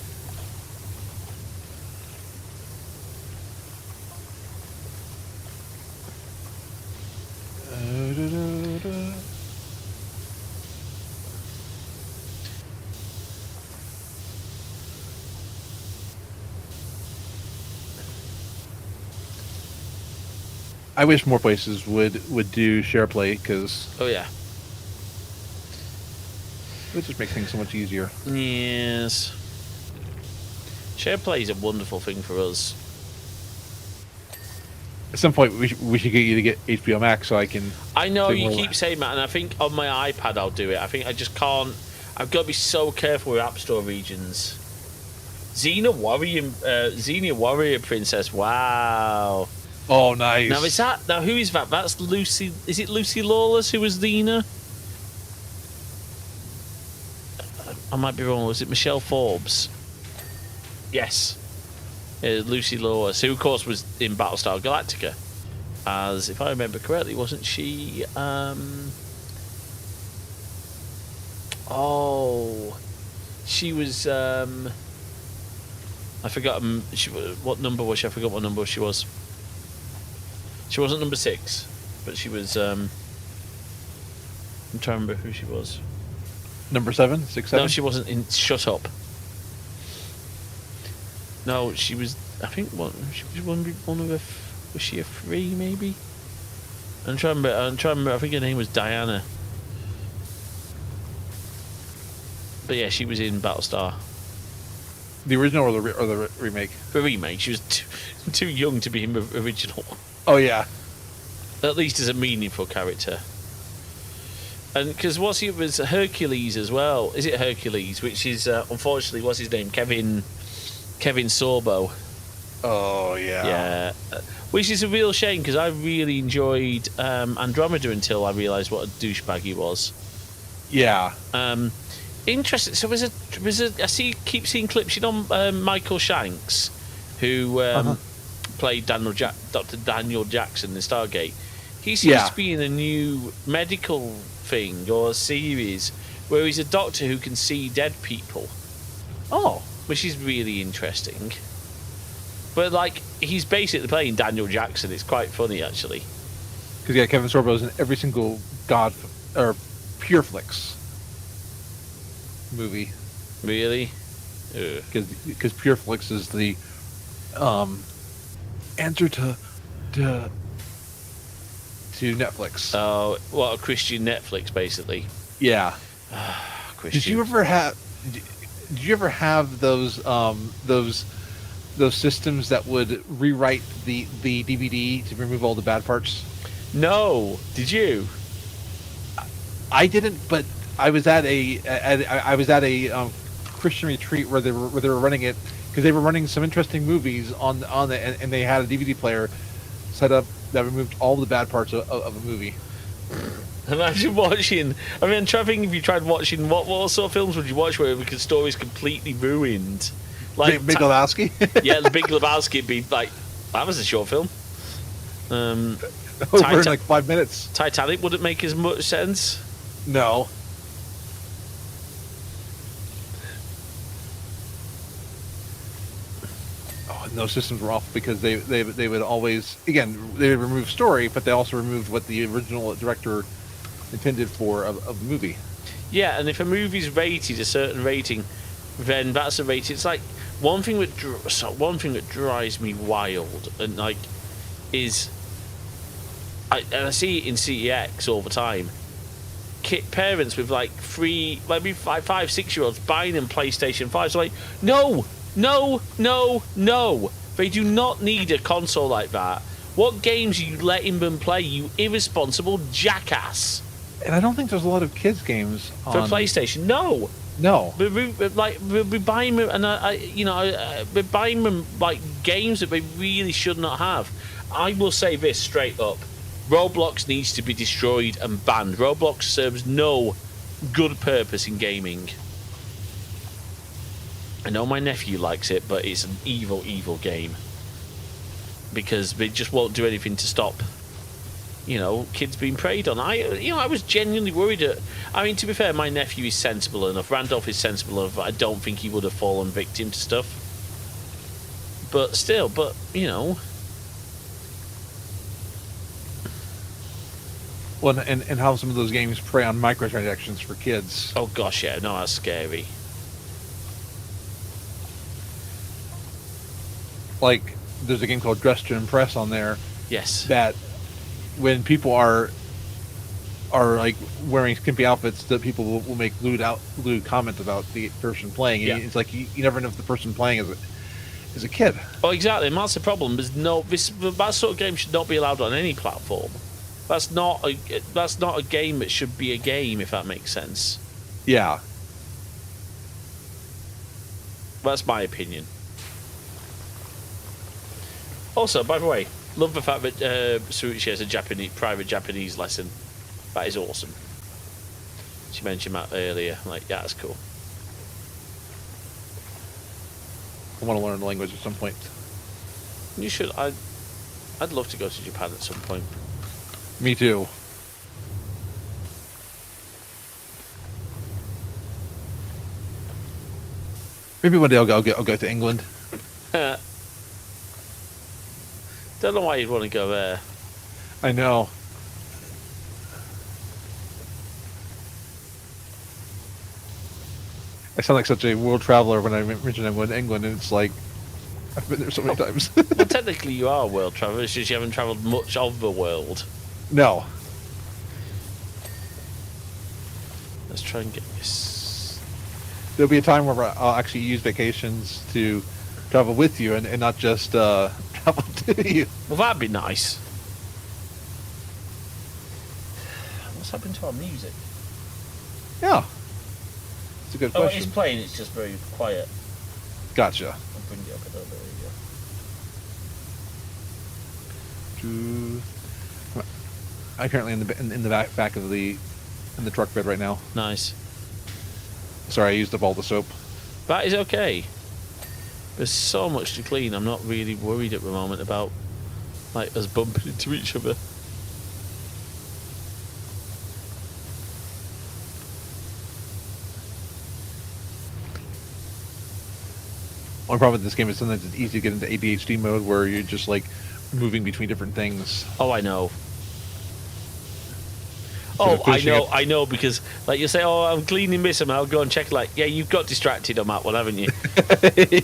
I wish more places would do share play because Oh yeah. it would just make things so much easier. Yes. Share play is a wonderful thing for us. At some point, we should get you to get HBO Max so I can. I know take you more- keep saying that, and I think on my iPad I'll do it. I think I just can't. I've got to be so careful with App Store regions. Xena Warrior Princess. Wow. Oh, nice. Now who is that? That's Lucy. Is it Lucy Lawless who was Xena? I might be wrong. Was it Michelle Forbes? Yes. Lucy Lawless, who of course was in Battlestar Galactica, as if I remember correctly, wasn't she? She was. I forgot. What number was she? I forgot what number she was. She wasn't number 6, but she was. I'm trying to remember who she was. Number 7, 6, 7. No, she wasn't in. Shut up. No, she was. I think she was one of the. Was she a 3 maybe? I'm trying to remember. I think her name was Diana. But yeah, she was in Battlestar. The original or the remake? The remake. She was too young to be in the original. Oh yeah. At least as a meaningful character. And because it was Hercules as well. Is it Hercules? Which is unfortunately, what's his name? Kevin Sorbo. Oh yeah. Yeah. Which is a real shame because I really enjoyed Andromeda until I realised what a douchebag he was. Yeah. Interesting. So keep seeing clips. You know, Michael Shanks, who played Dr. Daniel Jackson in Stargate. He seems to be in a new medical thing or a series where he's a doctor who can see dead people. Oh, which is really interesting. But like, he's basically playing Daniel Jackson. It's quite funny actually. Because Kevin Sorbo's in every single Pure Flix movie. Really? Because Pure Flix is the answer to Netflix. Oh, what a Christian Netflix, basically. Yeah. Christian. Did you ever have those systems that would rewrite the DVD to remove all the bad parts? No. Did you? I didn't, but I was at a Christian retreat where they were running it because they were running some interesting movies on it, and they had a DVD player set up that removed all the bad parts of a movie. Imagine watching. I mean, I'm trying to think if you tried watching what sort of films would you watch where the story's completely ruined? Like Big Lebowski. Yeah, the Big Lebowski would be like, that was a short film. Over in like 5 minutes. Titanic wouldn't make as much sense. No. Oh, and those systems were awful because they would always, again, they would remove story, but they also removed what the original director intended for of the movie. Yeah, and if a movie's rated a certain rating, then that's a rating. It's like one thing that drives me wild and like is I see it in CEX all the time. Parents with like 3, maybe 5, 6-year-olds buying them PlayStation 5. So like, no. They do not need a console like that. What games are you letting them play, you irresponsible jackass? And I don't think there's a lot of kids games for PlayStation. No. We're buying them, and we're buying them like games that they really should not have. I will say this straight up: Roblox needs to be destroyed and banned. Roblox serves no good purpose in gaming. I know my nephew likes it, but it's an evil, evil game because they just won't do anything to stop, kids being preyed on. I was genuinely worried. I mean, to be fair, my nephew is sensible enough. Randolph is sensible enough. I don't think he would have fallen victim to stuff. But still, Well, and how some of those games prey on microtransactions for kids. Oh gosh, yeah, no, that's scary. Like, there's a game called Dress to Impress on there. Yes. That when people are like wearing skimpy outfits, that people will make lewd comments about the person playing. Yeah. It's like you never know if the person playing is a kid. Oh, exactly. And that's the problem. That sort of game should not be allowed on any platform. That's not a game that should be a game, if that makes sense. Yeah. That's my opinion. Also, by the way, love the fact that Suichi has a private Japanese lesson. That is awesome. She mentioned that earlier. Like, yeah, that's cool. I want to learn the language at some point. You should. I'd love to go to Japan at some point. Me too. Maybe one day I'll go to England. Don't know why you'd want to go there. I know. I sound like such a world traveler when I mention I'm going to England, and it's like I've been there so many times. Well, technically, you are a world traveler. It's just you haven't travelled much of the world. No. Let's try and get this. There'll be a time where I'll actually use vacations to travel with you and not just travel to you. Well, that'd be nice. What's happened to our music? Yeah. It's a good Oh, question. it's playing. It's just very quiet. Gotcha. I'll bring it up a little bit. I'm currently in the back of the truck bed right now. Nice. Sorry, I used up all the soap. That is okay. There's so much to clean. I'm not really worried at the moment about like us bumping into each other. One problem with this game is sometimes it's easy to get into ADHD mode where you're just like moving between different things. Oh, I know. Sort of Oh, I pushing know, it. I know, because like you say, oh, I'm cleaning this, and I'll go and check. Like, yeah, you've got distracted on that one, haven't you?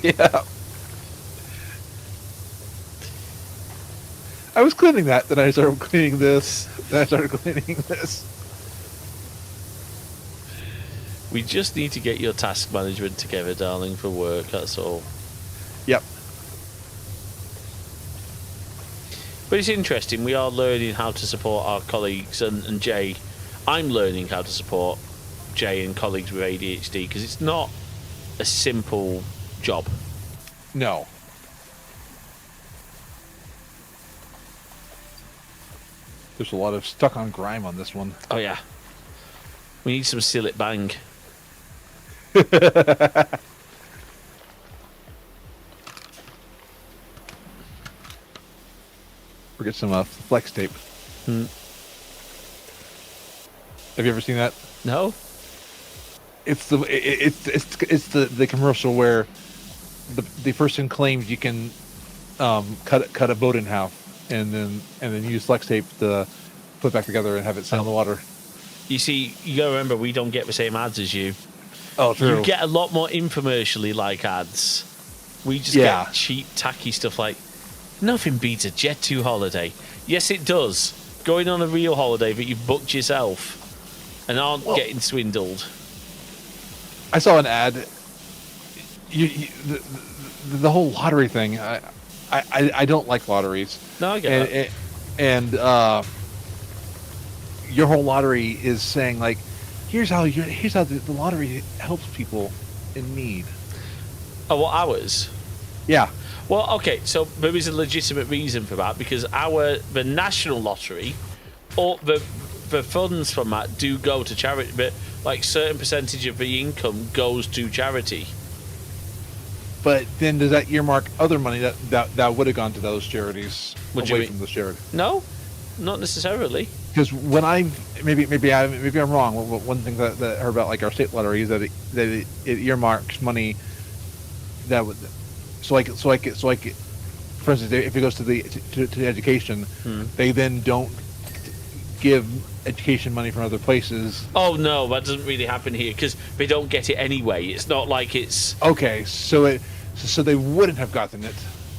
Yeah. I was cleaning that, then I started cleaning this, then I started cleaning this. We just need to get your task management together, darling, for work. That's all. Yep. But it's interesting. We are learning how to support our colleagues, and Jay. I'm learning how to support Jay and colleagues with ADHD because it's not a simple job. No. There's a lot of stuck on grime on this one. Oh yeah. We need some seal it bang. Or get some flex tape. Hmm. Have you ever seen that? No. It's the commercial where the person claims you can cut a boat in half and then use flex tape to put it back together and have it sail in the water. You see, you gotta remember we don't get the same ads as you. Oh, true. You get a lot more infomercially like ads. We just Yeah. get cheap, tacky stuff like nothing beats a Jet 2 holiday. Yes, it does. Going on a real holiday that you've booked yourself and aren't getting swindled. I saw an ad. The whole lottery thing. I don't like lotteries. No, I get that. And your whole lottery is saying like, here's how the lottery helps people in need. Oh, what, ours? Yeah. Well, okay, so there is a legitimate reason for that because the national lottery, or the funds from that do go to charity, but like certain percentage of the income goes to charity. But then does that earmark other money that would have gone to those charities What do you away mean? from those charities? No, not necessarily. Because when maybe I'm wrong. One thing that I heard about like our state lottery is that it earmarks money that would so like for instance, if it goes to education, they then don't give education money from other places. Oh no, that doesn't really happen here because they don't get it anyway. It's not like it's Okay, so they wouldn't have gotten it.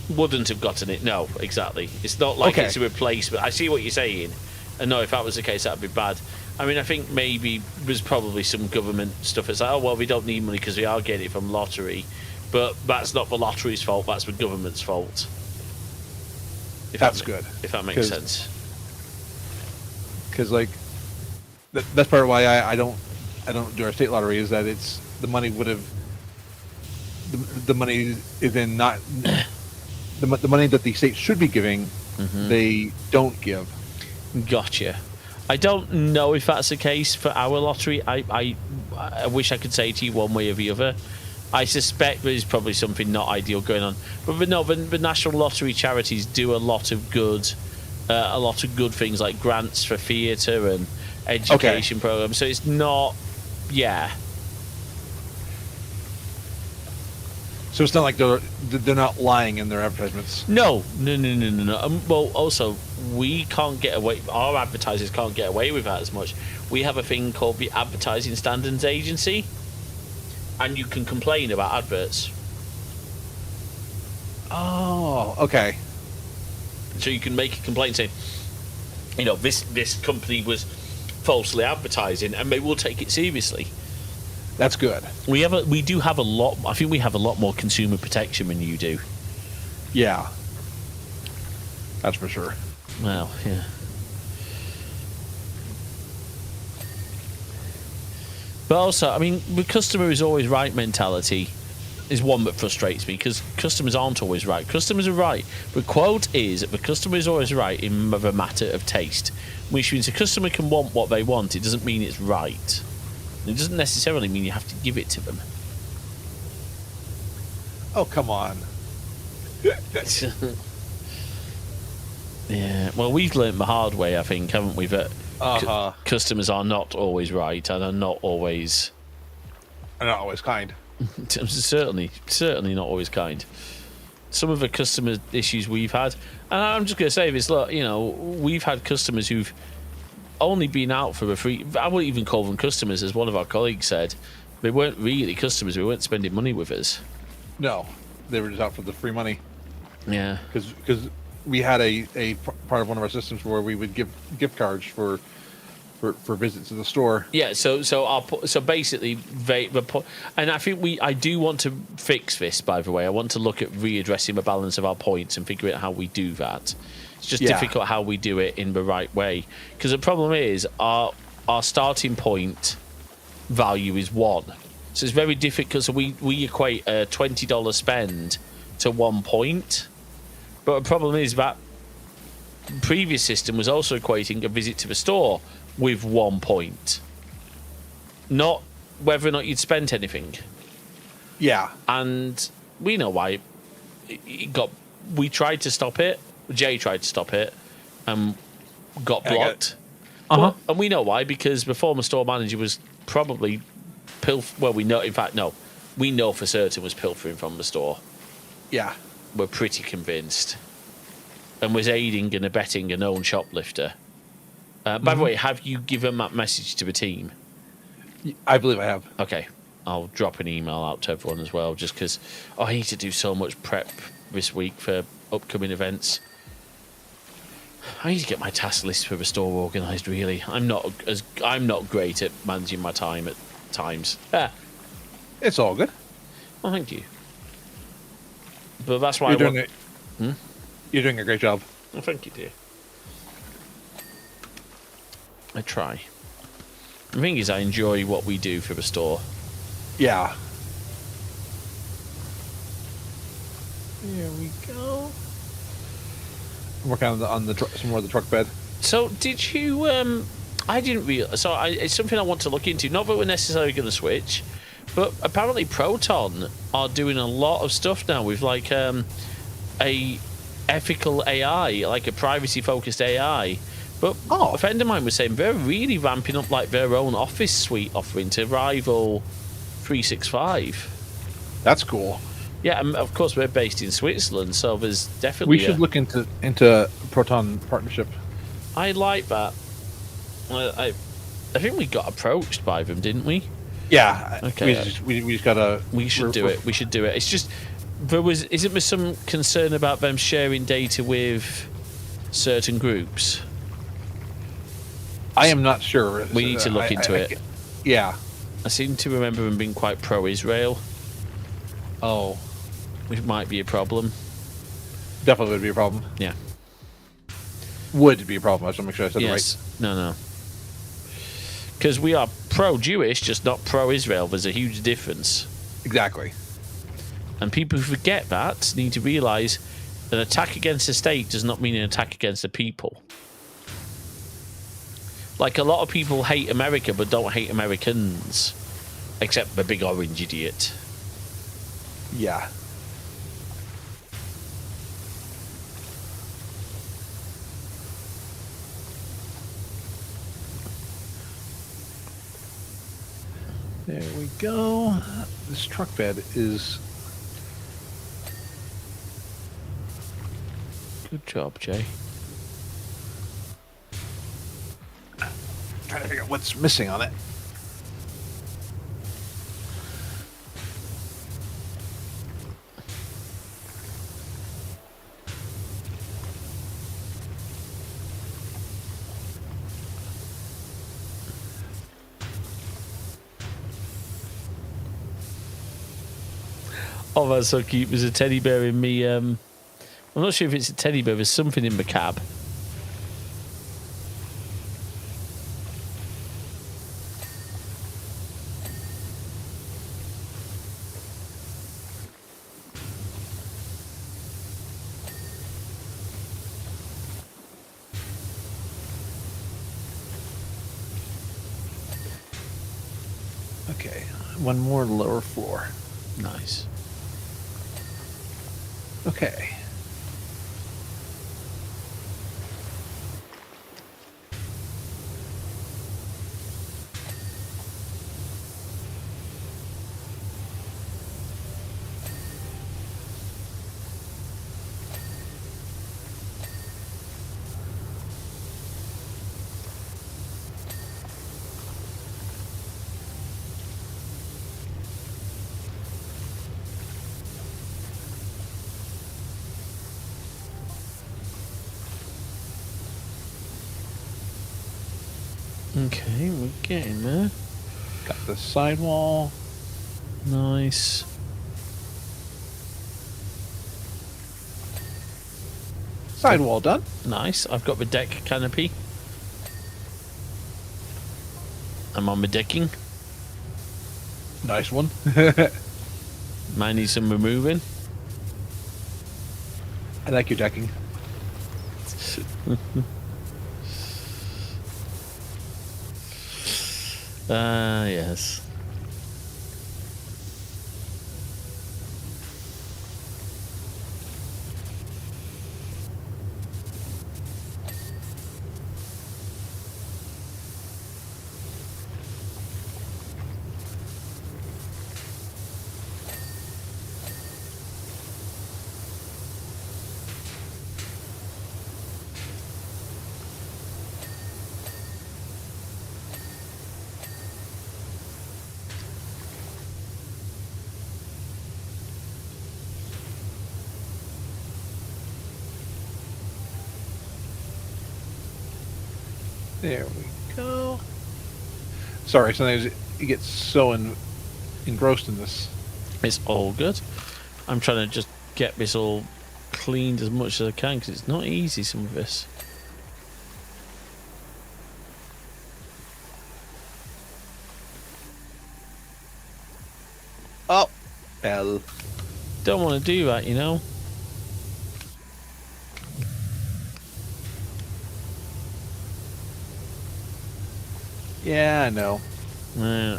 wouldn't have gotten it. No, exactly. It's not like Okay. it's a replacement. I see what you're saying, and no, if that was the case, that'd be bad. I mean, I think maybe there's probably some government stuff that's like, oh well, we don't need money because we are getting it from lottery, but that's not the lottery's fault. That's the government's fault. That's good. If that makes sense. Because like that's part of why I don't do our state lottery is that it's the money would have the money is then not the money that the state should be giving they don't give. Gotcha. I don't know if that's the case for our lottery. I wish I could say to you one way or the other. I suspect there's probably something not ideal going on. But no, the national lottery charities do a lot of good things like grants for theatre and education programs. So it's not, yeah. So it's not like they're not lying in their advertisements. No. Well, also, we can't get away. Our advertisers can't get away with that as much. We have a thing called the Advertising Standards Agency, and you can complain about adverts. Oh, okay. So you can make a complaint saying, this company was falsely advertising, and they will take it seriously. That's good. We do have a lot. I think we have a lot more consumer protection than you do. Yeah. That's for sure. Well, yeah. But also, I mean, the customer is always right mentality is one that frustrates me, because customers aren't always right. Customers are right. The quote is that the customer is always right in the matter of taste, which means a customer can want what they want. It doesn't mean it's right. It doesn't necessarily mean you have to give it to them. Oh, come on. Yeah, well, we've learnt the hard way, I think, haven't we? That customers are not always right and are not always... They're not always kind. certainly not always kind. Some of the customer issues we've had, and I'm just going to say this, look, we've had customers who've only been out for a free... I wouldn't even call them customers, as one of our colleagues said. They weren't really customers. They weren't spending money with us. No, they were just out for the free money. Yeah. Because we had a part of one of our systems where we would give gift cards for visits to the store. Yeah, so basically, and I think I do want to fix this, by the way. I want to look at readdressing the balance of our points and figure out how we do that. It's just difficult how we do it in the right way. Because the problem is, our starting point value is 1. So it's very difficult. So we equate a $20 spend to 1 point. But the problem is that previous system was also equating a visit to the store with 1 point. Not whether or not you'd spent anything. Yeah. And we know why it got... We tried to stop it. Jay tried to stop it and got blocked. And we know why, because the former store manager was probably we know for certain was pilfering from the store. Yeah. We're pretty convinced. And was aiding and abetting a known shoplifter. By the way, have you given that message to the team? I believe I have. Okay. I'll drop an email out to everyone as well, just because I need to do so much prep this week for upcoming events. I need to get my task list for the store organised, really. I'm not great at managing my time at times. It's all good. Well, thank you. But that's why You're doing a great job. Well, thank you, dear. I try. The thing is, I enjoy what we do for the store. Yeah. There we go. I'm working on some more of the truck bed. So, did you? I didn't realize. So, it's something I want to look into. Not that we're necessarily going to switch, but apparently Proton are doing a lot of stuff now with like a ethical AI, like a privacy-focused AI. But a friend of mine was saying they're really ramping up like their own Office suite offering to rival 365. That's cool. Yeah, and of course we're based in Switzerland, so there's definitely... We should look into Proton partnership. I like that. I think we got approached by them, didn't we? Yeah. Okay. We just gotta... We should do it. We should do it. It's just... Isn't there some concern about them sharing data with certain groups? I am not sure. We need to look into it. Yeah. I seem to remember them being quite pro-Israel. Oh. Which might be a problem. Definitely would be a problem. Yeah. Would be a problem. I just want to make sure I said Yes. it right. No. Because we are pro-Jewish, just not pro-Israel. There's a huge difference. Exactly. And people who forget that need to realise an attack against the state does not mean an attack against the people. Like, a lot of people hate America but don't hate Americans. Except the big orange idiot. Yeah. There we go. This truck bed is Good job, Jay. Trying to figure out what's missing on it. Oh, that's so cute. There's a teddy bear in me. I'm not sure if it's a teddy bear. There's something in the cab. Okay, one more lower floor. Nice. Okay. Okay, we're getting there. Got the sidewall. Nice. Sidewall done. Nice. I've got the deck canopy. I'm on the decking. Nice one. Mine needs some removing. I like your decking. Yes. There we go. Sorry, sometimes you get so engrossed in this. It's all good. I'm trying to just get this all cleaned as much as I can because it's not easy, some of this. Oh, hell. Don't want to do that, you know. Yeah, I know. Yeah.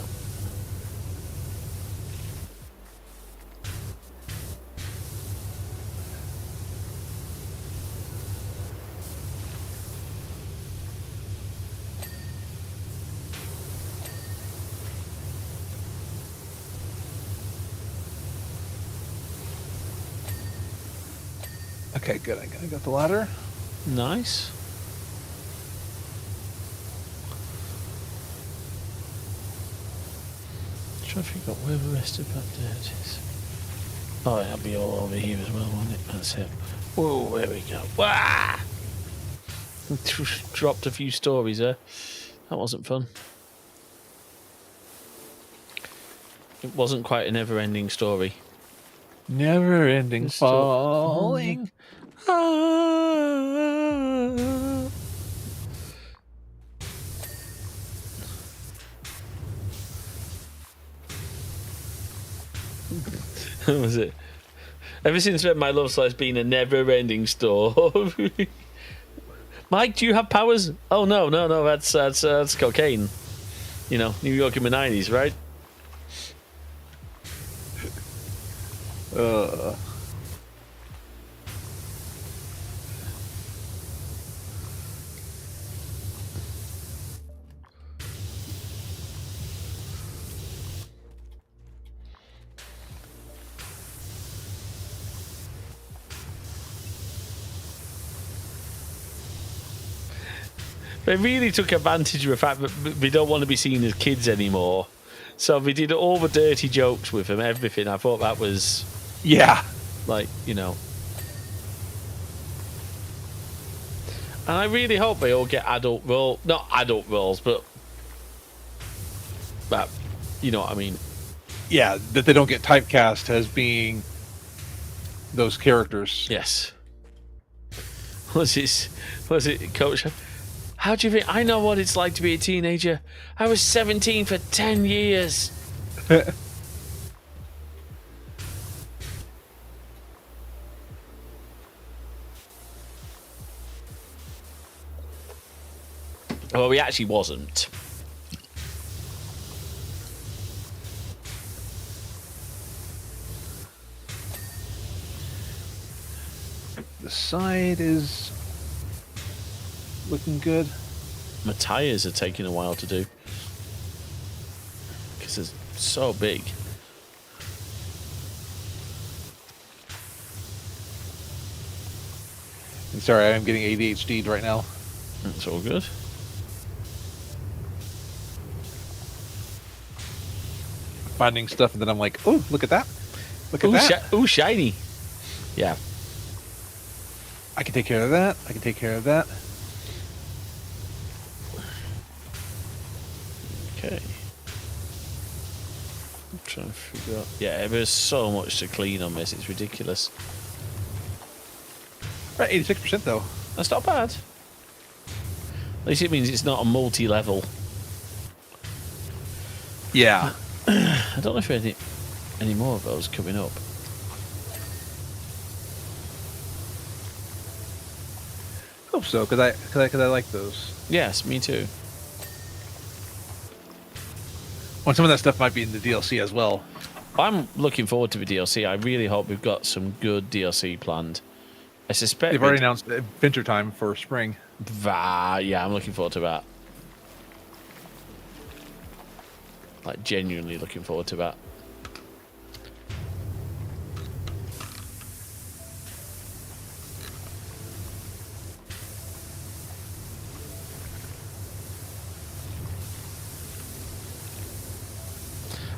Okay, good. I got the ladder. Nice. Trying to figure out where the rest of that dirt is. Oh, it'll be all over here as well, won't it? That's it. Whoa, there we go. Wah! Dropped a few stories there. That wasn't fun. It wasn't quite a never-ending story. Never ending Just falling. Was it? Ever since then, my love slice been a never-ending story. Mike, do you have powers? Oh no, that's cocaine. You know, New York in the '90s, right? They really took advantage of the fact that we don't want to be seen as kids anymore. So they did all the dirty jokes with them, everything. I thought that was, Yeah. like, you know. And I really hope they all get adult role, not adult roles, but you know what I mean. Yeah, that they don't get typecast as being those characters. Yes. Was it, Coach? How do you think? I know what it's like to be a teenager. I was 17 for 10 years. Well, he actually wasn't. The side is looking good. My tires are taking a while to do because it's so big. I'm sorry, I am getting ADHD right now. That's all good. Finding stuff and then I'm like, oh, look at that. Look at that. Ooh, shiny. Yeah. I can take care of that. I can take care of that. Okay. I'm trying to figure out. Yeah, there's so much to clean on this. It's ridiculous. Right, 86% though. That's not bad. At least it means it's not a multi-level. Yeah. I don't know if any more of those coming up. Hope so, because I like those. Yes, me too. Well, some of that stuff might be in the DLC as well. I'm looking forward to the DLC. I really hope we've got some good DLC planned. I suspect They've already announced Adventure Time for spring. Yeah, I'm looking forward to that. Like, genuinely looking forward to that.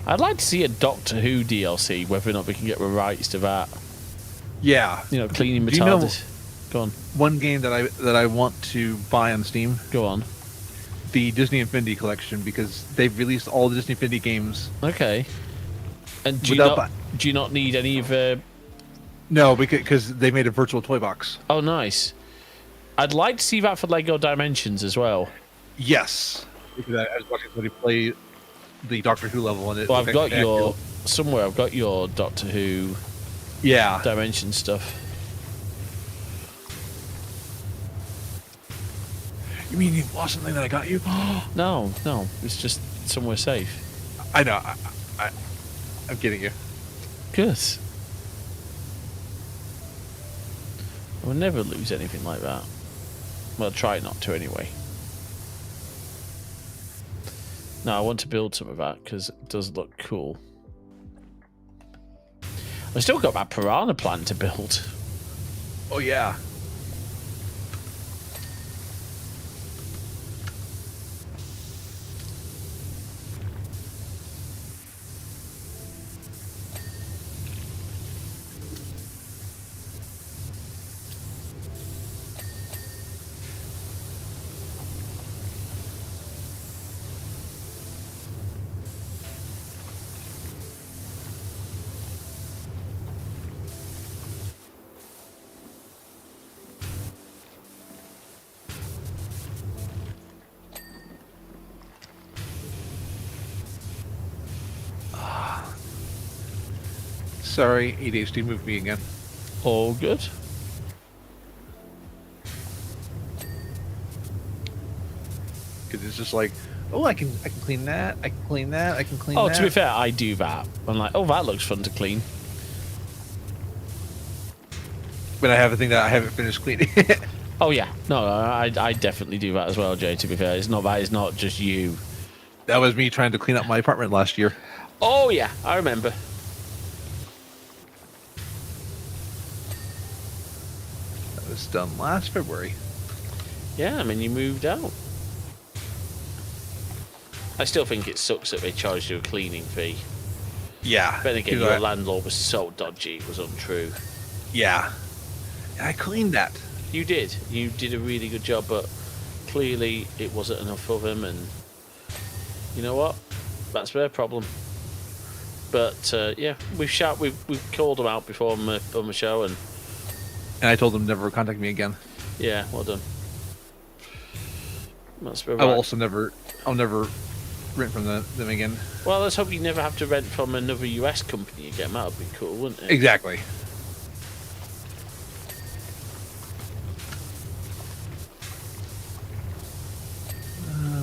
I'd like to see a Doctor Who DLC, whether or not we can get the rights to that. Yeah. You know, cleaning the Do you know TARDIS. Go on. one game that I want to buy on Steam? Go on. The Disney Infinity Collection, because they've released all the Disney Infinity games. Okay. And do you not need any of No, because they made a virtual toy box. Oh, nice. I'd like to see that for Lego Dimensions as well. Yes. Because I was watching somebody play the Doctor Who level on it. Well, I've got somewhere I've got your Doctor Who Dimension stuff. You mean you've lost something that I got you? No, it's just somewhere safe. I know. I'm kidding you. Good. I would never lose anything like that. Well, try not to anyway. No, I want to build some of that because it does look cool. I've still got that piranha plant to build. Oh, yeah. Sorry, ADHD moved me again. All good. Because it's just like, oh, I can clean that. I can clean that. I can clean that. Oh, to be fair, I do that. I'm like, oh, that looks fun to clean. But I have a thing that I haven't finished cleaning. Oh yeah, no, I definitely do that as well, Jay. To be fair, it's not just you. That was me trying to clean up my apartment last year. Oh yeah, I remember. That was done last February. Yeah, I mean you moved out. I still think it sucks that they charged you a cleaning fee. Yeah. But then again, your landlord was so dodgy, it was untrue. Yeah. And I cleaned that. You did a really good job, but clearly it wasn't enough for them, and you know what? That's their problem. But yeah, we've called them out before on the show, and I told them never contact me again. yeah, well done. That's very I'll right. also I'll never rent from them again. Well, let's hope you never have to rent from another US company again. That would be cool, wouldn't it? Exactly.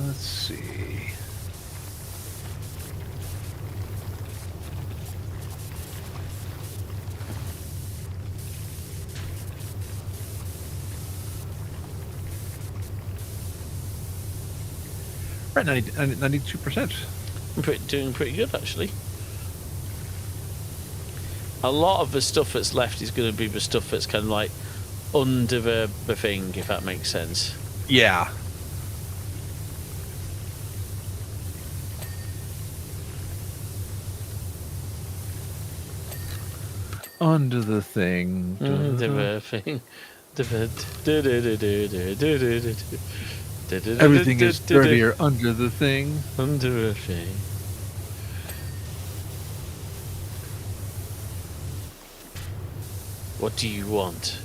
Let's see. Right, 92%. I'm doing pretty good, actually. A lot of the stuff that's left is going to be the stuff that's kind of like under the thing, if that makes sense. Yeah. Under the thing. Under the thing. Everything is dirtier under the thing. Under the thing. What do you want?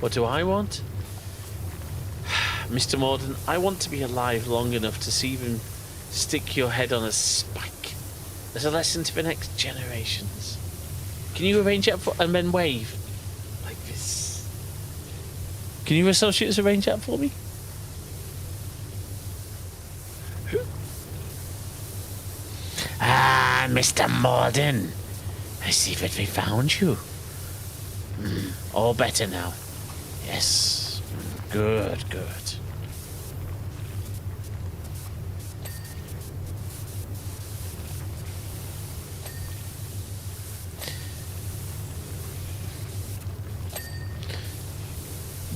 What do I want? Mr. Morden, I want to be alive long enough to see them stick your head on a spike as a lesson to the next generations. Can you arrange that and then wave? Like this. Can you associates arrange that for me? Ah, Mr. Morden. I see that we found you. All better now. Yes. Good, good.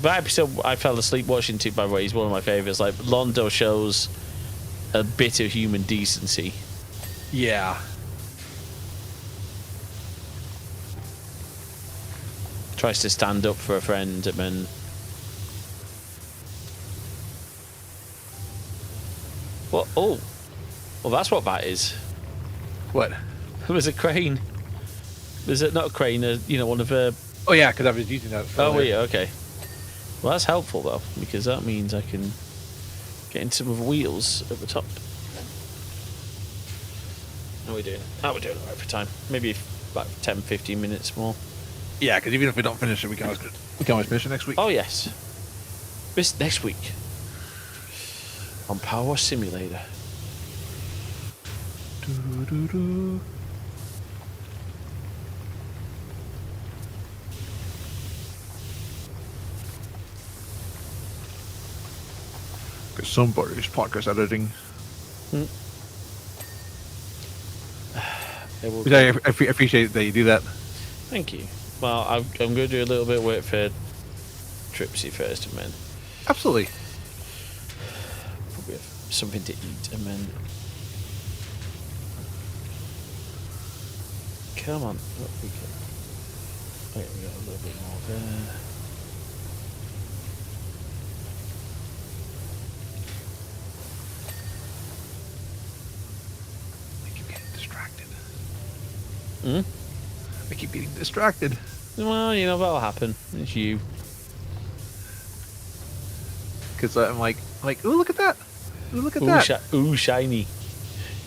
That episode I fell asleep watching too, by the way, is one of my favourites. Like, Londo shows a bit of human decency. Yeah. Tries to stand up for a friend and then... What? Oh. Well, that's what that is. What? There's a crane. There's not a crane, one of the... Oh, yeah, because I was using that. Oh, yeah, okay. Well, that's helpful, though, because that means I can get into some of the wheels at the top. How are we doing? How are we doing all right for time? Maybe like 10, 15 minutes more. Yeah, because even if we don't finish it, we can always finish it next week. Oh, yes. This next week on PowerWash Simulator. Doo-doo-doo-doo. Because somebody's podcast editing. Which I appreciate that you do that. Thank you. Well, I'm going to do a little bit of work for Tripsy first, and then Absolutely. probably have something to eat, and then... Come on. What we can... Oh, yeah, we got a little bit more there. I keep getting distracted. Hmm? I keep getting distracted. Well, that'll happen. It's you. Because I'm like, ooh, look at that. Ooh, look at that. Ooh, shiny.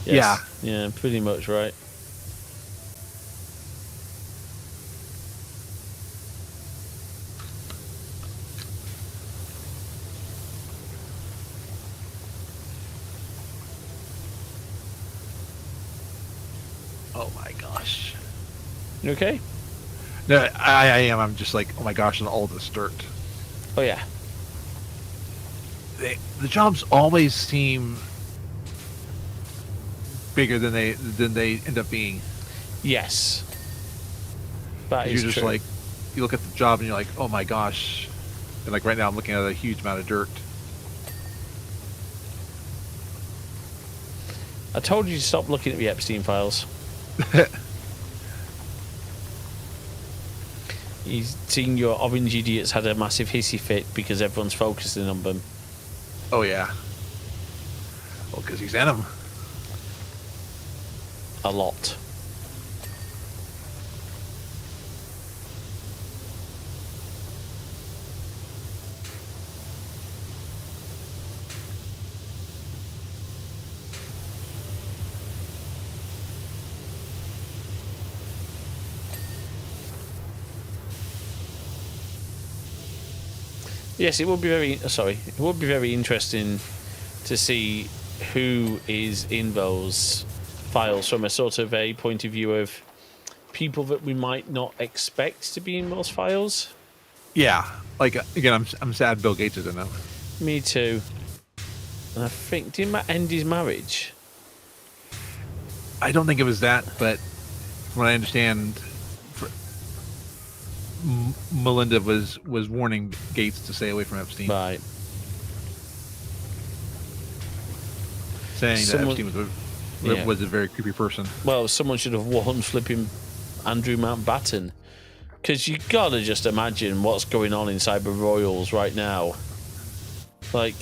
Yes. Yeah. Yeah, pretty much right. Oh my gosh. You okay? No, I am. I'm just like, oh my gosh, and all this dirt. Oh, yeah. The jobs always seem bigger than they end up being. Yes. That is You're just true. like, you look at the job and you're like, oh my gosh. And like right now I'm looking at a huge amount of dirt. I told you to stop looking at the Epstein files. He's seen your orange idiots had a massive hissy fit because everyone's focusing on them. Oh yeah. Well, because he's in them. A lot. Yes, it would be very. Sorry, it would be very interesting to see who is in those files from a sort of a point of view of people that we might not expect to be in those files. Yeah, like again, I'm sad Bill Gates is in them. Me too. And I think didn't Matt end his marriage? I don't think it was that, but from what I understand, Melinda was warning Gates to stay away from Epstein, Right. saying that Epstein was a very creepy person. Well, someone should have warned flipping Andrew Mountbatten, because you gotta just imagine what's going on inside the Royals right now. Like,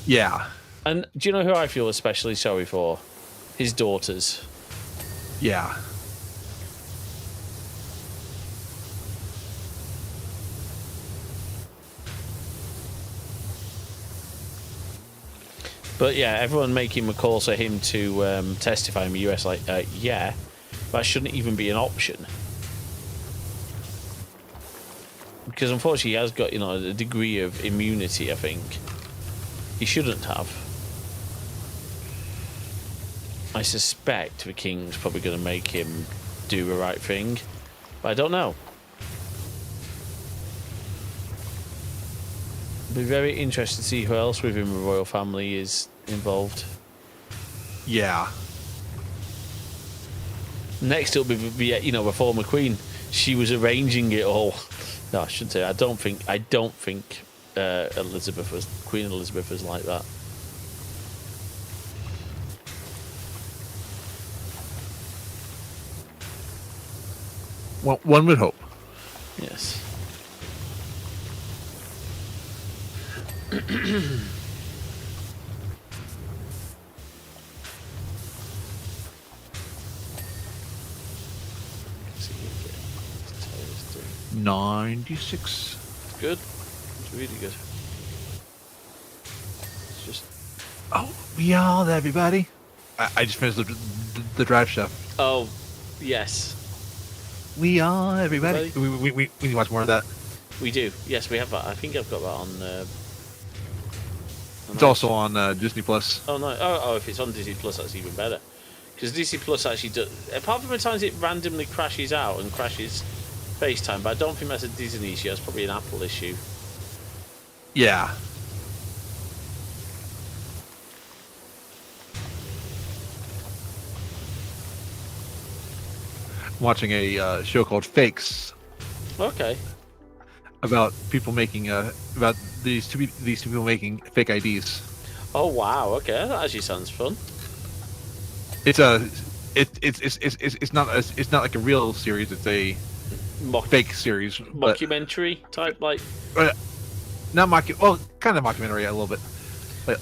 Yeah, and do you know who I feel especially sorry for? His daughters. yeah. But yeah, everyone making calls for him to testify in the US, like, yeah, that shouldn't even be an option. Because unfortunately, he has got, you know, a degree of immunity, I think. He shouldn't have. I suspect the King's probably going to make him do the right thing, but I don't know. It'll be very interesting to see who else within the royal family is involved. Yeah. Next, it'll be you know, the former queen. She was arranging it all. No, I shouldn't say. I don't think Queen Elizabeth was like that. One would hope. Yes. See here, let's tell this 96. good. It's really good. It's just. Oh, beyond everybody. I just finished the drive chef. Oh, yes. We are everybody. We need to watch more of that. We do. Yes, we have that. I think I've got that on. It's also on Disney Plus. Oh no! Oh, if it's on Disney Plus, that's even better. Because Disney Plus actually does. Apart from the times it randomly crashes out and crashes FaceTime, but I don't think that's a Disney issue. That's probably an Apple issue. Yeah. Watching a show called Fakes Okay. about people making about these two people making fake IDs. Oh wow. Okay, that actually sounds fun. It's not like a real series. It's a fake series, but Mockumentary type, like. not well, kind of mockumentary a little bit.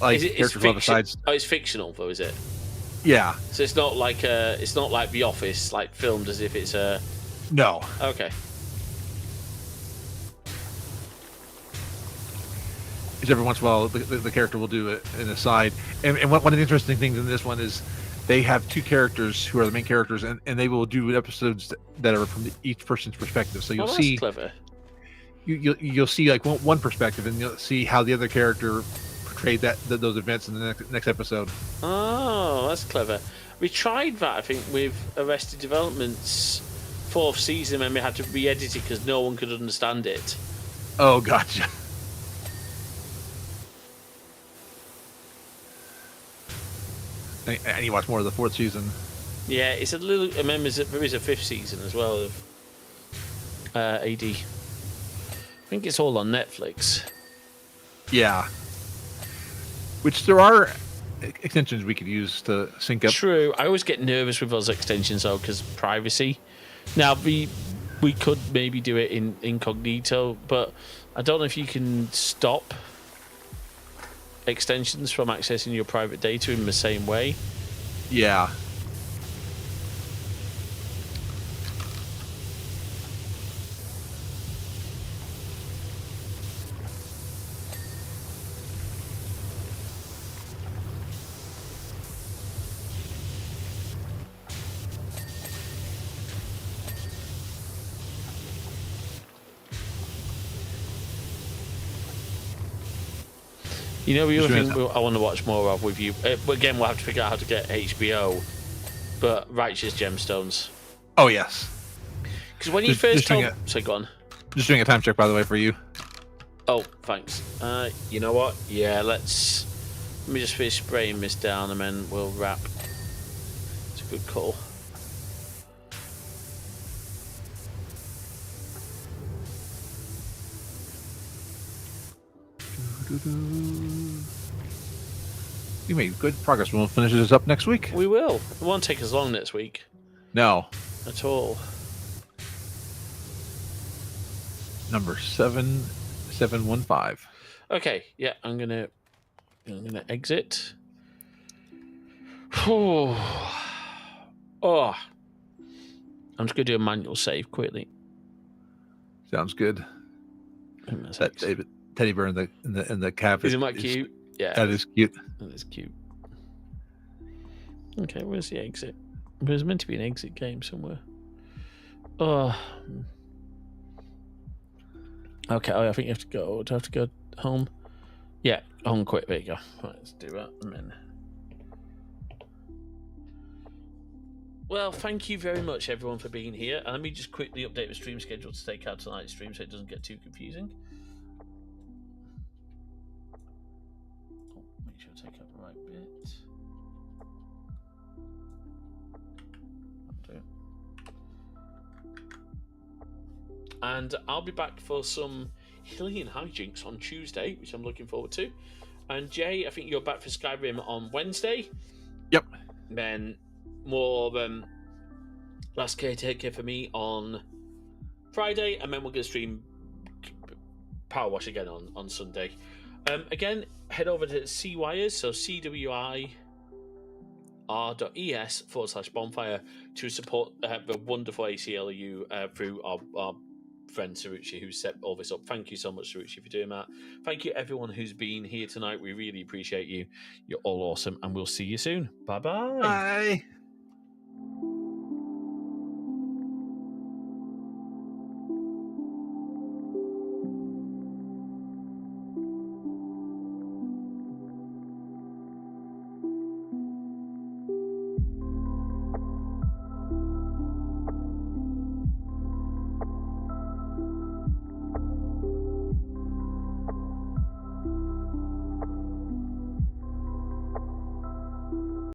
Like Is it, characters on the sides. Oh, it's fictional though, is it? Yeah. So it's not like The Office, like filmed as if it's a. No. Okay. Because every once in a while the character will do an aside, and one of the interesting things in this one is they have two characters who are the main characters, and they will do episodes that are from each person's perspective. So you'll that's see clever. You'll see like one perspective, and you'll see how the other character portrayed those events in the next episode. Oh, that's clever. We tried that, I think, with Arrested Development's 4th season, and we had to re-edit it because no one could understand it. Oh, gotcha. And you watch more of the 4th season. Yeah, it's a little. I remember there is a 5th season as well of AD. I think it's all on Netflix. Yeah. Which there are extensions we could use to sync up. True. I always get nervous with those extensions though because privacy. Now we could maybe do it in incognito, but I don't know if you can stop extensions from accessing your private data in the same way. Yeah. You know, the other Just thing I want to watch more of with you. Again, we'll have to figure out how to get HBO, but Righteous Gemstones. Oh yes. Because when you Just- first just doing told, so go on. Just doing a time check, by the way, for you. Oh, thanks. You know what? Yeah, let me just finish spraying this down and then we'll wrap. It's a good call. You made good progress. We'll finish this up next week. We will. It won't take us long next week No. at all. Number 7715. Okay, yeah, I'm gonna exit. Oh, I'm just gonna do a manual save quickly. Sounds good. That teddy bear in the cab. Isn't that cute? Yeah, That is cute. that is cute. Okay, where's the exit? There's meant to be an exit game somewhere. Oh. Okay, I think you have to go. Do I have to go home? Yeah, home quick. There you go. Right, let's do that. And then. Well, thank you very much, everyone, for being here. And let me just quickly update the stream schedule to take out tonight's stream so it doesn't get too confusing. Oh, make sure to take out the right bit. That'll do. And I'll be back for some Hillian hijinks on Tuesday, which I'm looking forward to. And Jay, I think you're back for Skyrim on Wednesday. Yep. Then more Last Caretaker for me on Friday, and then we're going to stream PowerWash again on Sunday. Again, head over to CWires, so CWIR.es/bonfire to support the wonderful ACLU through our friend Sarucci, who set all this up. Thank you so much, Sarucci, for doing that. Thank you, everyone who's been here tonight. We really appreciate you. You're all awesome, and we'll see you soon. Bye-bye. Bye.